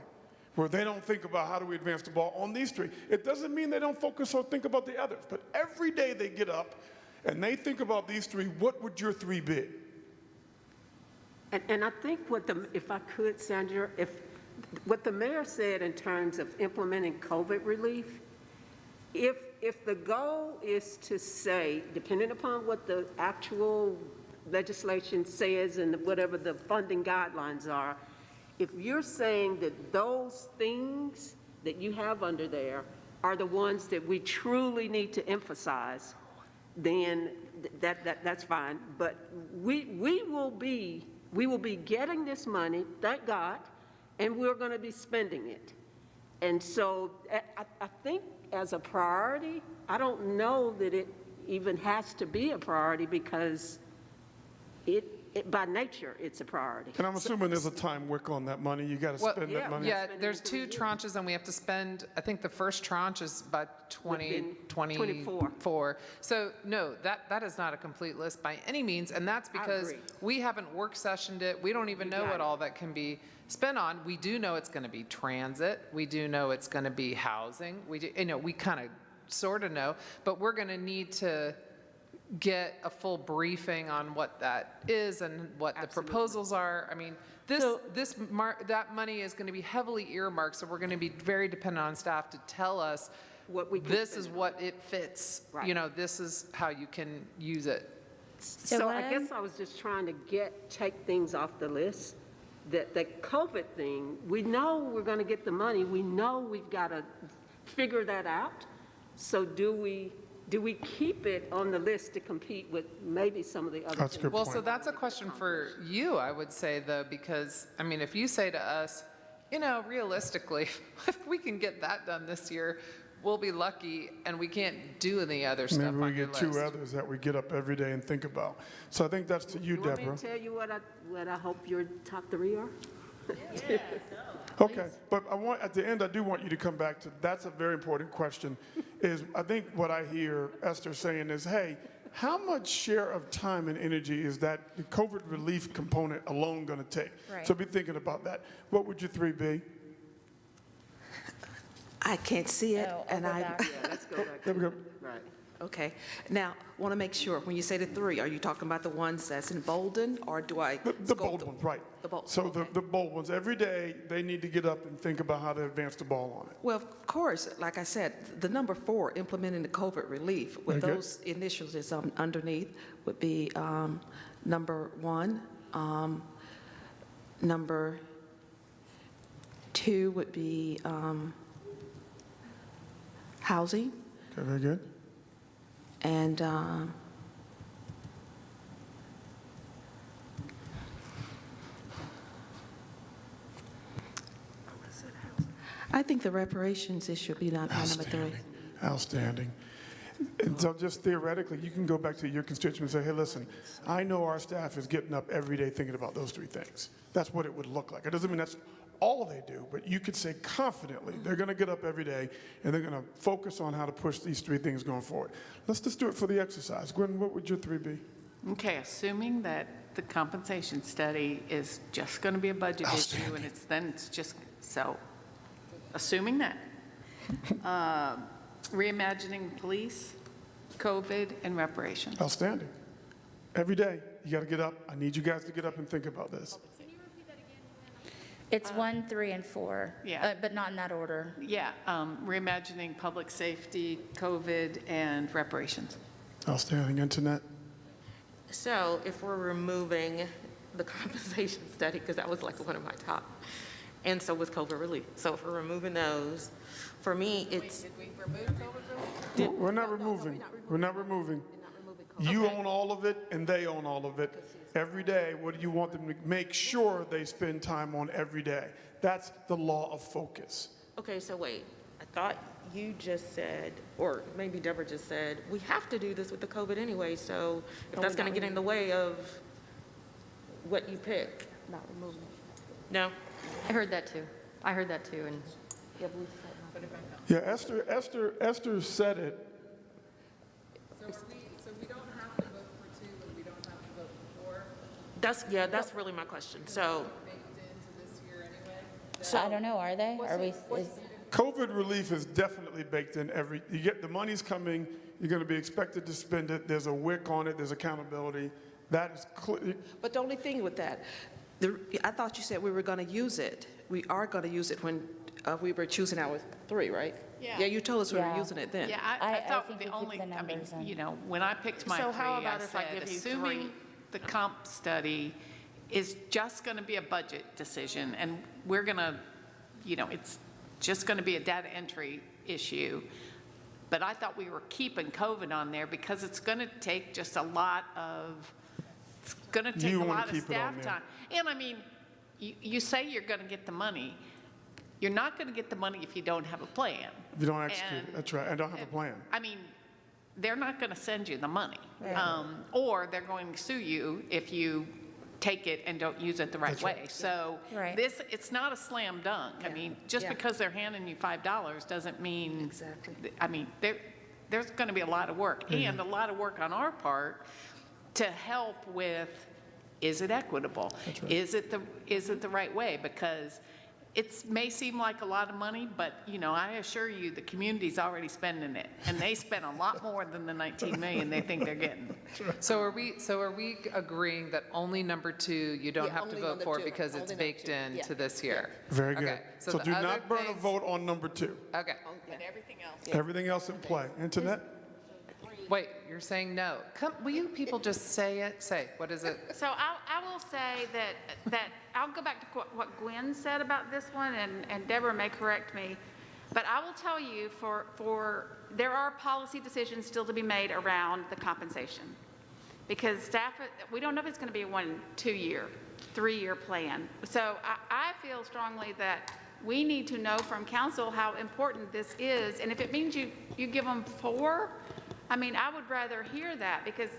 where they don't think about how do we advance the ball on these 3. It doesn't mean they don't focus or think about the others, but every day they get up and they think about these 3, what would your 3 be? And I think if I could, Sandra, what the mayor said in terms of implementing COVID relief, if the goal is to say, depending upon what the actual legislation says and whatever the funding guidelines are, if you're saying that those things that you have under there are the ones that we truly need to emphasize, then that's fine. But we will be getting this money, thank God, and we're going to be spending it. And so I think as a priority, I don't know that it even has to be a priority because by nature, it's a priority. And I'm assuming there's a time wick on that money. You got to spend that money. Yeah, there's 2 tranches, and we have to spend, I think the first tranche is by 2024. So no, that is not a complete list by any means, and that's because we haven't work sessioned it. We don't even know what all that can be spent on. We do know it's going to be transit. We do know it's going to be housing. We kind of sort of know, but we're going to need to get a full briefing on what that is and what the proposals are. I mean, that money is going to be heavily earmarked, so we're going to be very dependent on staff to tell us this is what it fits. Right. This is how you can use it. So I guess I was just trying to take things off the list. The COVID thing, we know we're going to get the money. We know we've got to figure that out. So do we keep it on the list to compete with maybe some of the other things? Well, so that's a question for you, I would say, though, because, I mean, if you say to us, realistically, if we can get that done this year, we'll be lucky, and we can't do any other stuff on your list. Maybe we get 2 others that we get up every day and think about. So I think that's to you, Deborah. You want me to tell you what I hope your top 3 are? Yeah. Okay, but at the end, I do want you to come back to, that's a very important question, is I think what I hear Esther saying is, hey, how much share of time and energy is that the COVID relief component alone going to take? Right. So be thinking about that. What would your 3 be? I can't see it, Let's go back. There we go. Right. Okay. Now, want to make sure, when you say the 3, are you talking about the ones that's in Bolden, or do I? The bold ones, right. The bold, so okay. the bold ones, every day, they need to get up and think about how to advance the ball on it. Well, of course, like I said, the number 4, implementing the COVID relief, with Very those initials that's underneath, would be number 1. Number 2 would be housing. Okay, very good. And I think the reparations issue would be number 3. Outstanding. And so just theoretically, you can go back to your constituents and say, hey, listen, I know our staff is getting up every day thinking about those 3 things. That's what it would look like. It doesn't mean that's all they do, but you could say confidently, they're going to get up every day and they're going to focus on how to push these 3 things going forward. Let's just do it for the exercise. Gwen, what would your 3 be? Okay, assuming that the compensation study is just going to be a budget issue and it's just, so assuming that, reimagining police, COVID, and reparations. Outstanding. Every day, you got to get up. I need you guys to get up and think about this. It's 1, 3, and 4. Yeah. But not in that order. Yeah, reimagining public safety, COVID, and reparations. Outstanding internet. So if we're removing the compensation study, because that was like one of my top, and so was COVID relief. So if we're removing those, for me, it's. Did we remove COVID relief? We're not removing. We're not removing. You own all of it, and they own all of it. Every day, what do you want them to make sure they spend time on every day? That's the law of focus. Okay, so wait, I thought you just said, or maybe Deborah just said, we have to do this with the COVID anyway, so if that's going to get in the way of what you pick. Not removing. No? I heard that too. And Yeah, Esther said it. So we don't have to vote for 2 and we don't have to vote for 4? That's really my question. So, Baked into this year anyway? so I don't know, are they? Are we, is, COVID relief is definitely baked in you get the money's coming, you're going to be expected to spend it, there's a WIC on it, there's accountability. That is clear. But the only thing with that, I thought you said we were going to use it. We are going to use it when we were choosing our 3, right? Yeah. Yeah, you told us we were Yeah. using it then. Yeah, I I thought think the we keep only, the I mean, numbers in. you know, when I picked my So 3, how I about if I said, give you assuming 3? the comp study is just going to be a budget decision, and we're going to, you know, it's just going to be a data entry issue. But I thought we were keeping COVID on there because it's going to take just a lot of, it's going to take You a wanna lot of keep it on staff there. time. And I mean, you say you're going to get the money. You're not going to get the money if you don't have a plan. If you don't execute it, And- that's right. I don't have a plan. I mean, they're not going to send you the money. Or they're going to sue you if you take it and don't use it the right That's way. right. So Right. it's not a slam dunk. I mean, just Yeah. because they're handing you $5 doesn't mean. Exactly. I mean, there's going to be a lot of work and a lot of work on our part to help with, is it equitable? Is it the right way? Because it may seem like a lot of money, but, you know, I assure you, the community's already spending it. And they spend a lot more than the 19 million they think they're getting. So are we agreeing that only number 2 you don't Yeah, have to only vote number for 2, because only it's number baked 2, yeah. into this year? Very good. Okay, So the do other not burn a things- vote on number 2. Okay, But everything else. Everything else in play. Internet? wait, you're saying no. Will you people just say it? Say, what is it? So I will say that I'll go back to what Gwen said about this one, and Deborah may correct me, but I will tell you there are policy decisions still to be made around the compensation. Because staff, we don't know if it's going to be a 1, 2 year, 3 year plan. So I feel strongly that we need to know from council how important this is, and if it means you give them 4, I mean, I would rather hear that, because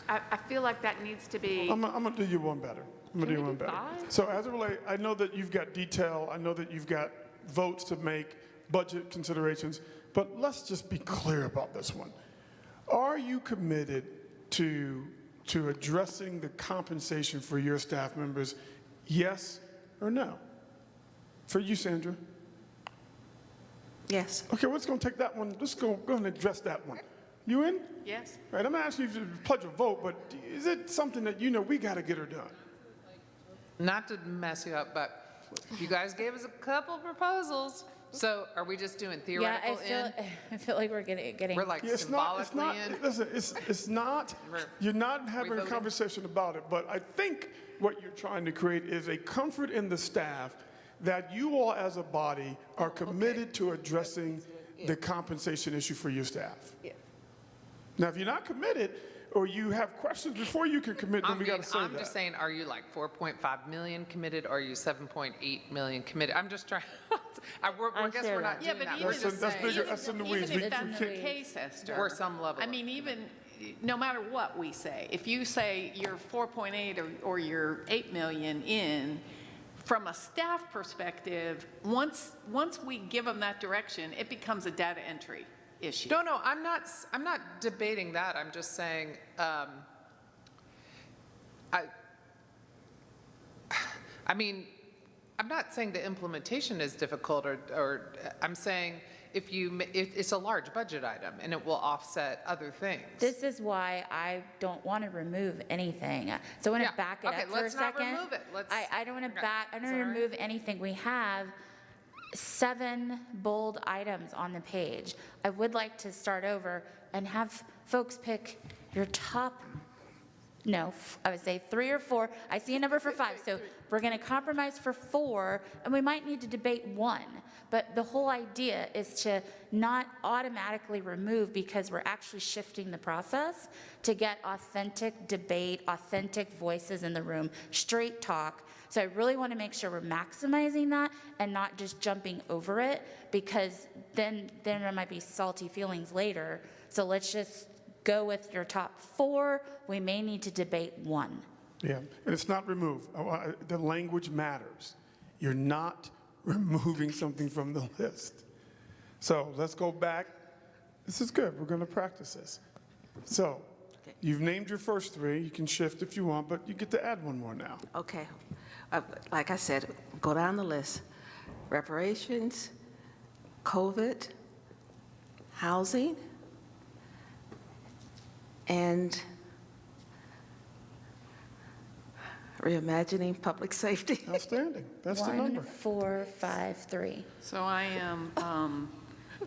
I feel like that needs to be. I'm going to do you one better. I'm going to do you one better. 5? So as it relates, I know that you've got detail. I know that you've got votes to make, budget considerations, but let's just be clear about this one. Are you committed to addressing the compensation for your staff members, yes or no? For you, Sandra? Yes. Okay, we're just going to take that one. Let's go ahead and address that one. You in? Yes. All right, I'm going to ask you to pledge a vote, but is it something that you know we got to get her done? Not to mess you up, but you guys gave us a couple proposals. So are we just doing yeah, theoretical in? I feel like we're getting. We're like Yeah, it's not, symbolically in? listen, it's not, you're not having a voting? conversation about it, but I think what you're trying to create is a comfort in the staff that you all as a body are committed to addressing the compensation issue for your staff. Yeah. Now, if you're not committed, or you have questions before you can commit, then we got to say that. I'm just saying, are you like 4.5 million committed, or are you 7.8 million committed? I'm just trying, I guess share we're not that. Yeah, doing but that. even That's in- that's bigger- even- that's in the even weeds. if We that's can't- the case, Esther. Or some level I of mean, even, no matter what we say, if you say you're 4.8 or you're 8 million in, from a staff perspective, once we give them that direction, it becomes a data entry issue. No, I'm not debating that. I'm just saying, I mean, I'm not saying the implementation is difficult, or I'm saying if it's a large budget item and it will offset other things. This is why I don't want to remove anything. So I want to back it up for a let's not second. remove it. I don't want to I don't Is that all right? remove anything. We have 7 bold items on the page. I would like to start over and have folks pick your top, no, I would say 3 or 4. I see a number for 5, so we're going to compromise for 4, and we might need to debate 1. But the whole idea is to not automatically remove, because we're actually shifting the process to get authentic debate, authentic voices in the room, straight talk. So I really want to make sure we're maximizing that and not just jumping over it, because then there might be salty feelings later. So let's just go with your top 4. We may need to debate 1. Yeah, and it's not remove. The language matters. You're not removing something from the list. So let's go back. This is good. We're going to practice this. So you've named your first 3. You can shift if you want, but you get to add 1 more now. Okay. Like I said, go down the list. Reparations, COVID, housing, and reimagining public safety. Outstanding. That's the 1, number. 4, 5, 3. So I am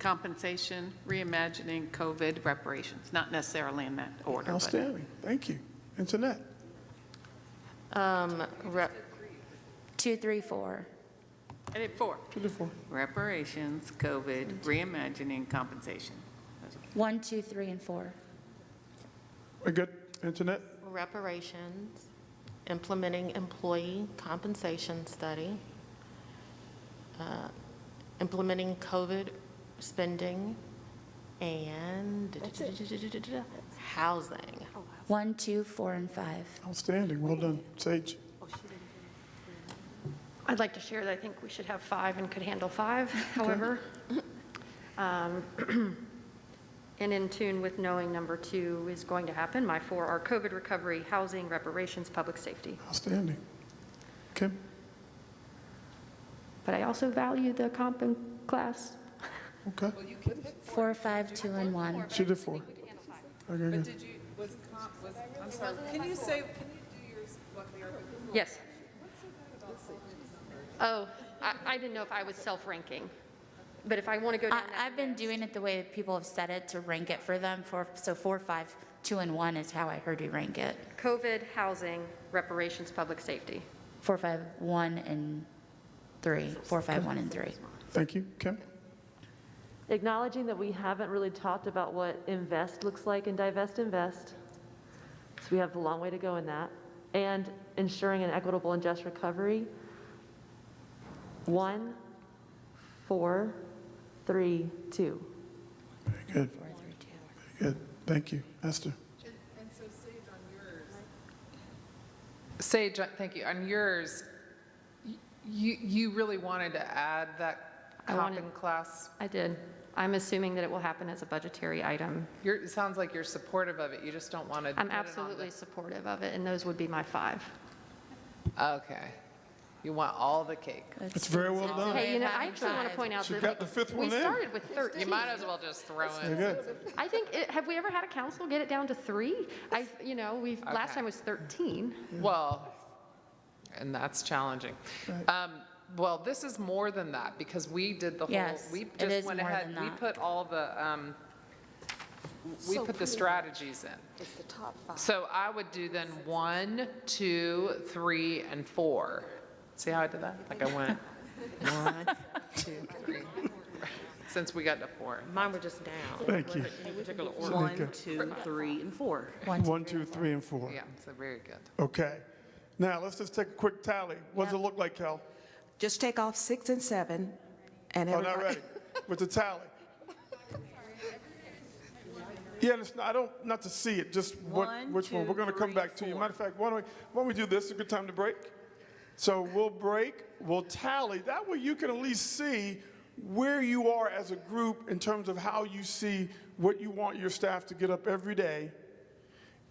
compensation, reimagining, COVID, reparations, not necessarily in that order. but- Outstanding. Thank you. Internet. 2, 3, 4. I did 4. 2 to 4. Reparations, COVID, reimagining, compensation. 1, 2, 3, and 4. We're good. Internet. Reparations, implementing employee compensation study, implementing COVID spending, and housing. 1, 2, 4, and 5. Outstanding. Well done. Sage. I'd like to share that I think we should have 5 and could handle 5, however. And in tune with knowing number 2 is going to happen, my 4 are COVID recovery, housing, reparations, public safety. Outstanding. Kim. But I also value the comp and class. Okay. 4, 5, 2, and 1. She did 4. Okay, good. Did you, I'm sorry, can you do yours, what they are? Yes. Oh, I didn't know if I was self-ranking, but if I want to go down that I've been doing it the way people have said it to rank it for them. So 4, 5, 2, and 1 is how I heard you rank it. COVID, housing, reparations, public safety. 4, 5, 1, and 3. 4, 5, 1, and 3. Thank you. Kim. Acknowledging that we haven't really talked about what invest looks like in divest invest. So we have a long way to go in that. And ensuring an equitable and just recovery. 1, 4, 3, 2. Very good. Very good. Thank you. Esther. And so Sage, on yours. Sage, thank you. On yours, you really wanted to add that comp and class? I did. I'm assuming that it will happen as a budgetary item. It sounds like you're supportive of it, you just don't want to. I'm absolutely supportive of it, and those would be my 5. Okay. You want all the cake. It's very well done. Hey, I actually want to point out She that got the 5th we one in. started with 13. You might as well just throw Very it. good. I think, have we ever had a council get it down to 3? Last time was 13. Well, and that's challenging. Well, this is more than that, because we did the whole, Yes, we it just is went more ahead, than we that. put all the, we put the strategies in. It's the top 5. So I would do then 1, 2, 3, and 4. See how I did that? Like I went 1, 2, 3. Since we got to 4. Mine were just down. Thank you. In particular order. 1, 2, 3, and 4. 1, 2, 3, and 4. Yeah, so very good. Okay. Now, let's just take a quick tally. What does it look like, Cal? Just take off 6 and 7, and Oh, not everybody. ready. With the tally. Yeah, I don't, not to see it, just One, which one. two, We're going to come three, back to you. four. Matter of fact, why don't we do this? It's a good time to break. So we'll break, we'll tally. That way you can at least see where you are as a group in terms of how you see what you want your staff to get up every day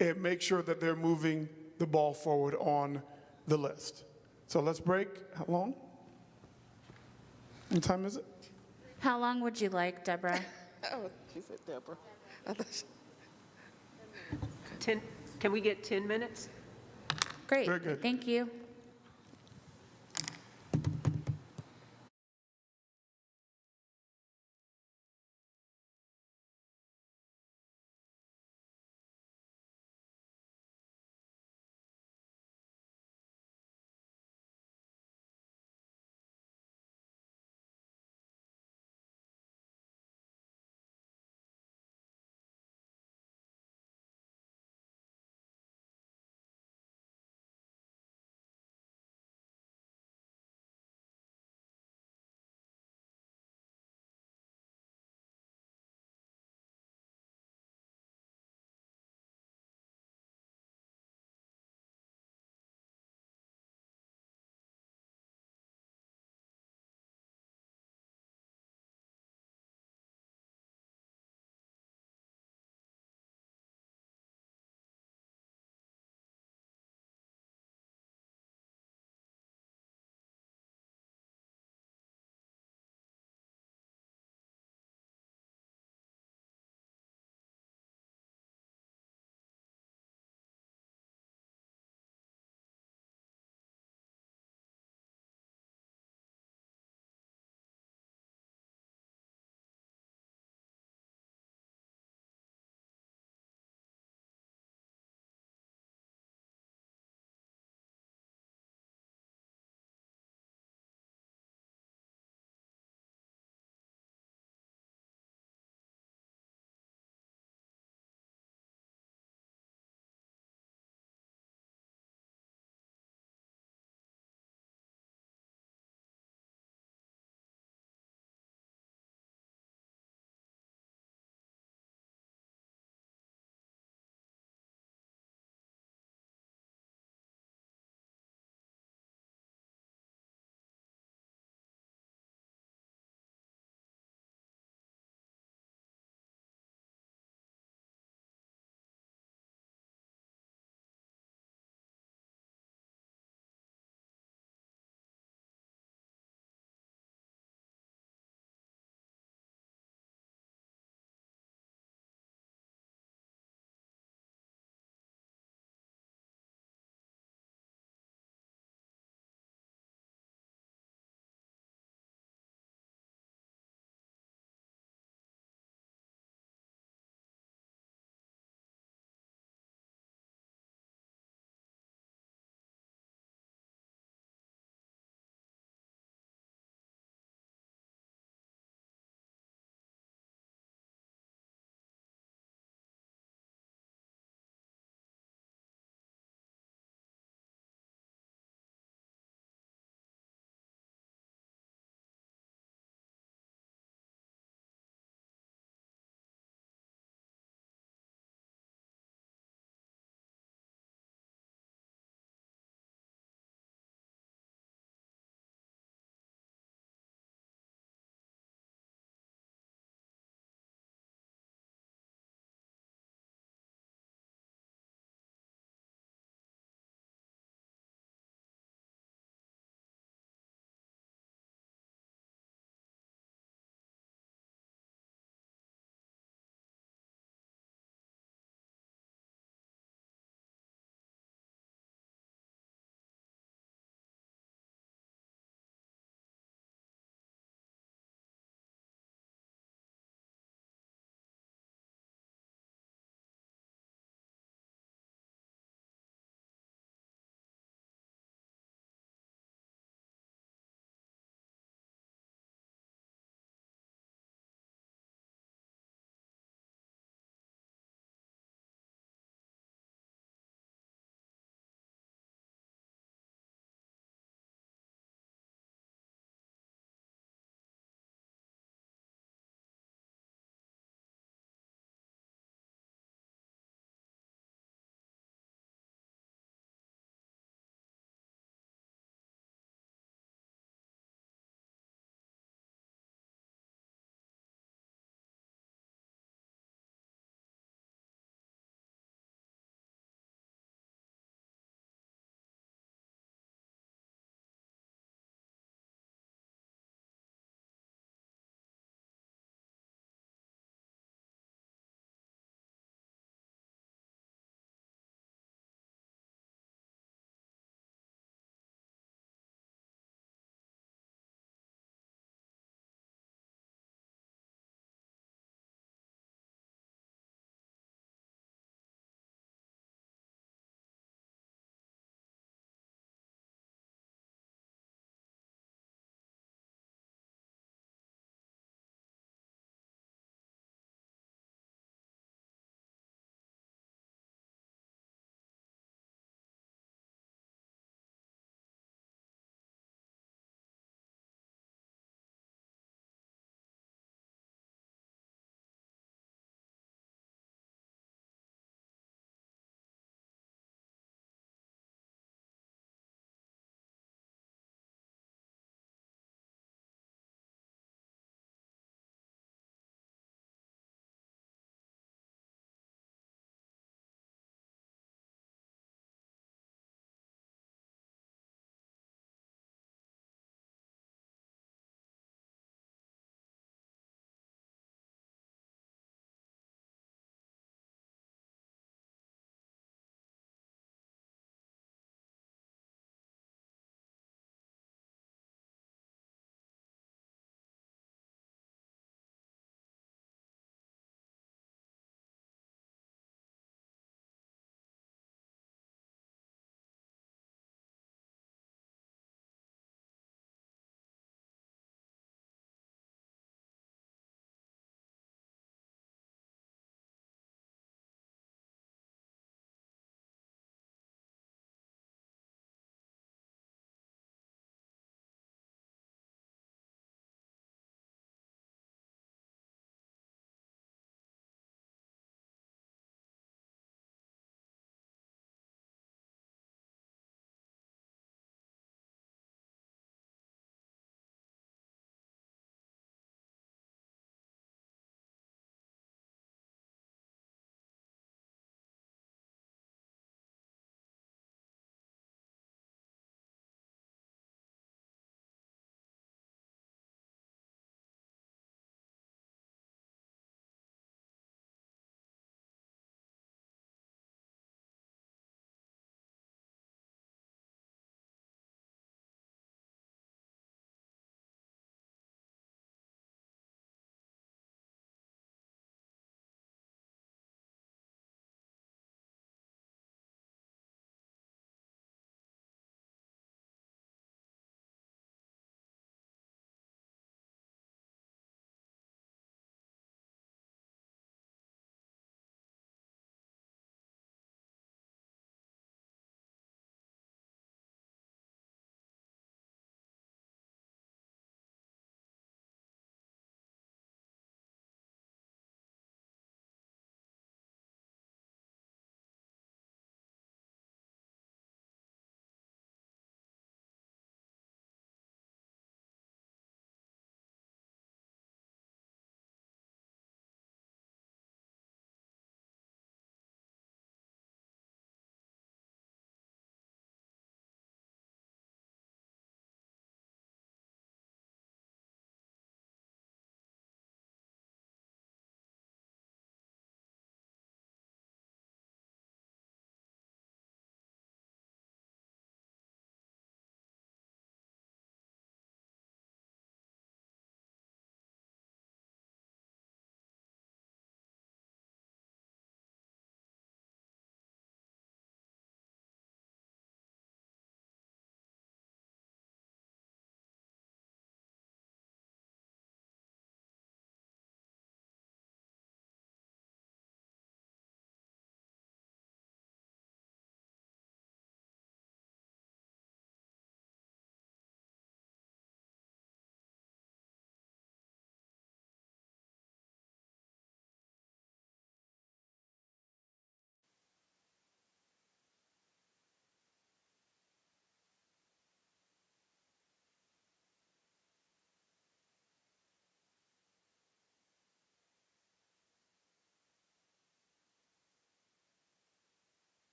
and make sure that they're moving the ball forward on the list. So let's break. How long? What time is it? How long would you like, Deborah? Oh, she said Deborah. I thought she- 10, can we get 10 minutes? Great, Very good. thank you.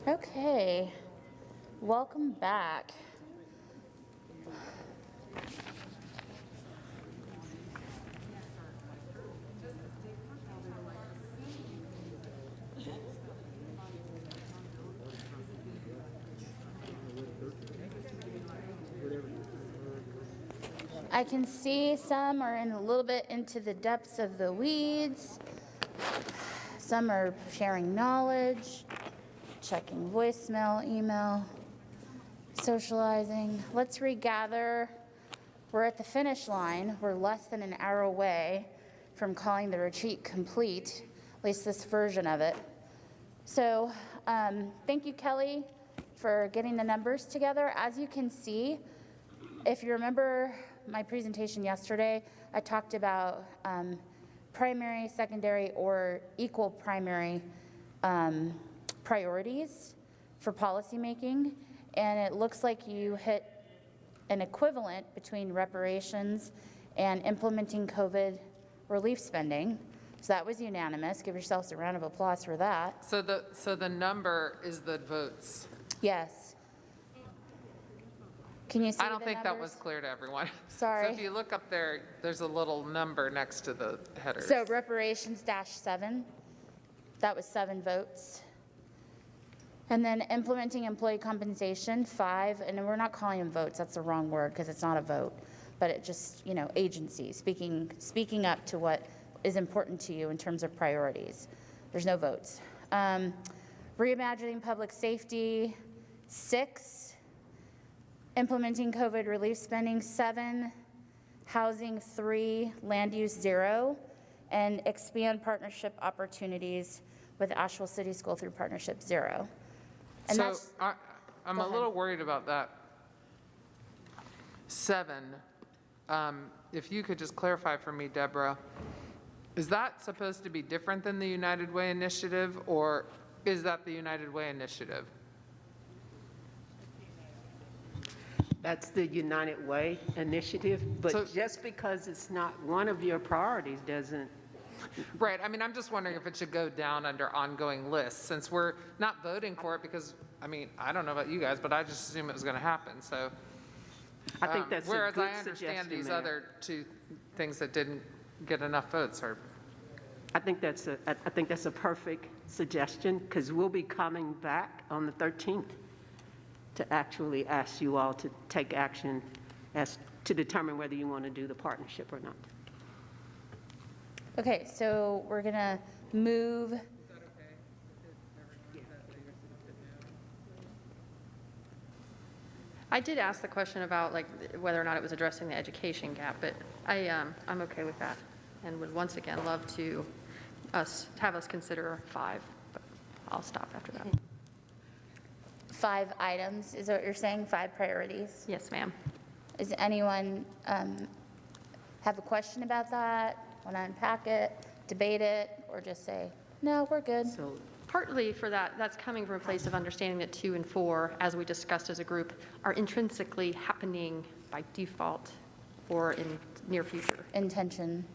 Okay, welcome back. I can see some are in a little bit into the depths of the weeds. Some are sharing knowledge, checking voicemail, email, socializing. Let's regather. We're at the finish line. We're less than an hour away from calling the retreat complete, at least this version of it. So thank you, Kelly, for getting the numbers together. As you can see, if you remember my presentation yesterday, I talked about primary, secondary, or equal primary priorities for policymaking, and it looks like you hit an equivalent between reparations and implementing COVID relief spending. So that was unanimous. Give yourselves a round of applause for that. So the number is the votes. Yes. Can you see I don't the think that was numbers? clear to everyone. Sorry. So if you look up there, there's a little number next to the headers. So reparations -7, that was 7 votes. And then implementing employee compensation, 5, and we're not calling them votes, that's the wrong word because it's not a vote, but it just, agencies, speaking up to what is important to you in terms of priorities. There's no votes. Reimagining public safety, 6. Implementing COVID relief spending, 7. Housing, 3. Land use, 0. And expand partnership opportunities with Asheville City School through partnership, 0. And So that's, I'm Go a ahead. little worried about that. 7, if you could just clarify for me, Deborah, is that supposed to be different than the United Way initiative, or is that the United Way initiative? That's the United Way initiative, but just because it's not one of your priorities doesn't. Right, I mean, I'm just wondering if it should go down under ongoing lists, since we're not voting for it, because, I don't know about you guys, but I just assumed it was going to happen, so. I think that's a good Whereas I understand suggestion, these Mayor. other 2 things that didn't get enough votes are. I think that's a perfect suggestion, because we'll be coming back on the 13th to actually ask you all to take action to determine whether you want to do the partnership or not. okay, so we're gonna move. I did ask the question about whether or not it was addressing the education gap, but I'm okay with that, and would once again love to have us consider 5, but I'll stop after that. 5 items, is what you're saying, 5 priorities? Yes, ma'am. Does anyone have a question about that? Want to unpack it, debate it, or just say, no, we're good? So Partly for that's coming from a place of understanding that 2 and 4, as we discussed as a group, are intrinsically happening by default or in near future. Intention.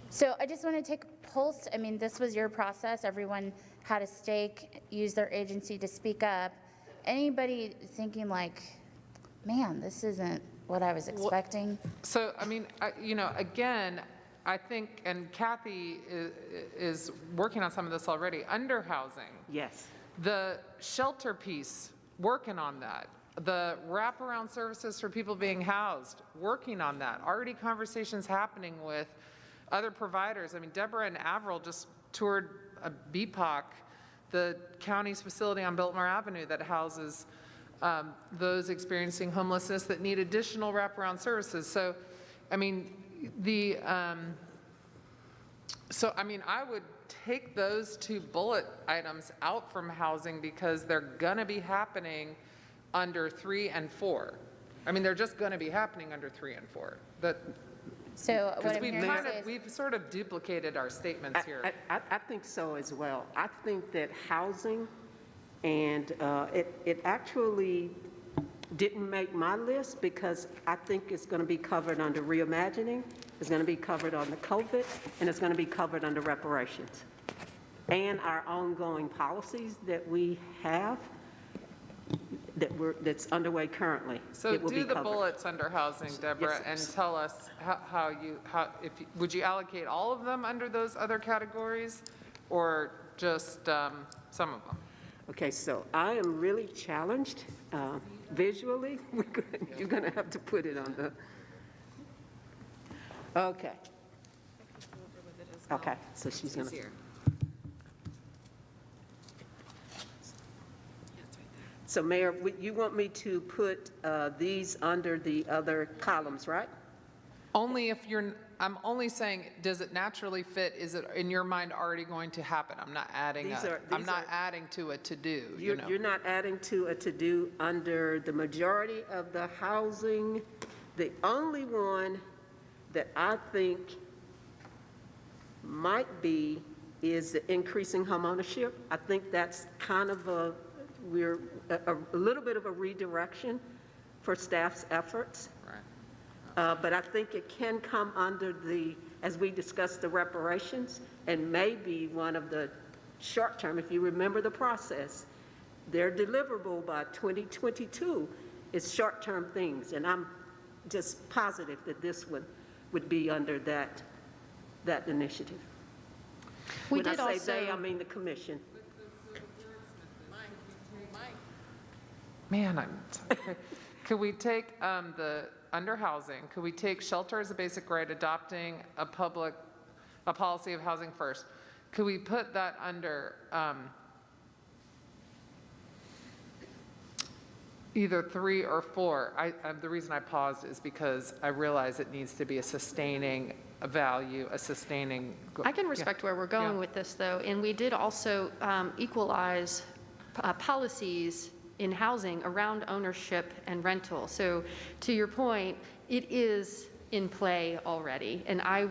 So I just want to take a pulse. This was your process. Everyone had a stake, used their agency to speak up. Anybody thinking man, this isn't what I was expecting? So, again, I think, and Kathy is working on some of this already, underhousing. yes. The shelter piece, working on that. The wraparound services for people being housed, working on that. Already conversations happening with other providers. Deborah and Avril just toured a BPOC, the county's facility on Biltmore Avenue that houses those experiencing homelessness that need additional wraparound services. So, I would take those 2 bullet items out from housing because they're gonna be happening under 3 and 4. They're just gonna be happening under 3 and 4. So what Because I'm hearing you say is, we've sort of duplicated our statements here. I think so as well. I think that housing, and it actually didn't make my list because I think it's going to be covered under reimagining, It's going to be covered under COVID, and it's going to be covered under reparations. And our ongoing policies that we have, that's underway currently. So it will do be the covered. bullets under housing, Deborah, and tell us would you allocate all of them under those other categories, or just some of them? Okay, so I am really challenged visually. You're going to have to put it on the, okay. Okay, so she's going to. So Mayor, you want me to put these under the other columns, right? Only if I'm only saying, does it naturally fit? Is it in your mind already going to happen? I'm not adding I'm not adding to a to-do, you know? You're not adding to a to-do under the majority of the housing. The only one that I think might be is the increasing homeownership. I think that's kind of a little bit of a redirection for staff's efforts. Right. But I think it can come under the, as we discussed, the reparations, and maybe one of the short-term, if you remember the process, they're deliverable by 2022 is short-term things. And I'm just positive that this one would be under that initiative. When I say they, I mean the commission. Man, could we take the under housing, could we take shelter as a basic right, adopting a policy of housing first? Could we put that under either 3 or 4? The reason I paused is because I realize it needs to be a sustaining value, a sustaining. I can respect where we're going with this, though, and we did also equalize policies in housing around ownership and rental. So to your point, it is in play already. And I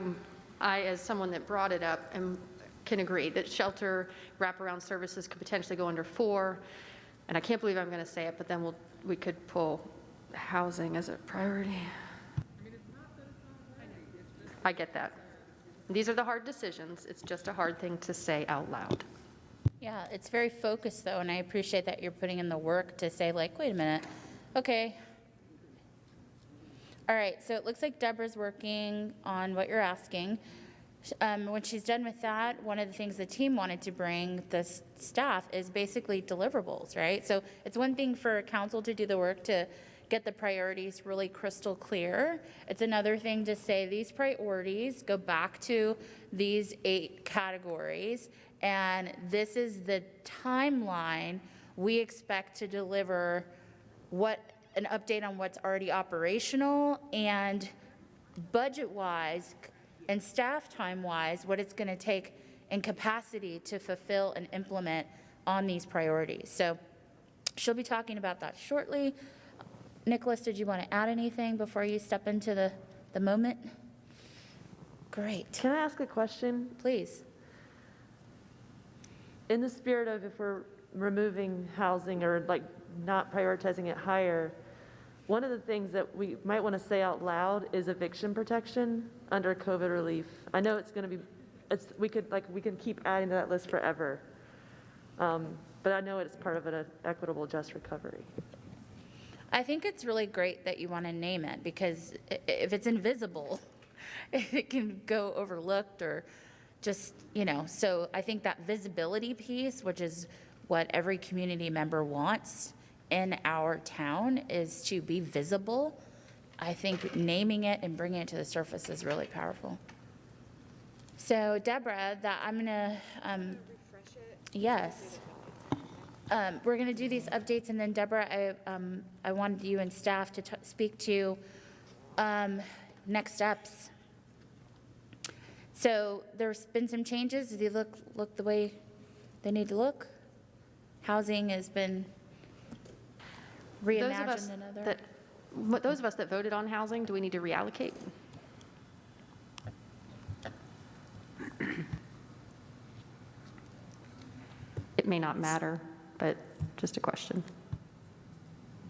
as someone that brought it up, can agree that shelter wraparound services could potentially go under 4. And I can't believe I'm going to say it, but then we could pull housing as a priority. I get that. These are the hard decisions. It's just a hard thing to say out loud. Yeah, it's very focused though, and I appreciate that you're putting in the work to say like, wait a minute, okay. All right, so it looks like Deborah's working on what you're asking. When she's done with that, one of the things the team wanted to bring the staff is basically deliverables, right? So it's one thing for council to do the work to get the priorities really crystal clear. It's another thing to say these priorities go back to these 8 categories, and this is the timeline we expect to deliver an update on what's already operational, and budget-wise and staff time-wise, what it's going to take in capacity to fulfill and implement on these priorities. So she'll be talking about that shortly. Nicholas, did you want to add anything before you step into the moment? Great. Can I ask a question? Please. In the spirit of if we're removing housing or like not prioritizing it higher, one of the things that we might want to say out loud is eviction protection under COVID relief. I know it's going to be, we can keep adding to that list forever, but I know it's part of an equitable just recovery. I think it's really great that you want to name it, because if it's invisible, it can go overlooked or just, so I think that visibility piece, which is what every community member wants in our town, is to be visible. I think naming it and bringing it to the surface is really powerful. So Deborah, I'm gonna, yes. We're gonna do these updates, and then Deborah, I wanted you and staff to speak to next steps. So there's been some changes. Do they look the way they need to look? Housing has been reimagined another. Those of us that voted on housing, do we need to reallocate? It may not matter, but just a question.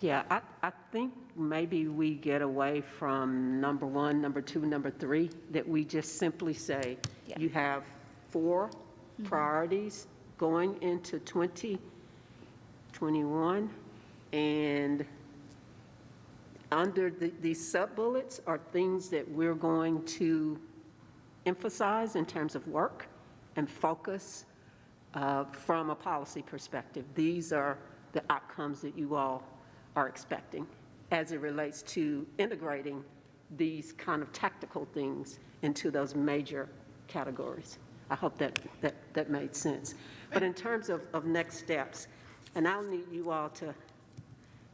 Yeah, I think maybe we get away from number 1, number 2, number 3, that we just simply say, you have 4 priorities going into 2021, and under these sub-bullets are things that we're going to emphasize in terms of work and focus from a policy perspective. These are the outcomes that you all are expecting as it relates to integrating these kind of tactical things into those major categories. I hope that made sense. But in terms of next steps, and I'll need you all to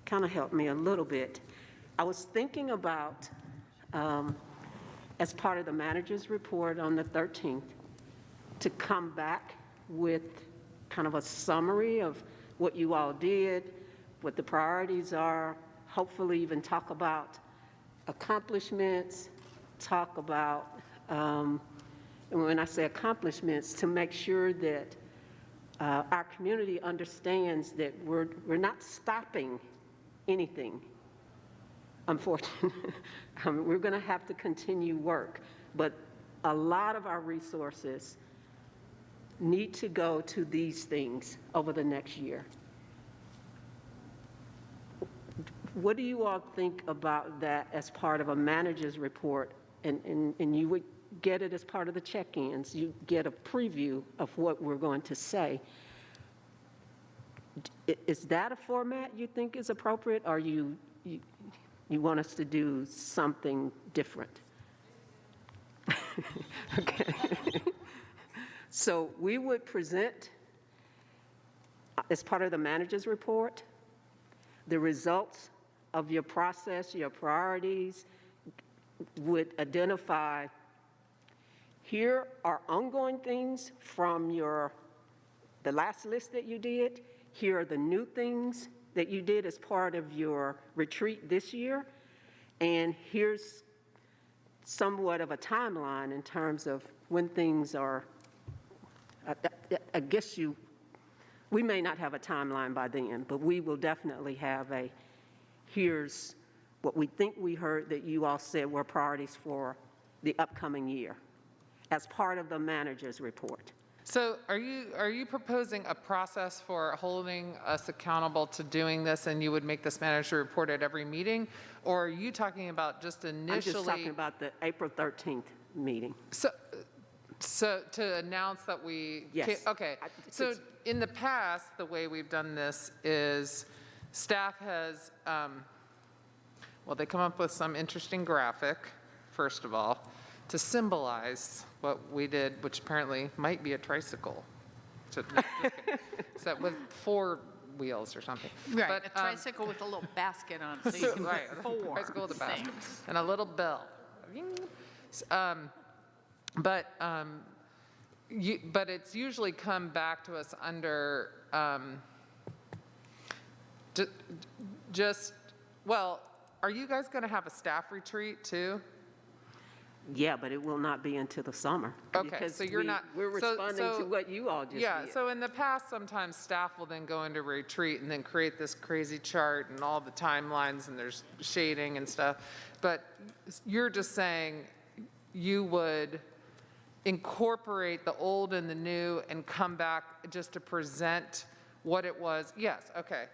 kind of help me a little bit. I was thinking about, as part of the manager's report on the 13th, to come back with kind of a summary of what you all did, what the priorities are, hopefully even talk about accomplishments, talk about, and when I say accomplishments, to make sure that our community understands that we're not stopping anything, unfortunately. We're going to have to continue work, but a lot of our resources need to go to these things over the next year. What do you all think about that as part of a manager's report? And you would get it as part of the check-ins. You get a preview of what we're going to say. Is that a format you think is appropriate, or you want us to do something different? Okay. So we would present, as part of the manager's report, the results of your process, your priorities, would identify, here are ongoing things from the last list that you did. Here are the new things that you did as part of your retreat this year. And here's somewhat of a timeline in terms of when things are, I guess we may not have a timeline by then, but we will definitely have here's what we think we heard that you all said were priorities for the upcoming year as part of the manager's report. So are you proposing a process for holding us accountable to doing this, and you would make this manager report at every meeting? Or are you talking about just initially? I'm just talking about the April 13th meeting. So to announce that we. Yes. Okay. So in the past, the way we've done this is staff has, they come up with some interesting graphic, first of all, to symbolize what we did, which apparently might be a tricycle. So with 4 wheels or something. Right, But, a tricycle with a little basket on it, so you can right, put 4 tricycle with a basket things. and a little bell. But it's usually come back to us under are you guys going to have a staff retreat too? Yeah, but it will not be until the summer. Okay, because so you're not. We're responding to what you all just did. Yeah, so in the past, sometimes staff will then go into retreat and then create this crazy chart and all the timelines, and there's shading and stuff. But you're just saying you would incorporate the old and the new and come back just to present what it was. Yes, okay.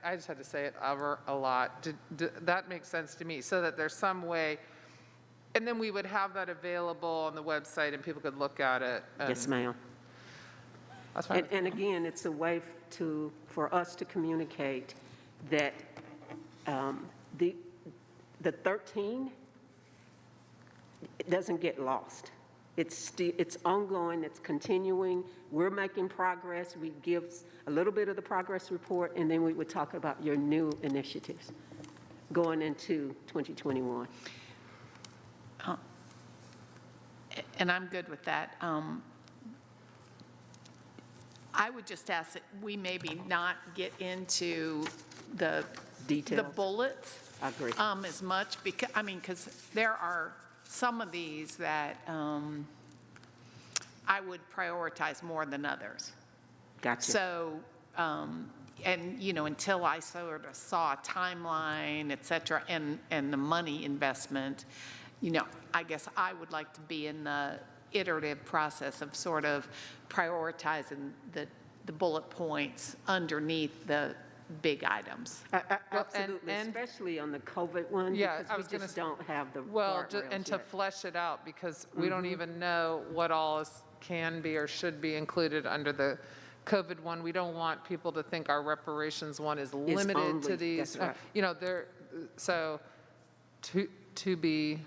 I just had to say it over a lot. That makes sense to me, so that there's some way. And then we would have that available on the website and people could look at it. Yes, ma'am. That's fine. And again, it's a way for us to communicate that the 13, it doesn't get lost. It's ongoing, it's continuing. We're making progress. We give a little bit of the progress report, and then we would talk about your new initiatives going into 2021. And I'm good with that. I would just ask that we maybe not get into the Details. the bullets. I agree. As much, because there are some of these that I would prioritize more than others. Gotcha. So until I sort of saw a timeline, et cetera, and the money investment, I guess I would like to be in the iterative process of sort of prioritizing the bullet points underneath the big items. Absolutely, especially on the COVID one, Yeah, I because was we gonna just don't have the Well, guardrails and to yet. flesh it out, because we don't even know what all can be or should be included under the COVID one. We don't want people to think our reparations one is limited only- to these. that's right. So to be,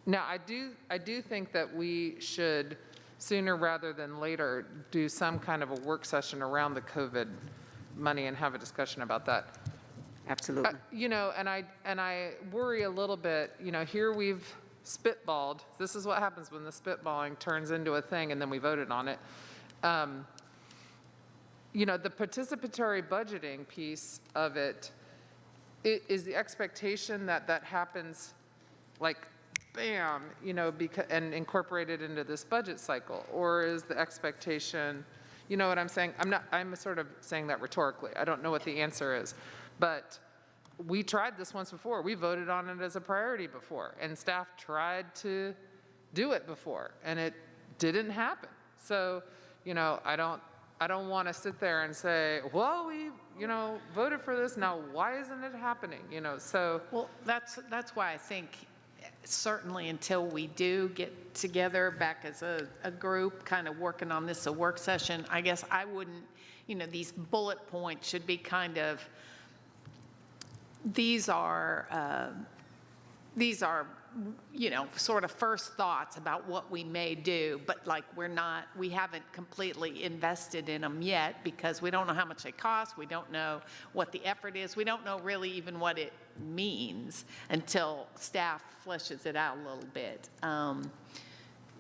now I do think that we should sooner rather than later do some kind of a work session around the COVID money and have a discussion about that. Absolutely. And I worry a little bit, here we've spitballed. This is what happens when the spitballing turns into a thing and then we voted on it. The participatory budgeting piece of it is the expectation that happens like bam, and incorporated into this budget cycle, or is the expectation, you know what I'm saying? I'm sort of saying that rhetorically. I don't know what the answer is, but we tried this once before. We voted on it as a priority before, and staff tried to do it before, and it didn't happen. So, I don't want to sit there and say, well, we, voted for this, now why isn't it happening? So. Well, that's why I think certainly until we do get together back as a group, kind of working on this, a work session, I guess I wouldn't, these bullet points should be kind of, these are, sort of first thoughts about what we may do, but like we haven't completely invested in them yet because we don't know how much they cost, we don't know what the effort is, we don't know really even what it means until staff fleshes it out a little bit.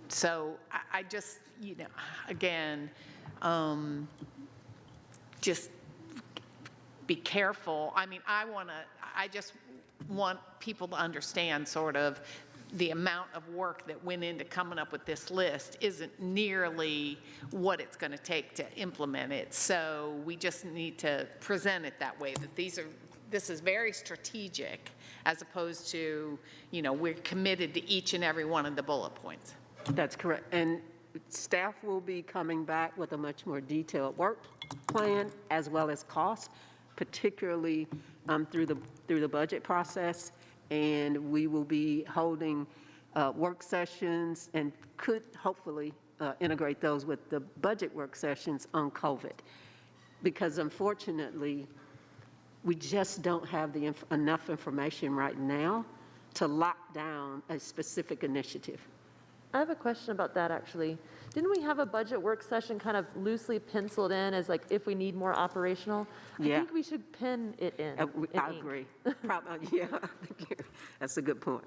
So I just, again, just be careful. I mean, I just want people to understand sort of the amount of work that went into coming up with this list isn't nearly what it's going to take to implement it. So we just need to present it that way, that this is very strategic as opposed to, we're committed to each and every one of the bullet points. That's correct. And staff will be coming back with a much more detailed work plan as well as costs, particularly through the budget process. And we will be holding work sessions and could hopefully integrate those with the budget work sessions on COVID. Because unfortunately, we just don't have enough information right now to lock down a specific initiative. I have a question about that, actually. Didn't we have a budget work session kind of loosely penciled in as like if we need more operational? Yeah. I think we should pen it in. I agree. Yeah, that's a good point.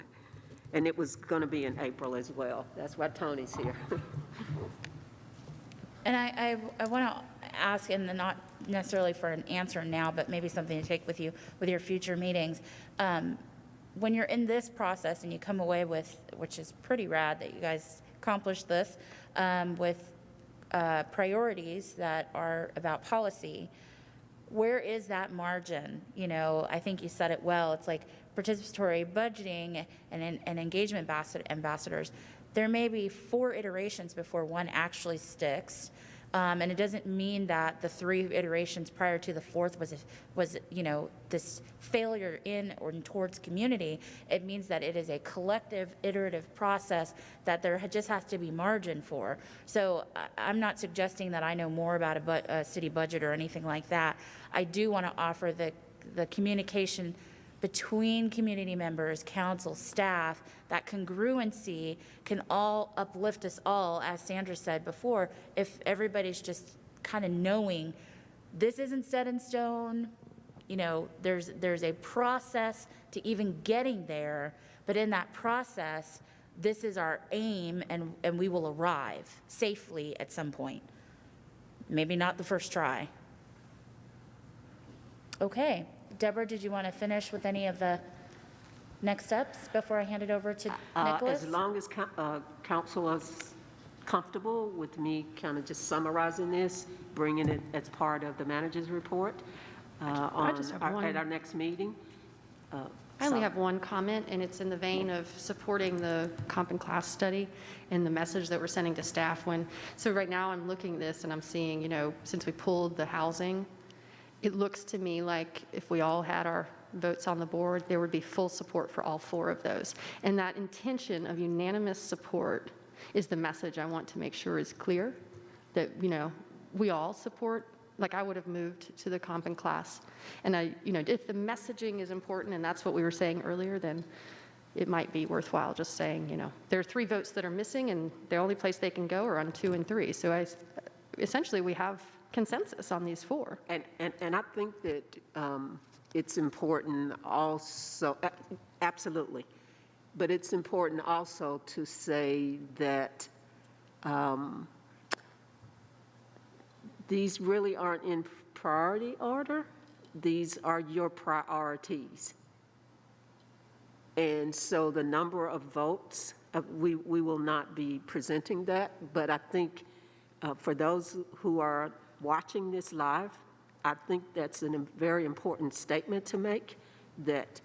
And it was going to be in April as well. That's why Tony's here. And I want to ask, and not necessarily for an answer now, but maybe something to take with you with your future meetings. When you're in this process and you come away with, which is pretty rad that you guys accomplished this, with priorities that are about policy, where is that margin? I think you said it well. It's like participatory budgeting and engagement ambassadors. There may be 4 iterations before one actually sticks. And it doesn't mean that the 3 iterations prior to the 4th was this failure in or towards community. It means that it is a collective iterative process that there just has to be margin for. So I'm not suggesting that I know more about a city budget or anything like that. I do want to offer the communication between community members, council, staff, that congruency can all uplift us all, as Sandra said before, if everybody's just kind of knowing this isn't set in stone, there's a process to even getting there, but in that process, this is our aim and we will arrive safely at some point. Maybe not the first try. Okay. Deborah, did you want to finish with any of the next steps before I hand it over to Nicholas? As long as council is comfortable with me kind of just summarizing this, bringing it as part of the manager's report, just have one. at our next meeting. I only have one comment, and it's in the vein of supporting the comp and class study and the message that we're sending to staff so right now I'm looking at this and I'm seeing, since we pulled the housing, it looks to me like if we all had our votes on the board, there would be full support for all 4 of those. And that intention of unanimous support is the message I want to make sure is clear, that, we all support. Like I would have moved to the comp and class. And if the messaging is important and that's what we were saying earlier, then it might be worthwhile just saying, there are 3 votes that are missing and the only place they can go are on 2 and 3. So essentially we have consensus on these 4. And I think that it's important also, absolutely, but it's important also to say that these really aren't in priority order. These are your priorities. And so the number of votes, we will not be presenting that, but I think for those who are watching this live, I think that's a very important statement to make, that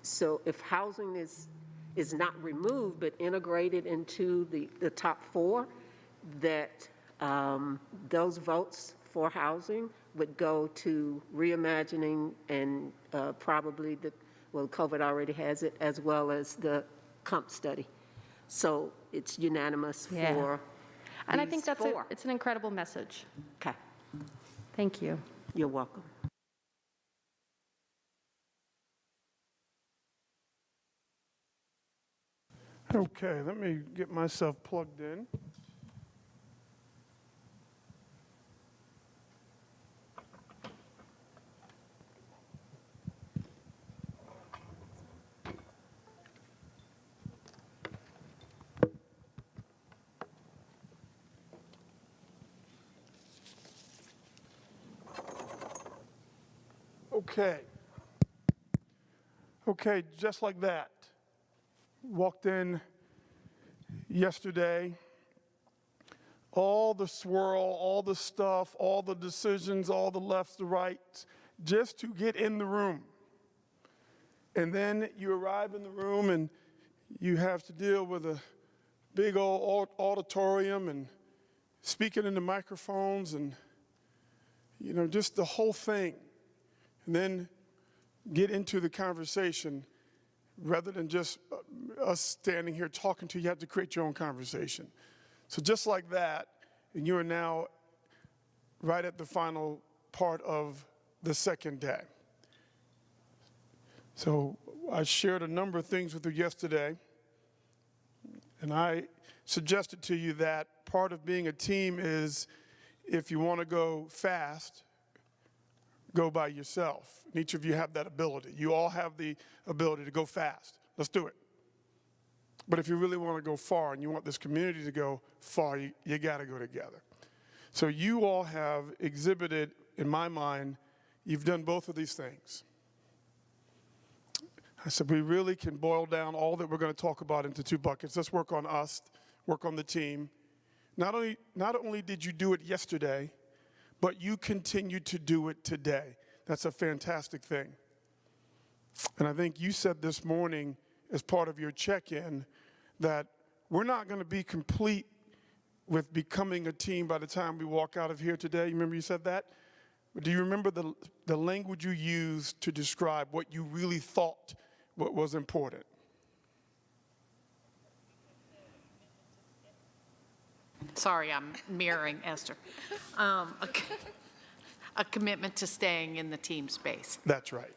so if housing is not removed but integrated into the top 4, that those votes for housing would go to reimagining and probably COVID already has it, as well as the comp study. So it's unanimous for And I think these that's 4. it's an incredible message. Okay, Thank you. you're welcome. Okay, let me get myself plugged in. Okay, just like that. Walked in yesterday, all the swirl, all the stuff, all the decisions, all the lefts, the rights, just to get in the room. And then you arrive in the room and you have to deal with a big old auditorium and speaking into microphones and, just the whole thing. And then get into the conversation rather than just us standing here talking to you. You have to create your own conversation. So just like that, and you are now right at the final part of the second day. So I shared a number of things with you yesterday, and I suggested to you that part of being a team is if you want to go fast, go by yourself. And each of you have that ability. You all have the ability to go fast. Let's do it. But if you really want to go far and you want this community to go far, you got to go together. So you all have exhibited, in my mind, you've done both of these things. I said, we really can boil down all that we're going to talk about into 2 buckets. Let's work on us, work on the team. Not only did you do it yesterday, but you continue to do it today. That's a fantastic thing. And I think you said this morning as part of your check-in that we're not going to be complete with becoming a team by the time we walk out of here today. You remember you said that? But do you remember the language you used to describe what you really thought what was important? Sorry, I'm mirroring Esther. A commitment to staying in the team space. That's right.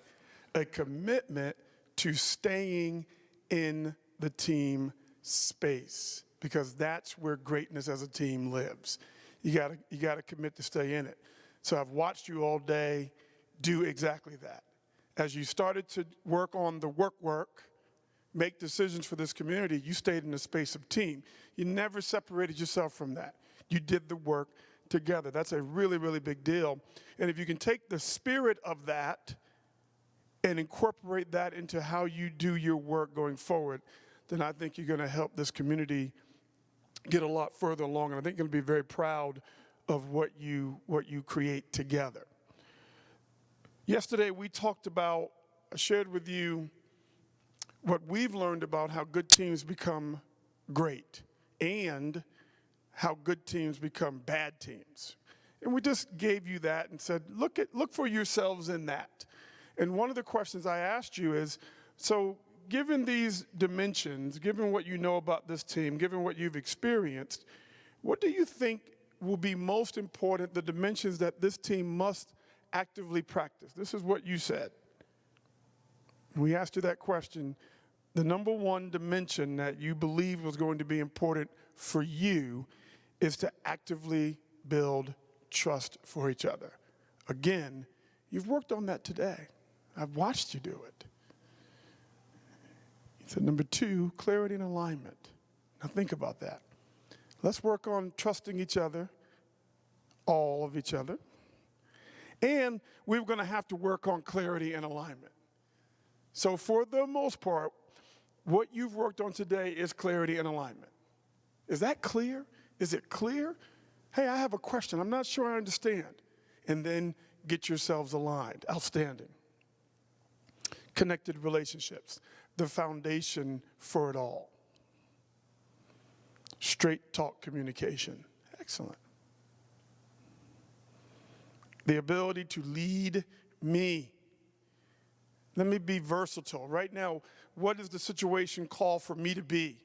A commitment to staying in the team space, because that's where greatness as a team lives. You gotta commit to stay in it. So I've watched you all day do exactly that. As you started to work on the work, make decisions for this community, you stayed in the space of team. You never separated yourself from that. You did the work together. That's a really, really big deal. And if you can take the spirit of that and incorporate that into how you do your work going forward, then I think you're going to help this community get a lot further along. And I think you're going to be very proud of what you create together. Yesterday, we talked about, I shared with you what we've learned about how good teams become great and how good teams become bad teams. And we just gave you that and said, look for yourselves in that. And one of the questions I asked you is, so given these dimensions, given what you know about this team, given what you've experienced, what do you think will be most important, the dimensions that this team must actively practice? This is what you said. We asked you that question. The number one dimension that you believe was going to be important for you is to actively build trust for each other. Again, you've worked on that today. I've watched you do it. He said, number two, clarity and alignment. Now think about that. Let's work on trusting each other, all of each other. And we're going to have to work on clarity and alignment. So for the most part, what you've worked on today is clarity and alignment. Is that clear? Is it clear? Hey, I have a question. I'm not sure I understand. And then get yourselves aligned. Outstanding. Connected relationships, the foundation for it all. Straight talk communication. Excellent. The ability to lead me. Let me be versatile. Right now, what does the situation call for me to be?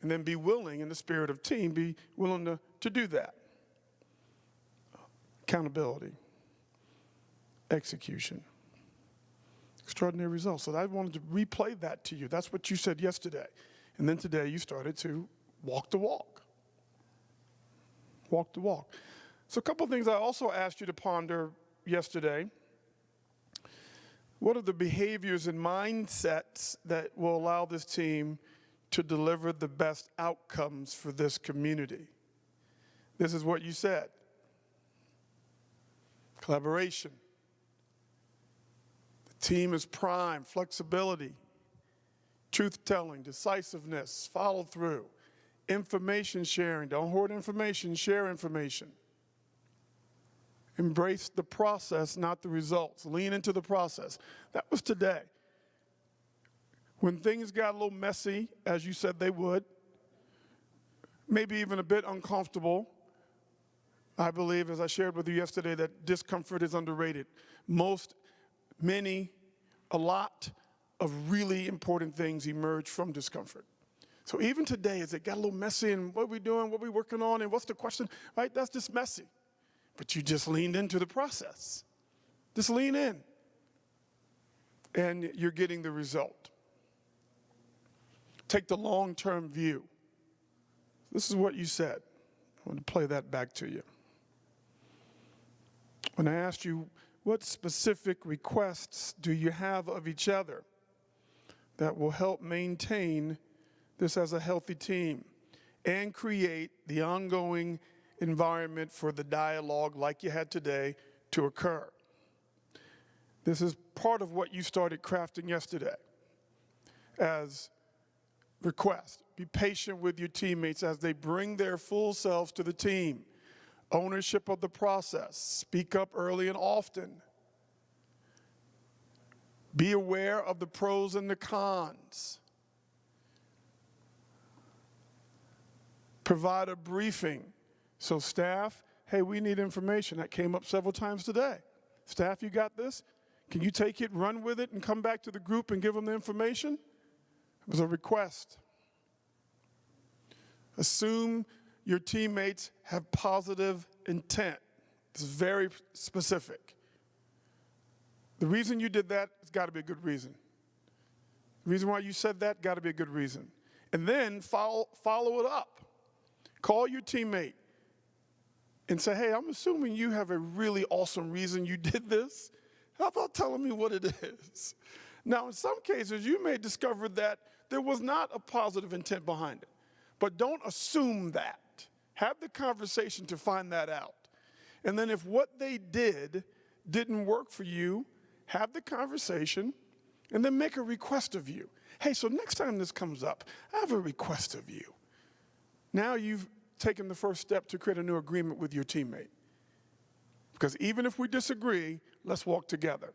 And then be willing, in the spirit of team, be willing to do that. Accountability. Execution. Extraordinary results. So I wanted to replay that to you. That's what you said yesterday. And then today you started to walk the walk. Walk the walk. So a couple of things I also asked you to ponder yesterday. What are the behaviors and mindsets that will allow this team to deliver the best outcomes for this community? This is what you said. Collaboration. The team is prime, flexibility, truth-telling, decisiveness, follow-through, information sharing. Don't hoard information, share information. Embrace the process, not the results. Lean into the process. That was today. When things got a little messy, as you said they would, maybe even a bit uncomfortable, I believe, as I shared with you yesterday, that discomfort is underrated. A lot of really important things emerge from discomfort. So even today, as it got a little messy and what are we doing, what are we working on, and what's the question, right? That's just messy. But you just leaned into the process. Just lean in. And you're getting the result. Take the long-term view. This is what you said. I want to play that back to you. When I asked you, what specific requests do you have of each other that will help maintain this as a healthy team and create the ongoing environment for the dialogue like you had today to occur? This is part of what you started crafting yesterday as request. Be patient with your teammates as they bring their full selves to the team. Ownership of the process. Speak up early and often. Be aware of the pros and the cons. Provide a briefing. So staff, hey, we need information. That came up several times today. Staff, you got this? Can you take it, run with it, and come back to the group and give them the information? It was a request. Assume your teammates have positive intent. It's very specific. The reason you did that has got to be a good reason. The reason why you said that got to be a good reason. And then follow it up. Call your teammate and say, hey, I'm assuming you have a really awesome reason you did this. How about telling me what it is? Now, in some cases, you may discover that there was not a positive intent behind it. But don't assume that. Have the conversation to find that out. And then if what they did didn't work for you, have the conversation and then make a request of you. Hey, so next time this comes up, I have a request of you. Now you've taken the first step to create a new agreement with your teammate. Because even if we disagree, let's walk together.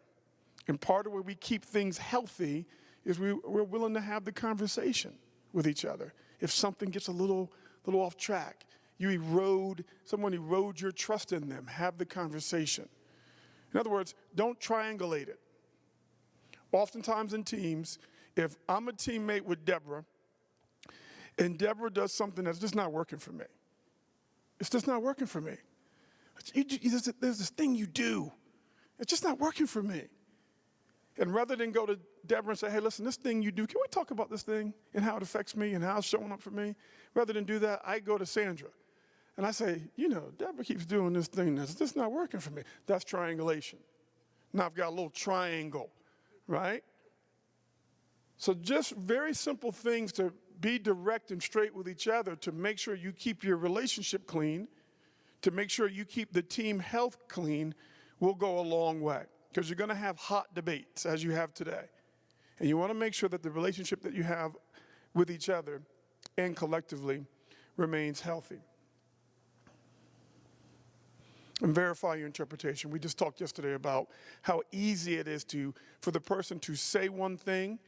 And part of where we keep things healthy is we're willing to have the conversation with each other. If something gets a little off track, someone erodes your trust in them, have the conversation. In other words, don't triangulate it. Oftentimes in teams, if I'm a teammate with Deborah, and Deborah does something that's just not working for me, it's just not working for me. There's this thing you do, it's just not working for me. And rather than go to Deborah and say, hey, listen, this thing you do, can we talk about this thing and how it affects me and how it's showing up for me? Rather than do that, I go to Sandra. And I say, Deborah keeps doing this thing that's just not working for me. That's triangulation. Now I've got a little triangle, right? So just very simple things to be direct and straight with each other to make sure you keep your relationship clean, to make sure you keep the team health clean will go a long way. Because you're going to have hot debates as you have today. And you want to make sure that the relationship that you have with each other and collectively remains healthy. And verify your interpretation. We just talked yesterday about how easy it is for the person to say one thing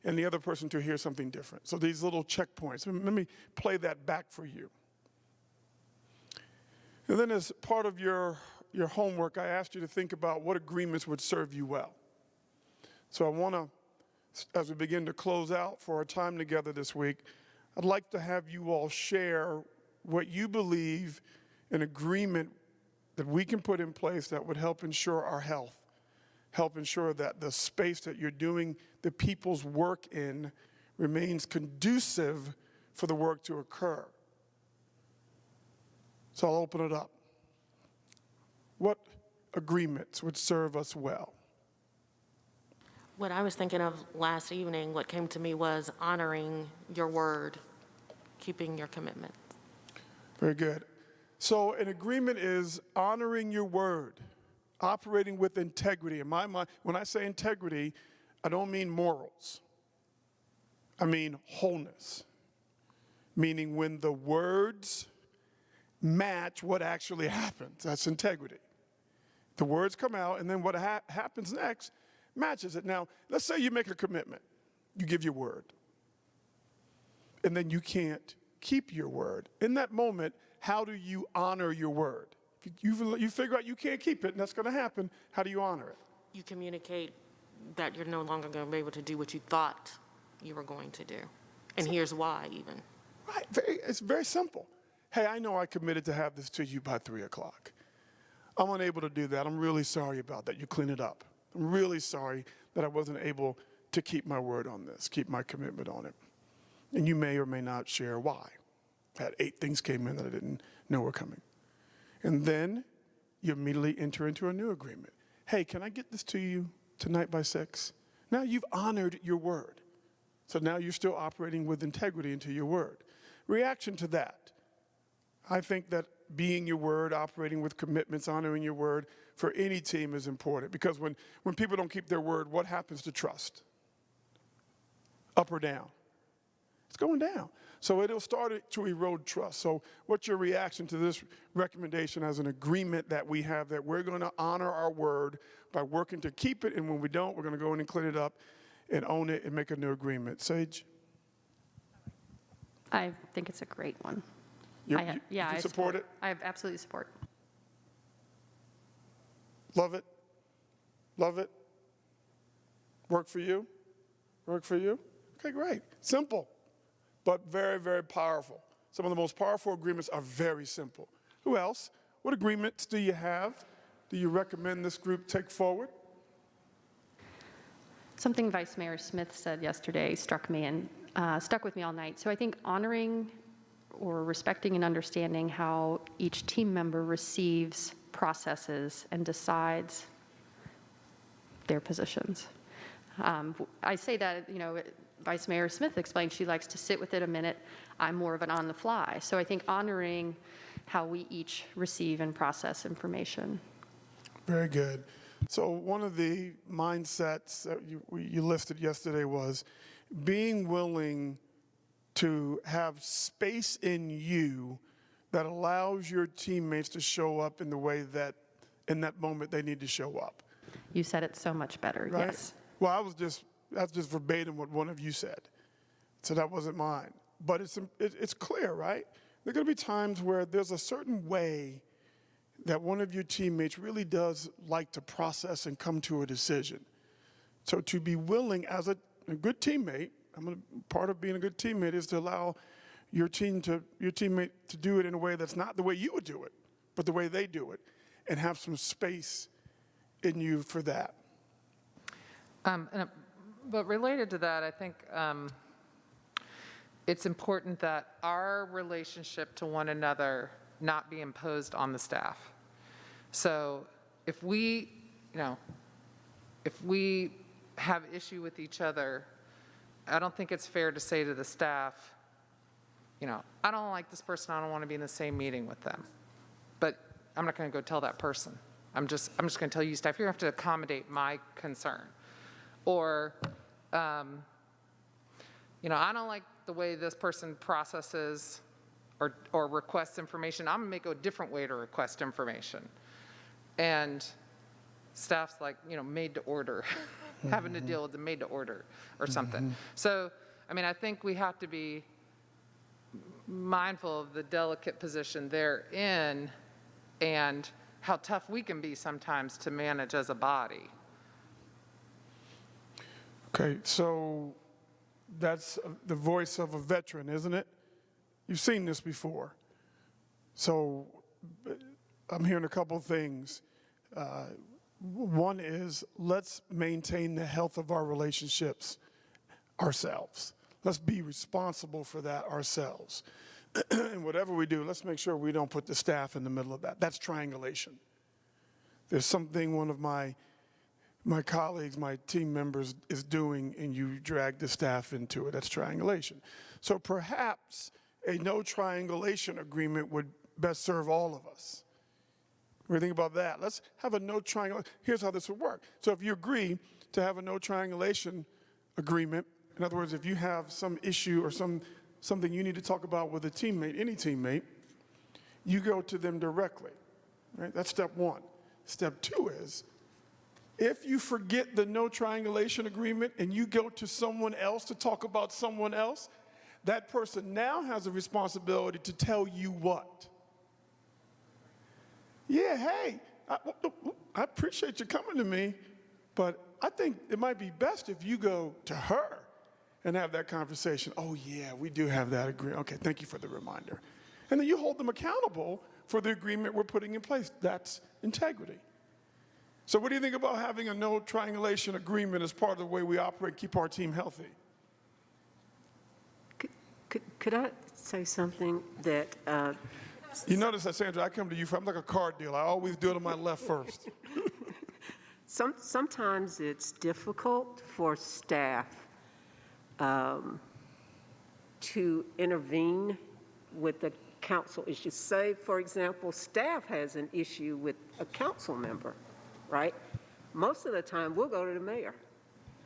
and the other person to hear something different. So these little checkpoints, let me play that back for you. And then as part of your homework, I asked you to think about what agreements would serve you well. So I want to, as we begin to close out for our time together this week, I'd like to have you all share what you believe an agreement that we can put in place that would help ensure our health, help ensure that the space that you're doing the people's work in remains conducive for the work to occur. So I'll open it up. What agreements would serve us well? What I was thinking of last evening, what came to me was honoring your word, keeping your commitment. Very good. So an agreement is honoring your word, operating with integrity. In my mind, when I say integrity, I don't mean morals. I mean wholeness. Meaning when the words match what actually happens. That's integrity. The words come out, and then what happens next matches it. Now, let's say you make a commitment. You give your word. And then you can't keep your word. In that moment, how do you honor your word? If you figure out you can't keep it, and that's going to happen, how do you honor it? You communicate that you're no longer going to be able to do what you thought you were going to do. And here's why, even. Right. It's very simple. Hey, I know I committed to have this to you by 3 o'clock. I'm unable to do that. I'm really sorry about that. You clean it up. I'm really sorry that I wasn't able to keep my word on this, keep my commitment on it. And you may or may not share why. I had 8 things came in that I didn't know were coming. And then you immediately enter into a new agreement. Hey, can I get this to you tonight by 6? Now you've honored your word. So now you're still operating with integrity into your word. Reaction to that. I think that being your word, operating with commitments, honoring your word for any team is important. Because when people don't keep their word, what happens to trust? Up or down? It's going down. So it'll start to erode trust. So what's your reaction to this recommendation as an agreement that we have that we're going to honor our word by working to keep it, and when we don't, we're going to go in and clean it up and own it and make a new agreement? Sage? I think it's a great one. You I support it? I absolutely support. Love it? Love it? Work for you? Work for you? Okay, great. Simple, but very, very powerful. Some of the most powerful agreements are very simple. Who else? What agreements do you have? Do you recommend this group take forward? Something Vice Mayor Smith said yesterday struck me and stuck with me all night. So I think honoring or respecting and understanding how each team member receives, processes, and decides their positions. I say that, Vice Mayor Smith explained she likes to sit with it a minute. I'm more of an on the fly. So I think honoring how we each receive and process information. Very good. So one of the mindsets that you listed yesterday was being willing to have space in you that allows your teammates to show up in the way that in that moment they need to show up. You said it so much better, right? yes. Well, that's just verbatim what one of you said. So that wasn't mine. But it's clear, right? There are going to be times where there's a certain way that one of your teammates really does like to process and come to a decision. So to be willing as a good teammate, part of being a good teammate is to allow your teammate to do it in a way that's not the way you would do it, but the way they do it, and have some space in you for that. But related to that, I think it's important that our relationship to one another not be imposed on the staff. So if we have issue with each other, I don't think it's fair to say to the staff, I don't like this person, I don't want to be in the same meeting with them. But I'm not going to go tell that person. I'm just going to tell you, staff, you're going to have to accommodate my concern. Or, I don't like the way this person processes or requests information. I'm going to make a different way to request information. And staff's like, made to order, having to deal with the made to order or something. So, I think we have to be mindful of the delicate position they're in and how tough we can be sometimes to manage as a body. Okay, so that's the voice of a veteran, isn't it? You've seen this before. So I'm hearing a couple things. One is, let's maintain the health of our relationships ourselves. Let's be responsible for that ourselves. And whatever we do, let's make sure we don't put the staff in the middle of that. That's triangulation. There's something one of my colleagues, my team members is doing, and you drag the staff into it. That's triangulation. So perhaps a no triangulation agreement would best serve all of us. What do you think about that? Let's have a no triangulation. Here's how this would work. So if you agree to have a no triangulation agreement, in other words, if you have some issue or something you need to talk about with a teammate, any teammate, you go to them directly, right? That's step one. Step two is, if you forget the no triangulation agreement and you go to someone else to talk about someone else, that person now has a responsibility to tell you what? Yeah, hey, I appreciate you coming to me, but I think it might be best if you go to her and have that conversation. Oh yeah, we do have that agreement. Okay, thank you for the reminder. And then you hold them accountable for the agreement we're putting in place. That's integrity. So what do you think about having a no triangulation agreement as part of the way we operate, keep our team healthy? Could I say something that... You notice that, Sandra, I come to you, I'm like a card deal. I always do it on my left first. Sometimes it's difficult for staff to intervene with the council issues. Say, for example, staff has an issue with a council member, right? Most of the time, we'll go to the mayor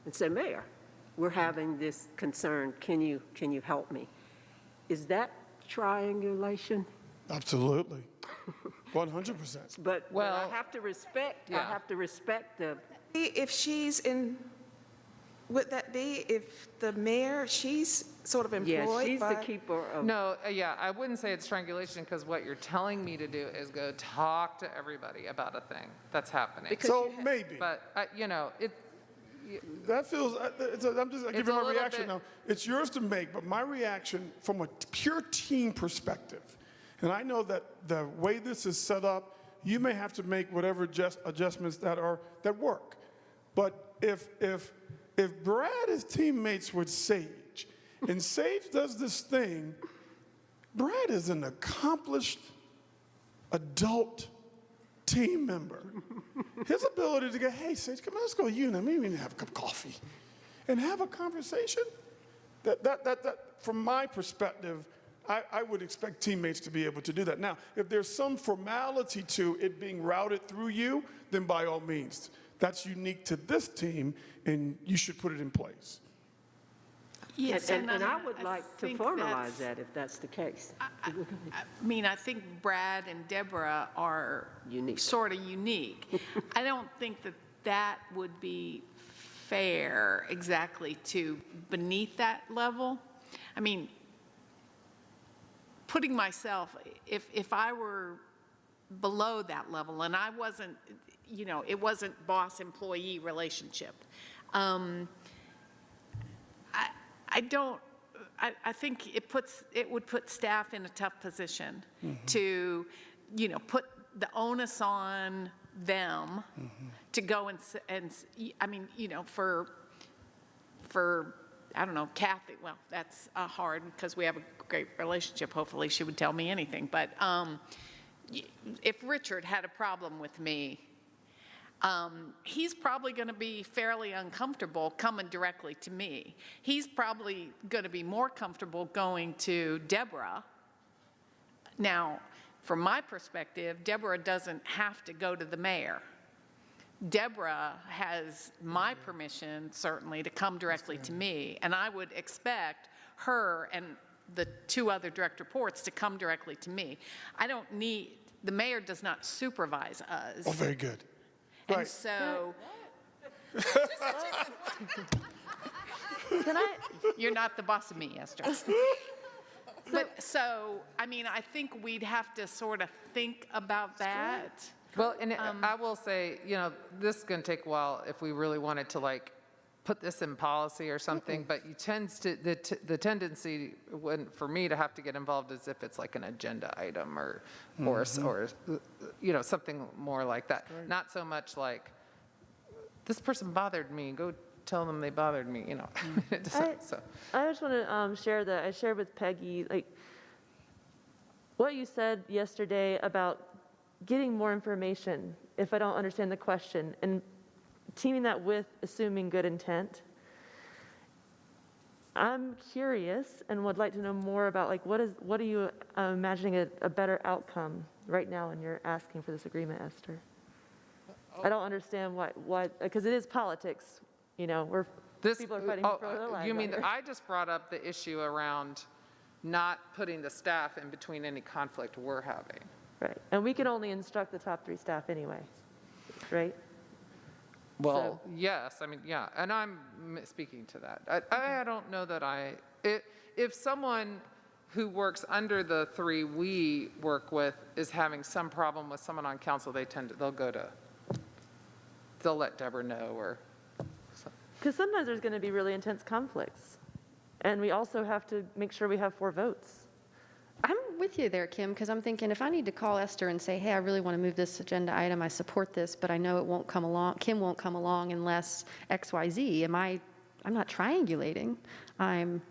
and say, Mayor, we're having this concern. Can you help me? Is that triangulation? Absolutely. 100%. But I have to respect, I have to respect the... If she's in, would that be if the mayor, she's sort of employed by... Yeah, she's the keeper of... No, I wouldn't say it's triangulation, because what you're telling me to do is go talk to everybody about a thing that's happening. So maybe. But, That feels, I'm just giving my reaction now. It's yours to make, but my reaction from a pure team perspective, and I know that the way this is set up, you may have to make whatever adjustments that work. But if Brad is teammates with Sage, and Sage does this thing, Brad is an accomplished adult team member. His ability to go, hey, Sage, come on, let's go to you and maybe we need to have a cup of coffee and have a conversation. That from my perspective, I would expect teammates to be able to do that. Now, if there's some formality to it being routed through you, then by all means, that's unique to this team, and you should put it in place. Yes, and I would like to formalize that if that's the case. I think Brad and Deborah are unique. sort of unique. I don't think that that would be fair exactly to beneath that level. I mean, putting myself, if I were below that level and I wasn't, you know, it wasn't boss-employee relationship, I think it would put staff in a tough position to, you know, put the onus on them to go and I mean, you know, for I don't know, Kathy, well, that's hard because we have a great relationship. Hopefully she would tell me anything. But if Richard had a problem with me, he's probably going to be fairly uncomfortable coming directly to me. He's probably going to be more comfortable going to Deborah. Now, from my perspective, Deborah doesn't have to go to the mayor. Deborah has my permission, certainly, to come directly to me, and I would expect her and the two other direct reports to come directly to me. I don't need, the mayor does not supervise us. Oh, very good. And Right. so, Can I, you're not the boss of me, Esther. But so, I mean, I think we'd have to sort of think about that. Well, and I will say, you know, this is going to take a while if we really wanted to like put this in policy or something, but you tends to, the tendency for me to have to get involved is if it's like an agenda item or you know, something more like that. Not so much like, this person bothered me, go tell them they bothered me, you know. So. I just want to share that I shared with Peggy, like, what you said yesterday about getting more information if I don't understand the question, and teaming that with assuming good intent. I'm curious and would like to know more about, like, what are you imagining a better outcome right now when you're asking for this agreement, Esther? I don't understand what because it is politics, you know, people are fighting for their lives. You mean, out here. I just brought up the issue around not putting the staff in between any conflict we're having. Right, and we can only instruct the top 3 staff anyway, right? Well, yes, I mean, yeah, and I'm speaking to that. I don't know that if someone who works under the 3 we work with is having some problem with someone on council, they'll let Deborah know or. Because sometimes there's going to be really intense conflicts, and we also have to make sure we have 4 votes. I'm with you there, Kim, because I'm thinking if I need to call Esther and say, hey, I really want to move this agenda item, I support this, but I know it won't come along, Kim won't come along unless X, Y, Z, I'm not triangulating, I'm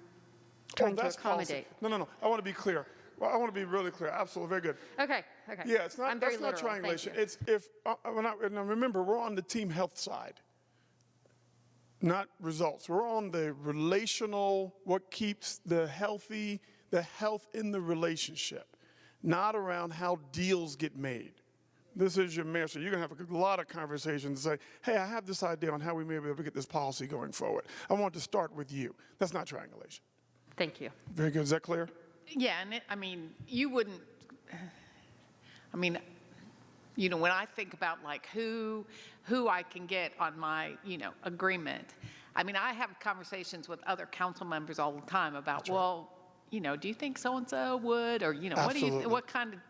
trying to accommodate. Policy. No. I want to be clear. Well, I want to be really clear. Absolutely, very good. Okay. Yeah, it's not. I'm very that's not literal. triangulation. Thank you. It's and remember, we're on the team health side, not results. We're on the relational, what keeps the health in the relationship, not around how deals get made. This is your mayor, so you're going to have a lot of conversations and say, hey, I have this idea on how we may be able to get this policy going forward. I want to start with you. That's not triangulation. Thank you. Very good. Is that clear? Yeah, and I mean, you wouldn't, I mean, you know, when I think about like who I can get on my, you know, agreement, I mean, I have conversations with other council members all the time about, well, you know, do you think so-and-so would, or, you know, what kind of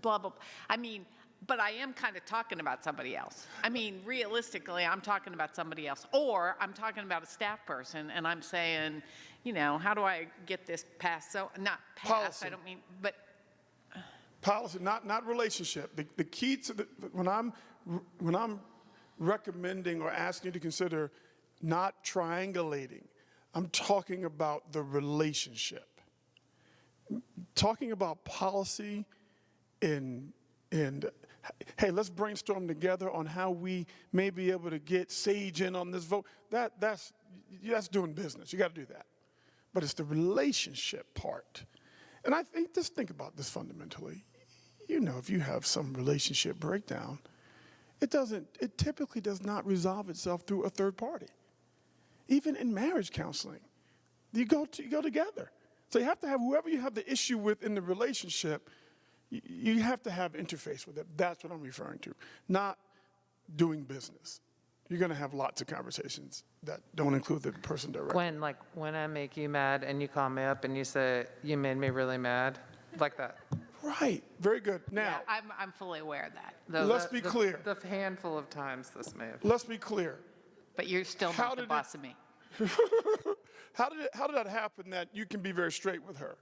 blah, blah, blah. I mean, but I am kind of talking about somebody else. I mean, realistically, I'm talking about somebody else, or I'm talking about a staff person, and I'm saying, you know, how do I get this passed? So, not passed, Policy. I don't mean, but. Policy, not relationship. The key to when I'm recommending or asking you to consider not triangulating, I'm talking about the relationship. Talking about policy and hey, let's brainstorm together on how we may be able to get Sage in on this vote. That's doing business. You got to do that. But it's the relationship part. And I think, just think about this fundamentally. You know, if you have some relationship breakdown, it typically does not resolve itself through a third party. Even in marriage counseling, you go together. So you have to have whoever you have the issue with in the relationship, you have to have interface with it. That's what I'm referring to, not doing business. You're going to have lots of conversations that don't include the person directly. When I make you mad and you call me up and you say, you made me really mad, like that. Right, very good. Now, I'm fully aware of that, let's be clear. The handful of times this may have. Let's be clear. but you're still How not the did boss of me. How did that happen that you can be very straight with her?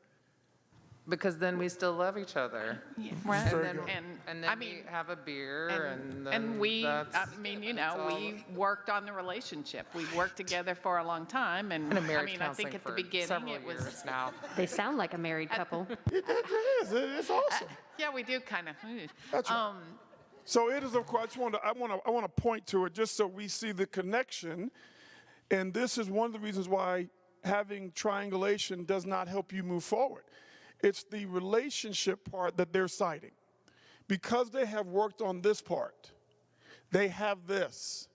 Because then we still love each other. Right. Very And good. then, And I then mean, we have a beer and then and we, I that's- mean, you that's know, all. we worked on the relationship. We worked together for a long time, and Been in I marriage mean, I think counseling at the for beginning several it was. years now. They sound like a married couple. It is. It's awesome. Yeah, we do kind of. That's right. So it is, of course, I want to point to it just so we see the connection. And this is one of the reasons why having triangulation does not help you move forward. It's the relationship part that they're citing. Because they have worked on this part, they have this.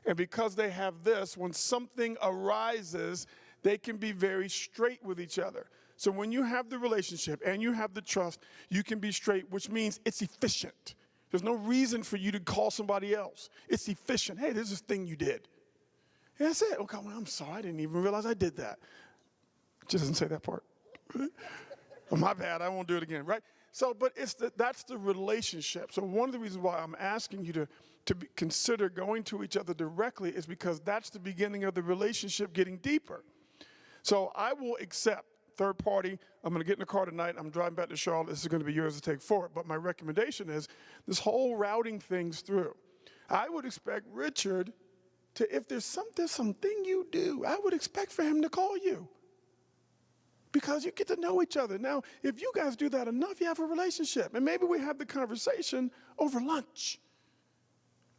And because they have this, when something arises, they can be very straight with each other. So when you have the relationship and you have the trust, you can be straight, which means it's efficient. There's no reason for you to call somebody else. It's efficient. Hey, there's this thing you did. And that's it. Okay, well, I'm sorry. I didn't even realize I did that. It just doesn't say that part. Oh, my bad. I won't do it again, right? So, but that's the relationship. So one of the reasons why I'm asking you to consider going to each other directly is because that's the beginning of the relationship getting deeper. So I will accept third party. I'm going to get in the car tonight. I'm driving back to Charlotte. This is going to be yours to take forward. But my recommendation is this whole routing things through. I would expect Richard to, if there's something you do, I would expect for him to call you. Because you get to know each other. Now, if you guys do that enough, you have a relationship. And maybe we have the conversation over lunch.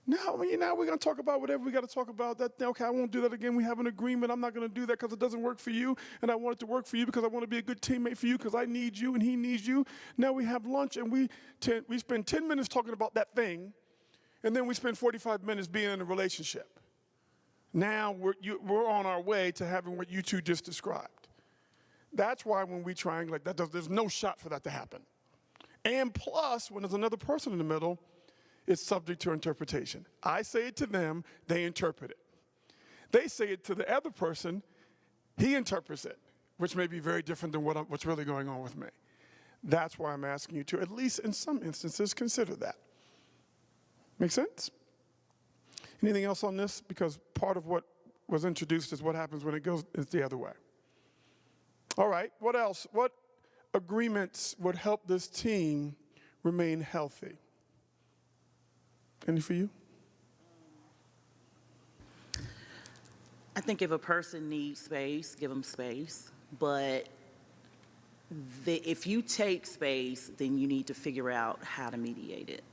Now we're going to talk about whatever we got to talk about. That, okay, I won't do that again. We have an agreement. I'm not going to do that because it doesn't work for you. And I want it to work for you because I want to be a good teammate for you because I need you and he needs you. Now we have lunch and we spend 10 minutes talking about that thing. And then we spend 45 minutes being in a relationship. Now we're on our way to having what you two just described. That's why when we triangulate, there's no shot for that to happen. And plus, when there's another person in the middle, it's subject to interpretation. I say it to them, they interpret it. They say it to the other person, he interprets it, which may be very different than what's really going on with me. That's why I'm asking you to, at least in some instances, consider that. Make sense? Anything else on this? Because part of what was introduced is what happens when it goes the other way. All right, what else? What agreements would help this team remain healthy? Any for you? I think if a person needs space, give them space. But if you take space, then you need to figure out how to mediate it.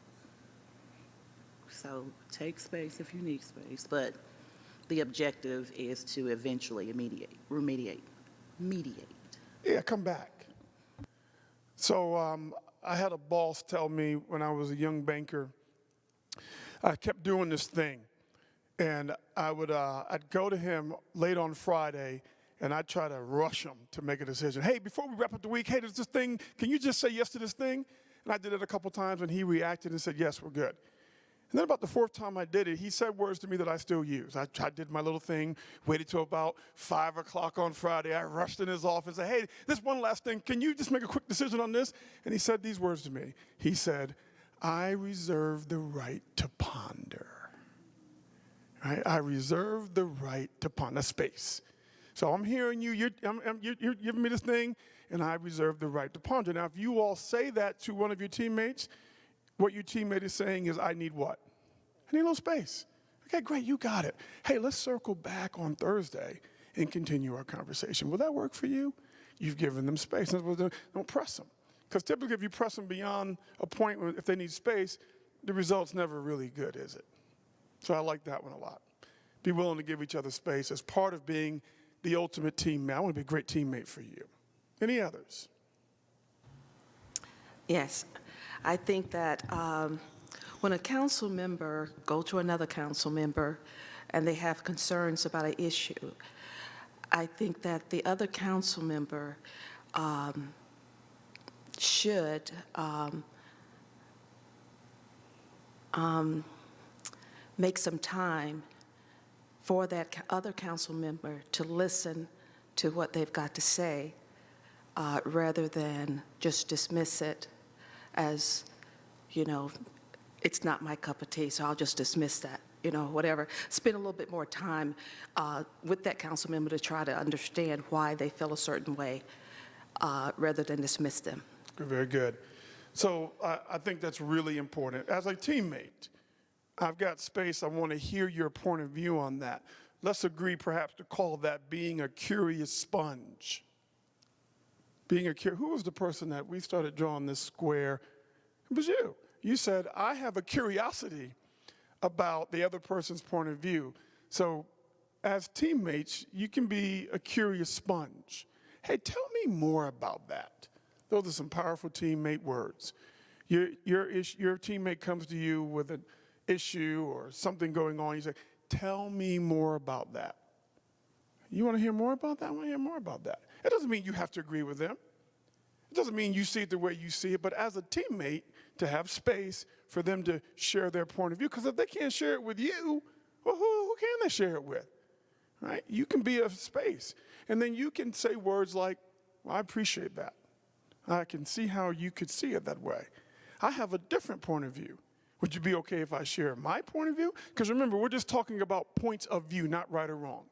So take space if you need space. But the objective is to eventually remediate. Yeah, come back. So I had a boss tell me when I was a young banker, I kept doing this thing. And I'd go to him late on Friday, and I'd try to rush him to make a decision. Hey, before we wrap up the week, hey, there's this thing. Can you just say yes to this thing? And I did it a couple times, and he reacted and said, yes, we're good. And then about the fourth time I did it, he said words to me that I still use. I did my little thing, waited till about 5 o'clock on Friday. I rushed in his office and said, hey, this one last thing. Can you just make a quick decision on this? And he said these words to me. He said, I reserve the right to ponder. Right? I reserve the right to ponder. Space. So I'm hearing you. You're giving me this thing, and I reserve the right to ponder. Now, if you all say that to one of your teammates, what your teammate is saying is, I need what? I need a little space. Okay, great, you got it. Hey, let's circle back on Thursday and continue our conversation. Will that work for you? You've given them space. Don't press them. Because typically if you press them beyond a point where if they need space, the result's never really good, is it? So I like that one a lot. Be willing to give each other space as part of being the ultimate teammate. I want to be a great teammate for you. Any others? Yes. I think that when a council member go to another council member and they have concerns about an issue, I think that the other council member should make some time for that other council member to listen to what they've got to say, rather than just dismiss it as, it's not my cup of tea, so I'll just dismiss that, whatever. Spend a little bit more time with that council member to try to understand why they feel a certain way, rather than dismiss them. Very good. So I think that's really important. As a teammate, I've got space. I want to hear your point of view on that. Let's agree perhaps to call that being a curious sponge. Who was the person that we started drawing this square? It was you. You said, I have a curiosity about the other person's point of view. So as teammates, you can be a curious sponge. Hey, tell me more about that. Those are some powerful teammate words. Your teammate comes to you with an issue or something going on. You say, tell me more about that. You want to hear more about that? I want to hear more about that. It doesn't mean you have to agree with them. It doesn't mean you see it the way you see it, but as a teammate, to have space for them to share their point of view. Because if they can't share it with you, well, who can they share it with? Right? You can be a space. And then you can say words like, well, I appreciate that. I can see how you could see it that way. I have a different point of view. Would you be okay if I share my point of view? Because remember, we're just talking about points of view, not right or wrong.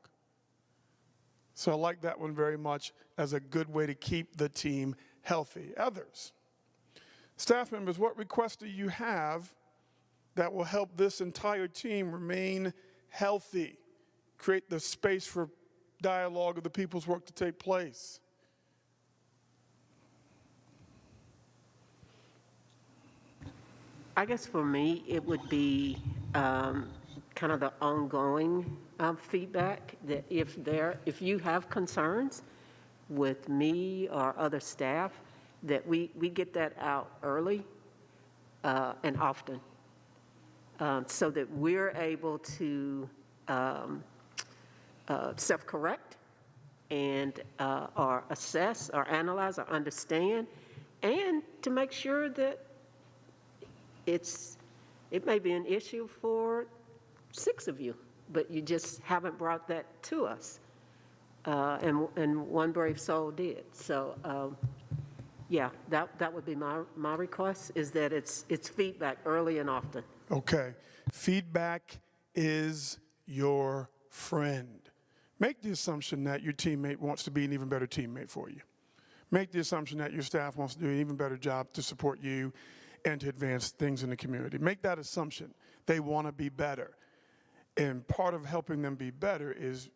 So I like that one very much as a good way to keep the team healthy. Others, staff members, what requests do you have that will help this entire team remain healthy, create the space for dialogue of the people's work to take place? I guess for me, it would be kind of the ongoing feedback that if you have concerns with me or other staff, that we get that out early and often, so that we're able to self-correct and or assess or analyze or understand, and to make sure that it may be an issue for 6 of you, but you just haven't brought that to us. And one brave soul did. So, yeah, that would be my request, is that it's feedback early and often. Okay. Feedback is your friend. Make the assumption that your teammate wants to be an even better teammate for you. Make the assumption that your staff wants to do an even better job to support you and to advance things in the community. Make that assumption. They want to be better. And part of helping them be better is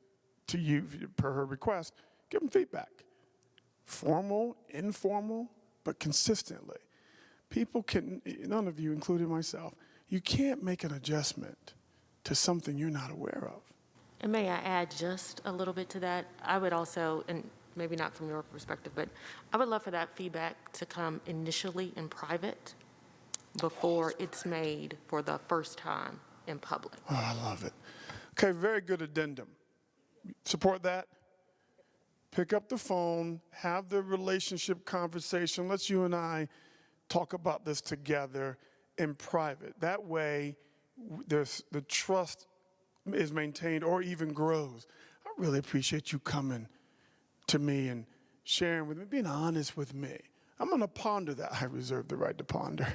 to you, per her request, give them feedback. Formal, informal, but consistently. People can, none of you, including myself, you can't make an adjustment to something you're not aware of. And may I add just a little bit to that? I would also, and maybe not from your perspective, but I would love for that feedback to come initially in private before it's made for the first time in public. Oh, I love it. Okay, very good addendum. Support that? Pick up the phone, have the relationship conversation. Let's you and I talk about this together in private. That way, the trust is maintained or even grows. I really appreciate you coming to me and sharing with me, being honest with me. I'm going to ponder that. I reserve the right to ponder.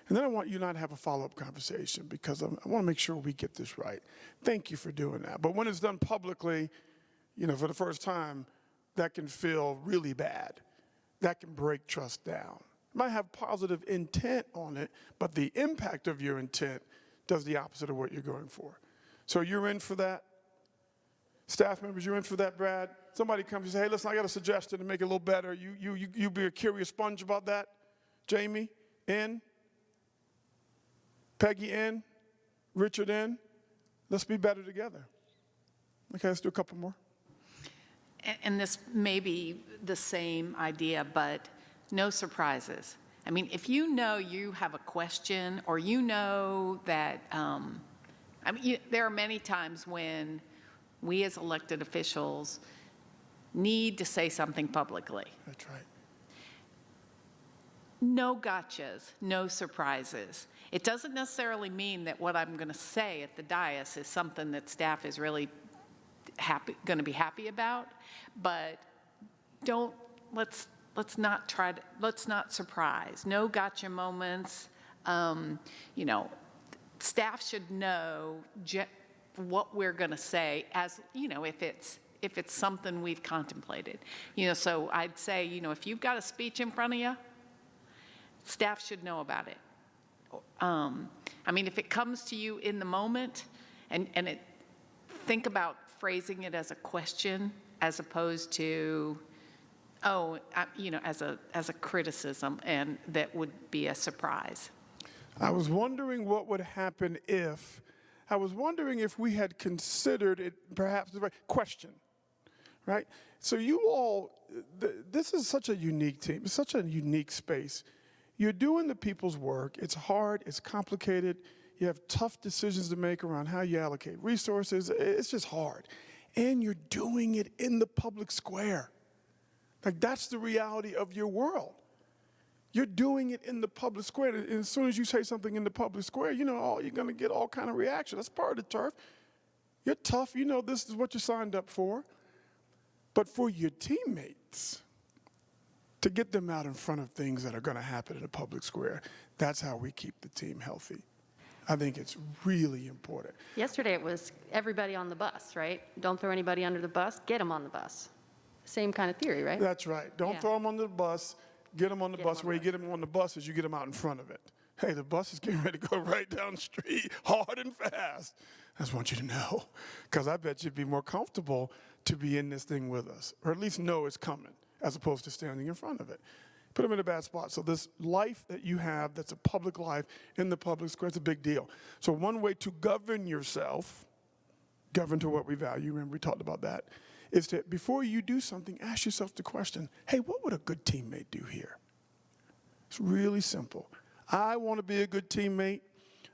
And then I want you and I to have a follow-up conversation, because I want to make sure we get this right. Thank you for doing that. But when it's done publicly, for the first time, that can feel really bad. That can break trust down. It might have positive intent on it, but the impact of your intent does the opposite of what you're going for. So you're in for that? Staff members, you're in for that, Brad? Somebody comes and says, hey, listen, I got a suggestion to make it a little better. You be a curious sponge about that? Jamie, in? Peggy, in? Richard, in? Let's be better together. Okay, let's do a couple more. And this may be the same idea, but no surprises. I mean, if you know you have a question, or you know that, there are many times when we as elected officials need to say something publicly. That's right. No gotchas, no surprises. It doesn't necessarily mean that what I'm going to say at the dais is something that staff is really going to be happy about, but let's not surprise. No gotcha moments. You know, staff should know what we're going to say, as, you know, if it's something we've contemplated. You know, so I'd say, you know, if you've got a speech in front of you, staff should know about it. I mean, if it comes to you in the moment, think about phrasing it as a question as opposed to, you know, as a criticism, and that would be a surprise. I was wondering what would happen if, we had considered it perhaps the right question, right? So you all, this is such a unique team, it's such a unique space. You're doing the people's work. It's hard, it's complicated. You have tough decisions to make around how you allocate resources. It's just hard. And you're doing it in the public square. Like, that's the reality of your world. You're doing it in the public square. And as soon as you say something in the public square, you know, you're going to get all kind of reaction. That's part of the turf. You're tough. You know this is what you signed up for. But for your teammates, to get them out in front of things that are going to happen in the public square, that's how we keep the team healthy. I think it's really important. Yesterday it was everybody on the bus, right? Don't throw anybody under the bus, get them on the bus. Same kind of theory, right? That's right. Don't throw them under the bus, get them on the bus. Where you get them on the bus is you get them out in front of it. Hey, the bus is getting ready to go right down the street, hard and fast. I just want you to know, because I bet you'd be more comfortable to be in this thing with us, or at least know it's coming, as opposed to standing in front of it. Put them in a bad spot. So this life that you have, that's a public life in the public square, it's a big deal. So one way to govern yourself, govern to what we value, remember we talked about that, is to, before you do something, ask yourself the question, hey, what would a good teammate do here? It's really simple. I want to be a good teammate.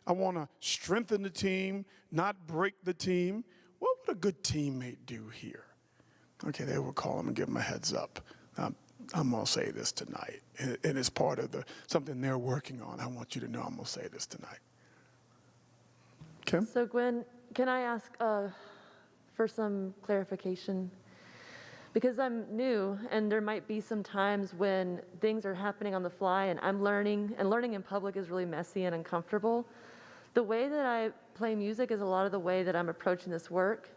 I want to strengthen the team, not break the team. What would a good teammate do here? Okay, they will call them and give them a heads up. I'm going to say this tonight, and it's part of something they're working on. I want you to know I'm going to say this tonight. Kim? So Gwen, can I ask for some clarification? Because I'm new, and there might be some times when things are happening on the fly, and I'm learning, and learning in public is really messy and uncomfortable. The way that I play music is a lot of the way that I'm approaching this work,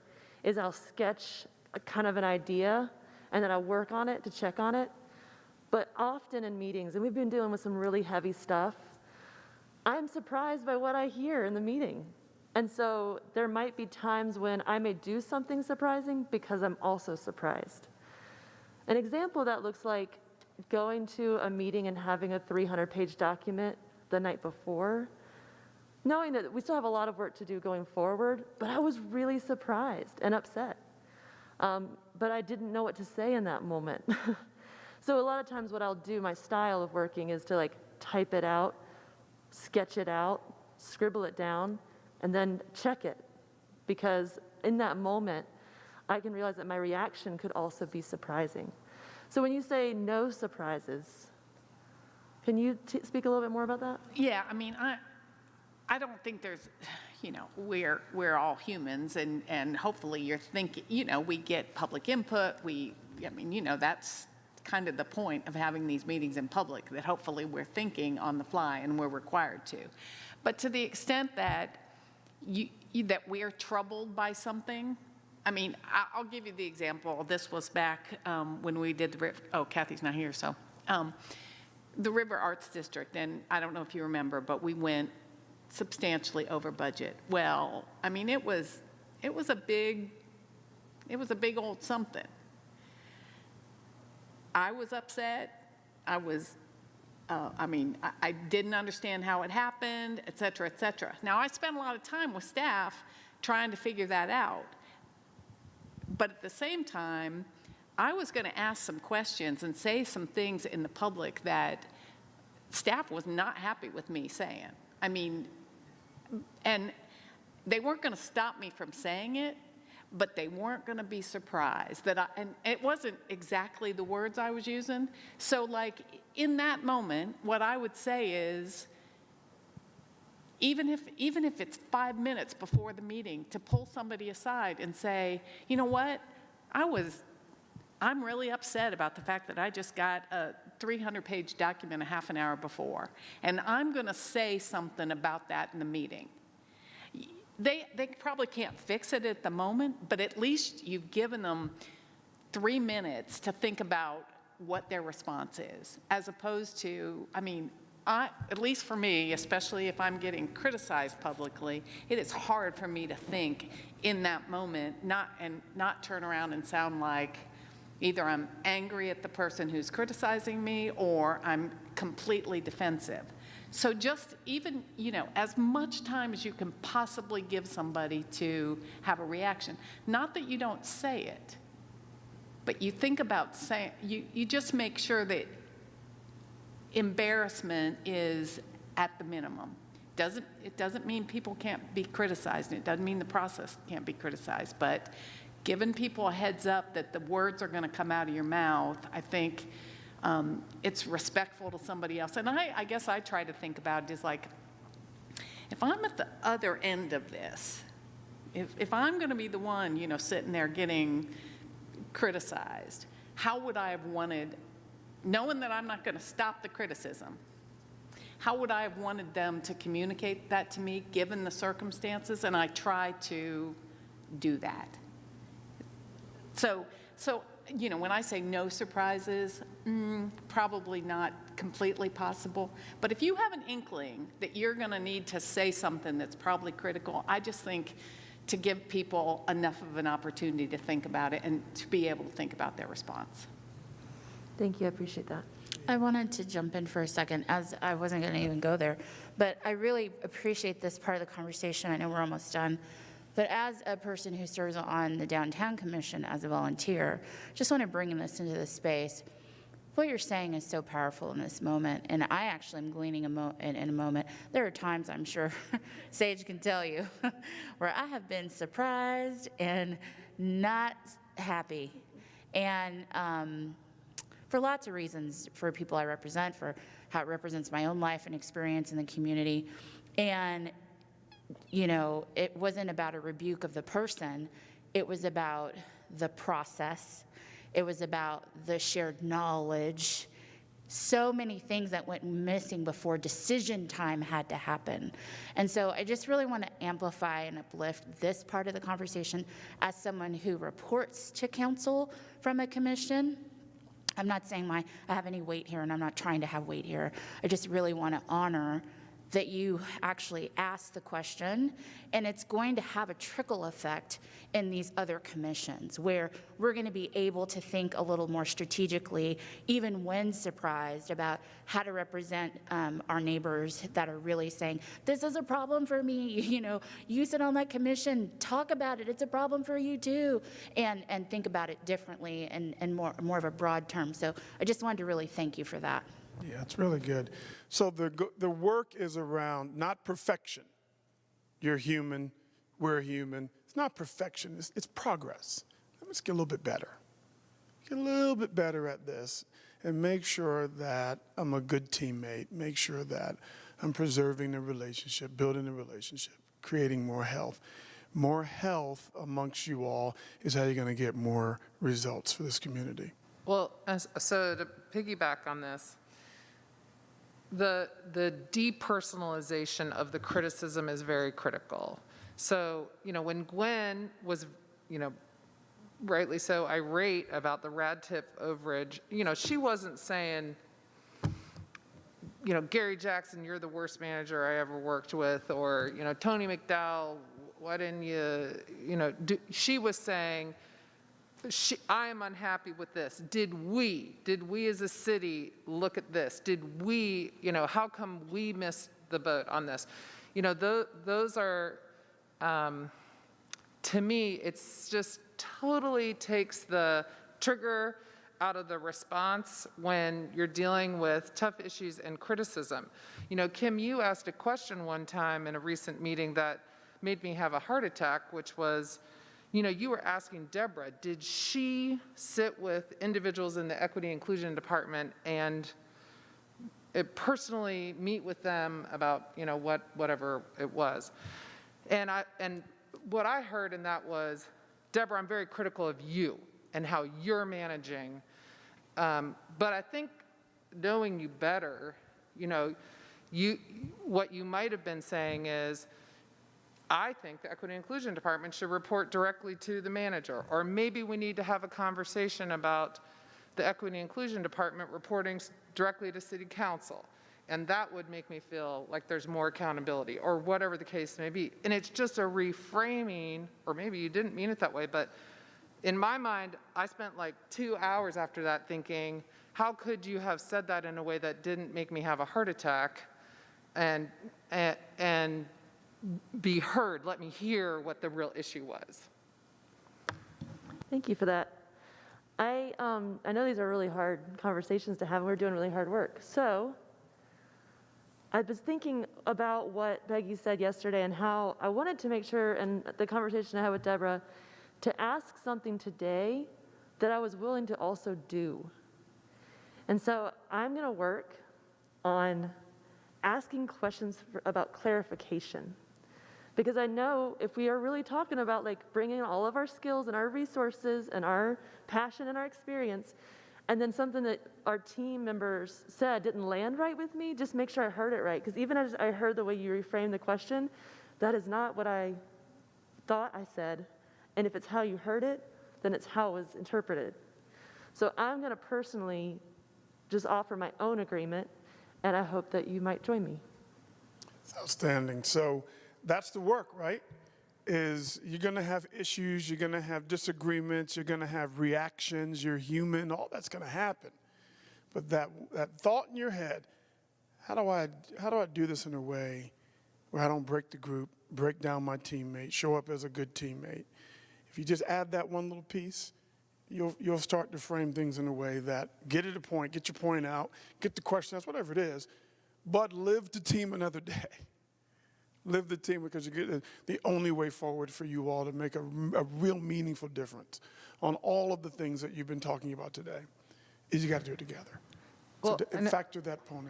is I'll sketch a kind of an idea, and then I'll work on it to check on it. But often in meetings, and we've been dealing with some really heavy stuff, I'm surprised by what I hear in the meeting. And so there might be times when I may do something surprising because I'm also surprised. An example of that looks like going to a meeting and having a 300-page document the night before, knowing that we still have a lot of work to do going forward, but I was really surprised and upset. But I didn't know what to say in that moment. So a lot of times what I'll do, my style of working, is to like type it out, sketch it out, scribble it down, and then check it. Because in that moment, I can realize that my reaction could also be surprising. So when you say no surprises, can you speak a little bit more about that? Yeah, I mean, I don't think there's, you know, we're all humans, and hopefully you're thinking, you know, we get public input, I mean, you know, that's kind of the point of having these meetings in public, that hopefully we're thinking on the fly and we're required to. But to the extent that that we're troubled by something, I mean, I'll give you the example. This was back when we did Kathy's not here, so. The River Arts District, and I don't know if you remember, but we went substantially over budget. Well, I mean, it was a big old something. I was upset. I didn't understand how it happened, et cetera, et cetera. Now, I spent a lot of time with staff trying to figure that out. But at the same time, I was going to ask some questions and say some things in the public that staff was not happy with me saying. I mean, and they weren't going to stop me from saying it, but they weren't going to be surprised that and it wasn't exactly the words I was using. So like in that moment, what I would say is, even if it's 5 minutes before the meeting, to pull somebody aside and say, you know what, I'm really upset about the fact that I just got a 300-page document a half an hour before, and I'm going to say something about that in the meeting. They probably can't fix it at the moment, but at least you've given them 3 minutes to think about what their response is, as opposed to, I mean, at least for me, especially if I'm getting criticized publicly, it is hard for me to think in that moment, not turn around and sound like either I'm angry at the person who's criticizing me or I'm completely defensive. So just even, as much time as you can possibly give somebody to have a reaction. Not that you don't say it, but you think about saying, you just make sure that embarrassment is at the minimum. It doesn't mean people can't be criticized, and it doesn't mean the process can't be criticized, but giving people a heads up that the words are going to come out of your mouth, I think it's respectful to somebody else. And I guess I try to think about it as like, if I'm at the other end of this, if I'm going to be the one, sitting there getting criticized, how would I have wanted, knowing that I'm not going to stop the criticism, how would I have wanted them to communicate that to me given the circumstances? And I try to do that. So when I say no surprises, probably not completely possible. But if you have an inkling that you're going to need to say something that's probably critical, I just think to give people enough of an opportunity to think about it and to be able to think about their response. Thank you, I appreciate that. I wanted to jump in for a second, as I wasn't going to even go there, but I really appreciate this part of the conversation. I know we're almost done. But as a person who serves on the Downtown Commission as a volunteer, just want to bring this into the space. What you're saying is so powerful in this moment, and I actually am gleaning in a moment. There are times, I'm sure Sage can tell you, where I have been surprised and not happy. And for lots of reasons, for people I represent, for how it represents my own life and experience in the community. And it wasn't about a rebuke of the person. It was about the process. It was about the shared knowledge. So many things that went missing before decision time had to happen. And so I just really want to amplify and uplift this part of the conversation as someone who reports to council from a commission. I'm not saying I have any weight here, and I'm not trying to have weight here. I just really want to honor that you actually asked the question, and it's going to have a trickle effect in these other commissions where we're going to be able to think a little more strategically, even when surprised, about how to represent our neighbors that are really saying, this is a problem for me, you sit on that commission, talk about it, it's a problem for you too, and think about it differently and more of a broad term. So I just wanted to really thank you for that. Yeah, it's really good. So the work is around not perfection. You're human, we're human. It's not perfection, it's progress. Let's get a little bit better. Get a little bit better at this and make sure that I'm a good teammate, make sure that I'm preserving the relationship, building the relationship, creating more health. More health amongst you all is how you're going to get more results for this community. Well, so to piggyback on this, the depersonalization of the criticism is very critical. So, when Gwen was, rightly so irate about the rad tip overage, she wasn't saying, Gary Jackson, you're the worst manager I ever worked with, or, Tony McDowell, why didn't you, she was saying, I am unhappy with this. Did we as a city look at this? Did we, how come we missed the boat on this? Those are, to me, it's just totally takes the trigger out of the response when you're dealing with tough issues and criticism. Kim, you asked a question one time in a recent meeting that made me have a heart attack, which was, you were asking Deborah, did she sit with individuals in the Equity Inclusion Department and personally meet with them about, whatever it was. And what I heard in that was, Deborah, I'm very critical of you and how you're managing. But I think knowing you better, what you might have been saying is, I think the Equity and Inclusion Department should report directly to the manager, or maybe we need to have a conversation about the Equity and Inclusion Department reporting directly to City Council, and that would make me feel like there's more accountability, or whatever the case may be. And it's just a reframing, or maybe you didn't mean it that way, but in my mind, I spent like 2 hours after that thinking, how could you have said that in a way that didn't make me have a heart attack and be heard, let me hear what the real issue was. Thank you for that. I know these are really hard conversations to have, and we're doing really hard work. So I was thinking about what Peggy said yesterday and how I wanted to make sure, and the conversation I had with Deborah, to ask something today that I was willing to also do. And so I'm going to work on asking questions about clarification. Because I know if we are really talking about like bringing all of our skills and our resources and our passion and our experience, and then something that our team members said didn't land right with me, just make sure I heard it right. Because even as I heard the way you reframed the question, that is not what I thought I said. And if it's how you heard it, then it's how it was interpreted. So I'm going to personally just offer my own agreement, and I hope that you might join me. It's outstanding. So that's the work, right? Is you're going to have issues, you're going to have disagreements, you're going to have reactions, you're human, all that's going to happen. But that thought in your head, how do I do this in a way where I don't break the group, break down my teammate, show up as a good teammate? If you just add that one little piece, you'll start to frame things in a way that get to the point, get your point out, get the question asked, whatever it is, but live the team another day. Live the team, because you get the only way forward for you all to make a real meaningful difference on all of the things that you've been talking about today is you got to do it together. Well, So factor that point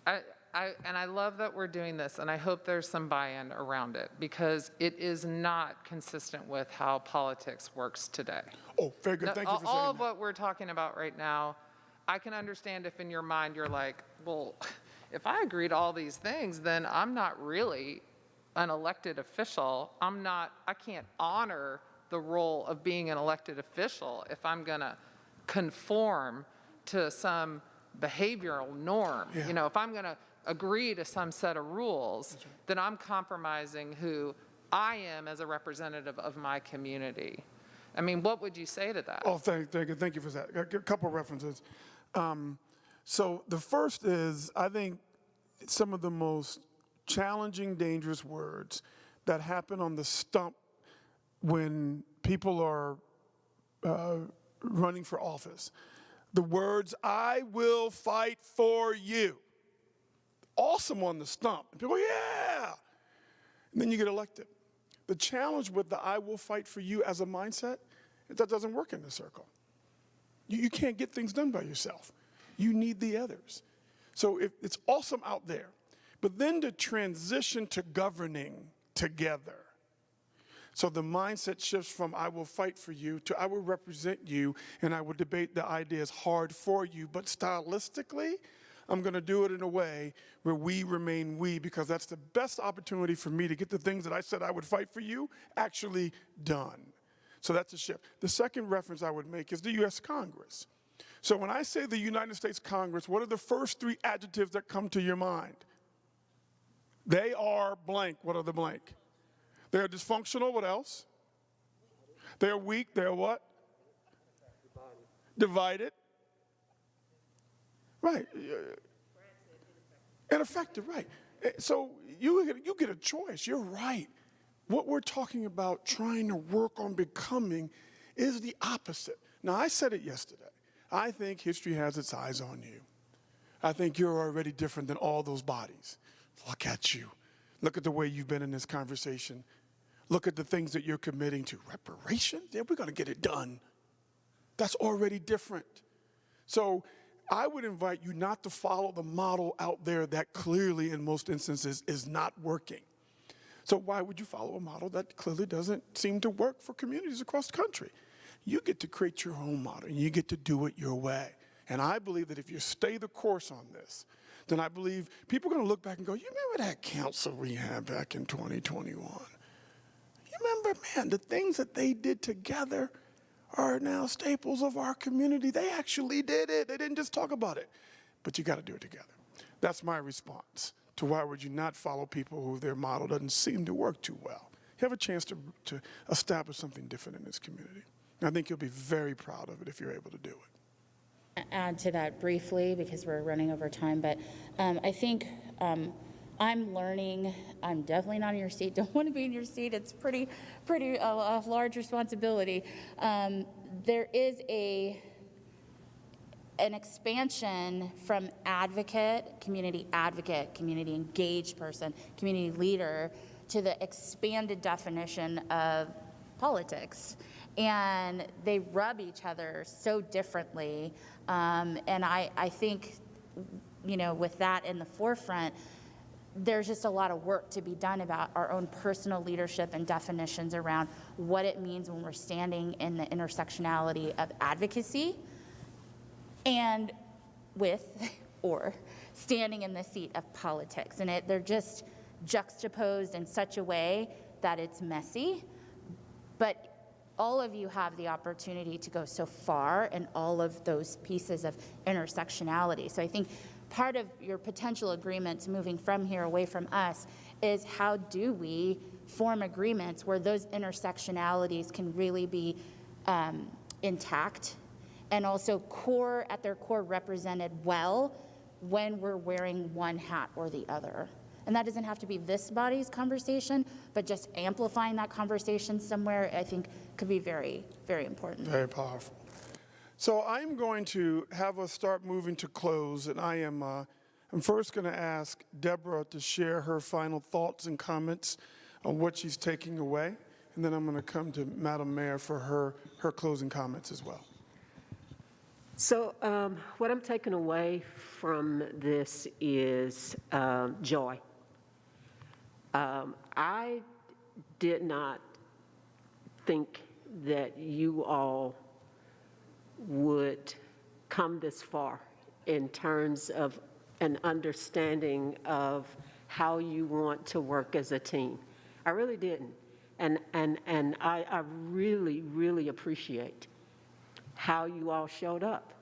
in. I love that we're doing this, and I hope there's some buy-in around it, because it is not consistent with how politics works today. Oh, very good. Thank you for saying that. All of what we're talking about right now, I can understand if in your mind you're like, well, if I agree to all these things, then I'm not really an elected official. I can't honor the role of being an elected official if I'm going to conform to some behavioral norm. Yeah. If I'm going to agree to some set of rules, then I'm compromising who I am as a representative of my community. I mean, what would you say to that? Oh, thank you for that. A couple of references. So the first is, I think some of the most challenging, dangerous words that happen on the stump when people are running for office. The words, I will fight for you. Awesome on the stump. And people go, yeah. And then you get elected. The challenge with the I will fight for you as a mindset is that doesn't work in the circle. You can't get things done by yourself. You need the others. So it's awesome out there. But then to transition to governing together. So the mindset shifts from I will fight for you to I will represent you and I will debate the ideas hard for you. But stylistically, I'm going to do it in a way where we remain we, because that's the best opportunity for me to get the things that I said I would fight for you actually done. So that's a shift. The second reference I would make is the U.S. Congress. So when I say the United States Congress, what are the first three adjectives that come to your mind? They are blank. What are the blank? They are dysfunctional. What else? They are weak. They are what? Divided. Right. Ineffective, right. So you get a choice. You're right. What we're talking about trying to work on becoming is the opposite. Now, I said it yesterday. I think history has its eyes on you. I think you're already different than all those bodies. Look at you. Look at the way you've been in this conversation. Look at the things that you're committing to. Reparations? Yeah, we're going to get it done. That's already different. So I would invite you not to follow the model out there that clearly in most instances is not working. So why would you follow a model that clearly doesn't seem to work for communities across the country? You get to create your own model, and you get to do it your way. And I believe that if you stay the course on this, then I believe people are going to look back and go, you remember that council we had back in 2021? You remember, man, the things that they did together are now staples of our community. They actually did it. They didn't just talk about it. But you got to do it together. That's my response to why would you not follow people who their model doesn't seem to work too well. You have a chance to establish something different in this community. And I think you'll be very proud of it if you're able to do it. Add to that briefly because we're running over time, but I think I'm learning. I'm definitely not in your seat. Don't want to be in your seat. It's pretty a large responsibility. There is an expansion from community engaged person, community leader, to the expanded definition of politics. And they rub each other so differently. And I think, with that in the forefront, there's just a lot of work to be done about our own personal leadership and definitions around what it means when we're standing in the intersectionality of advocacy and or standing in the seat of politics. And they're just juxtaposed in such a way that it's messy. But all of you have the opportunity to go so far in all of those pieces of intersectionality. So I think part of your potential agreements moving from here away from us is how do we form agreements where those intersectionalities can really be intact and also at their core represented well when we're wearing one hat or the other. And that doesn't have to be this body's conversation, but just amplifying that conversation somewhere, I think, could be very, very important. Very powerful. So I'm going to have us start moving to close, and I'm first going to ask Deborah to share her final thoughts and comments on what she's taking away, and then I'm going to come to Madam Mayor for her closing comments as well. So what I'm taking away from this is joy. I did not think that you all would come this far in terms of an understanding of how you want to work as a team. I really didn't. And I really, really appreciate how you all showed up.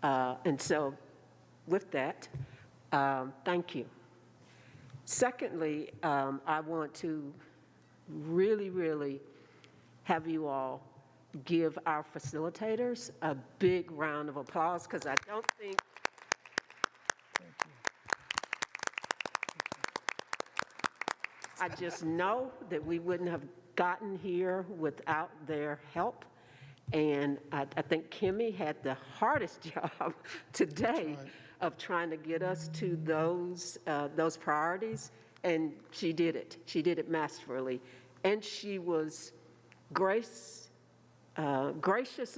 And so with that, thank you. Secondly, I want to really, really have you all give our facilitators a big round of applause, because I don't think I just know that we wouldn't have gotten here without their help. And I think Kimmy had the hardest job today of trying to get us to those priorities, and she did it. She did it masterfully. And she was gracious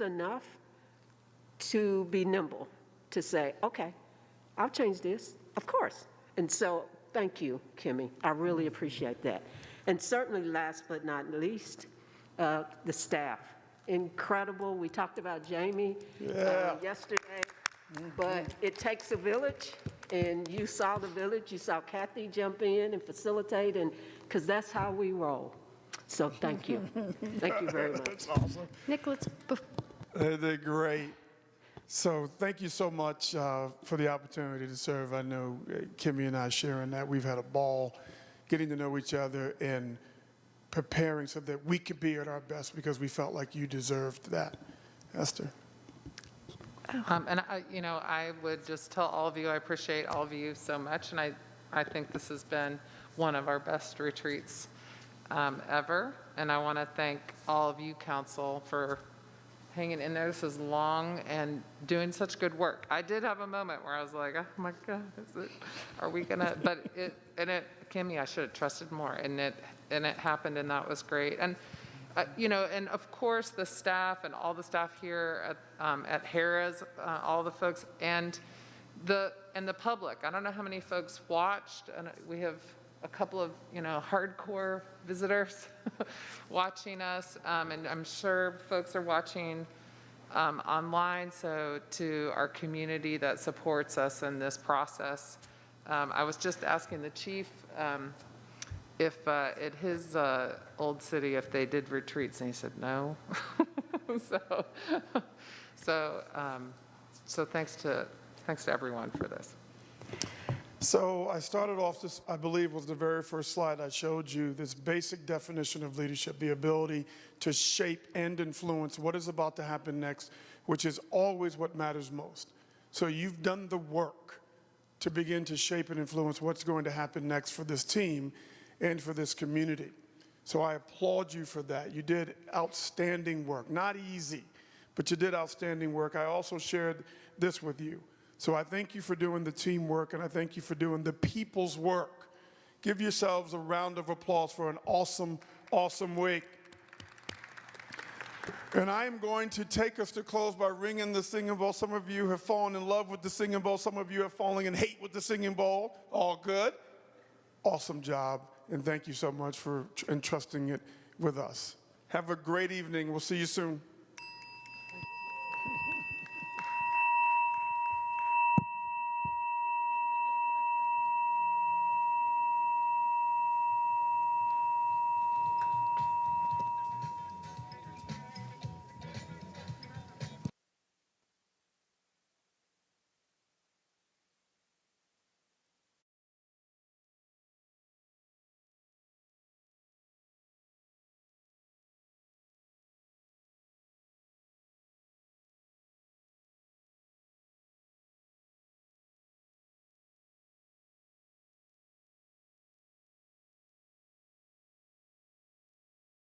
enough to be nimble, to say, okay, I'll change this, of course. And so thank you, Kimmy. I really appreciate that. And certainly last but not least, the staff. Incredible. We talked about Jamie yesterday, but it takes a village, and you saw the village. You saw Kathy jump in and facilitate, and because that's how we roll. So thank you. Thank you very much. That's awesome. Nicholas, They're great. So thank you so much for the opportunity to serve. I know Kimmy and I sharing that. We've had a ball getting to know each other and preparing so that we could be at our best, because we felt like you deserved that. Esther. And I would just tell all of you, I appreciate all of you so much, and I think this has been one of our best retreats ever. And I want to thank all of you, council, for hanging in there this long and doing such good work. I did have a moment where I was like, oh my God, are we gonna? But Kimmy, I should have trusted more, and it happened, and that was great. And You know, and of course, the staff and all the staff here at Harrah's, all the folks, and the public. I don't know how many folks watched, and we have a couple of, you know, hardcore visitors watching us, and I'm sure folks are watching online. So to our community that supports us in this process, I was just asking the chief if at his old city, if they did retreats, and he said no. So thanks to everyone for this. So I started off this, I believe was the very first slide I showed you, this basic definition of leadership, the ability to shape and influence what is about to happen next, which is always what matters most. So you've done the work to begin to shape and influence what's going to happen next for this team and for this community. So I applaud you for that. You did outstanding work. Not easy, but you did outstanding work. I also shared this with you. So I thank you for doing the teamwork, and I thank you for doing the people's work. Give yourselves a round of applause for an awesome, awesome week. And I am going to take us to close by ringing the singing bowl. Some of you have fallen in love with the singing bowl. Some of you have fallen in hate with the singing bowl. All good. Awesome job. And thank you so much for entrusting it with us. Have a great evening. We'll see you soon.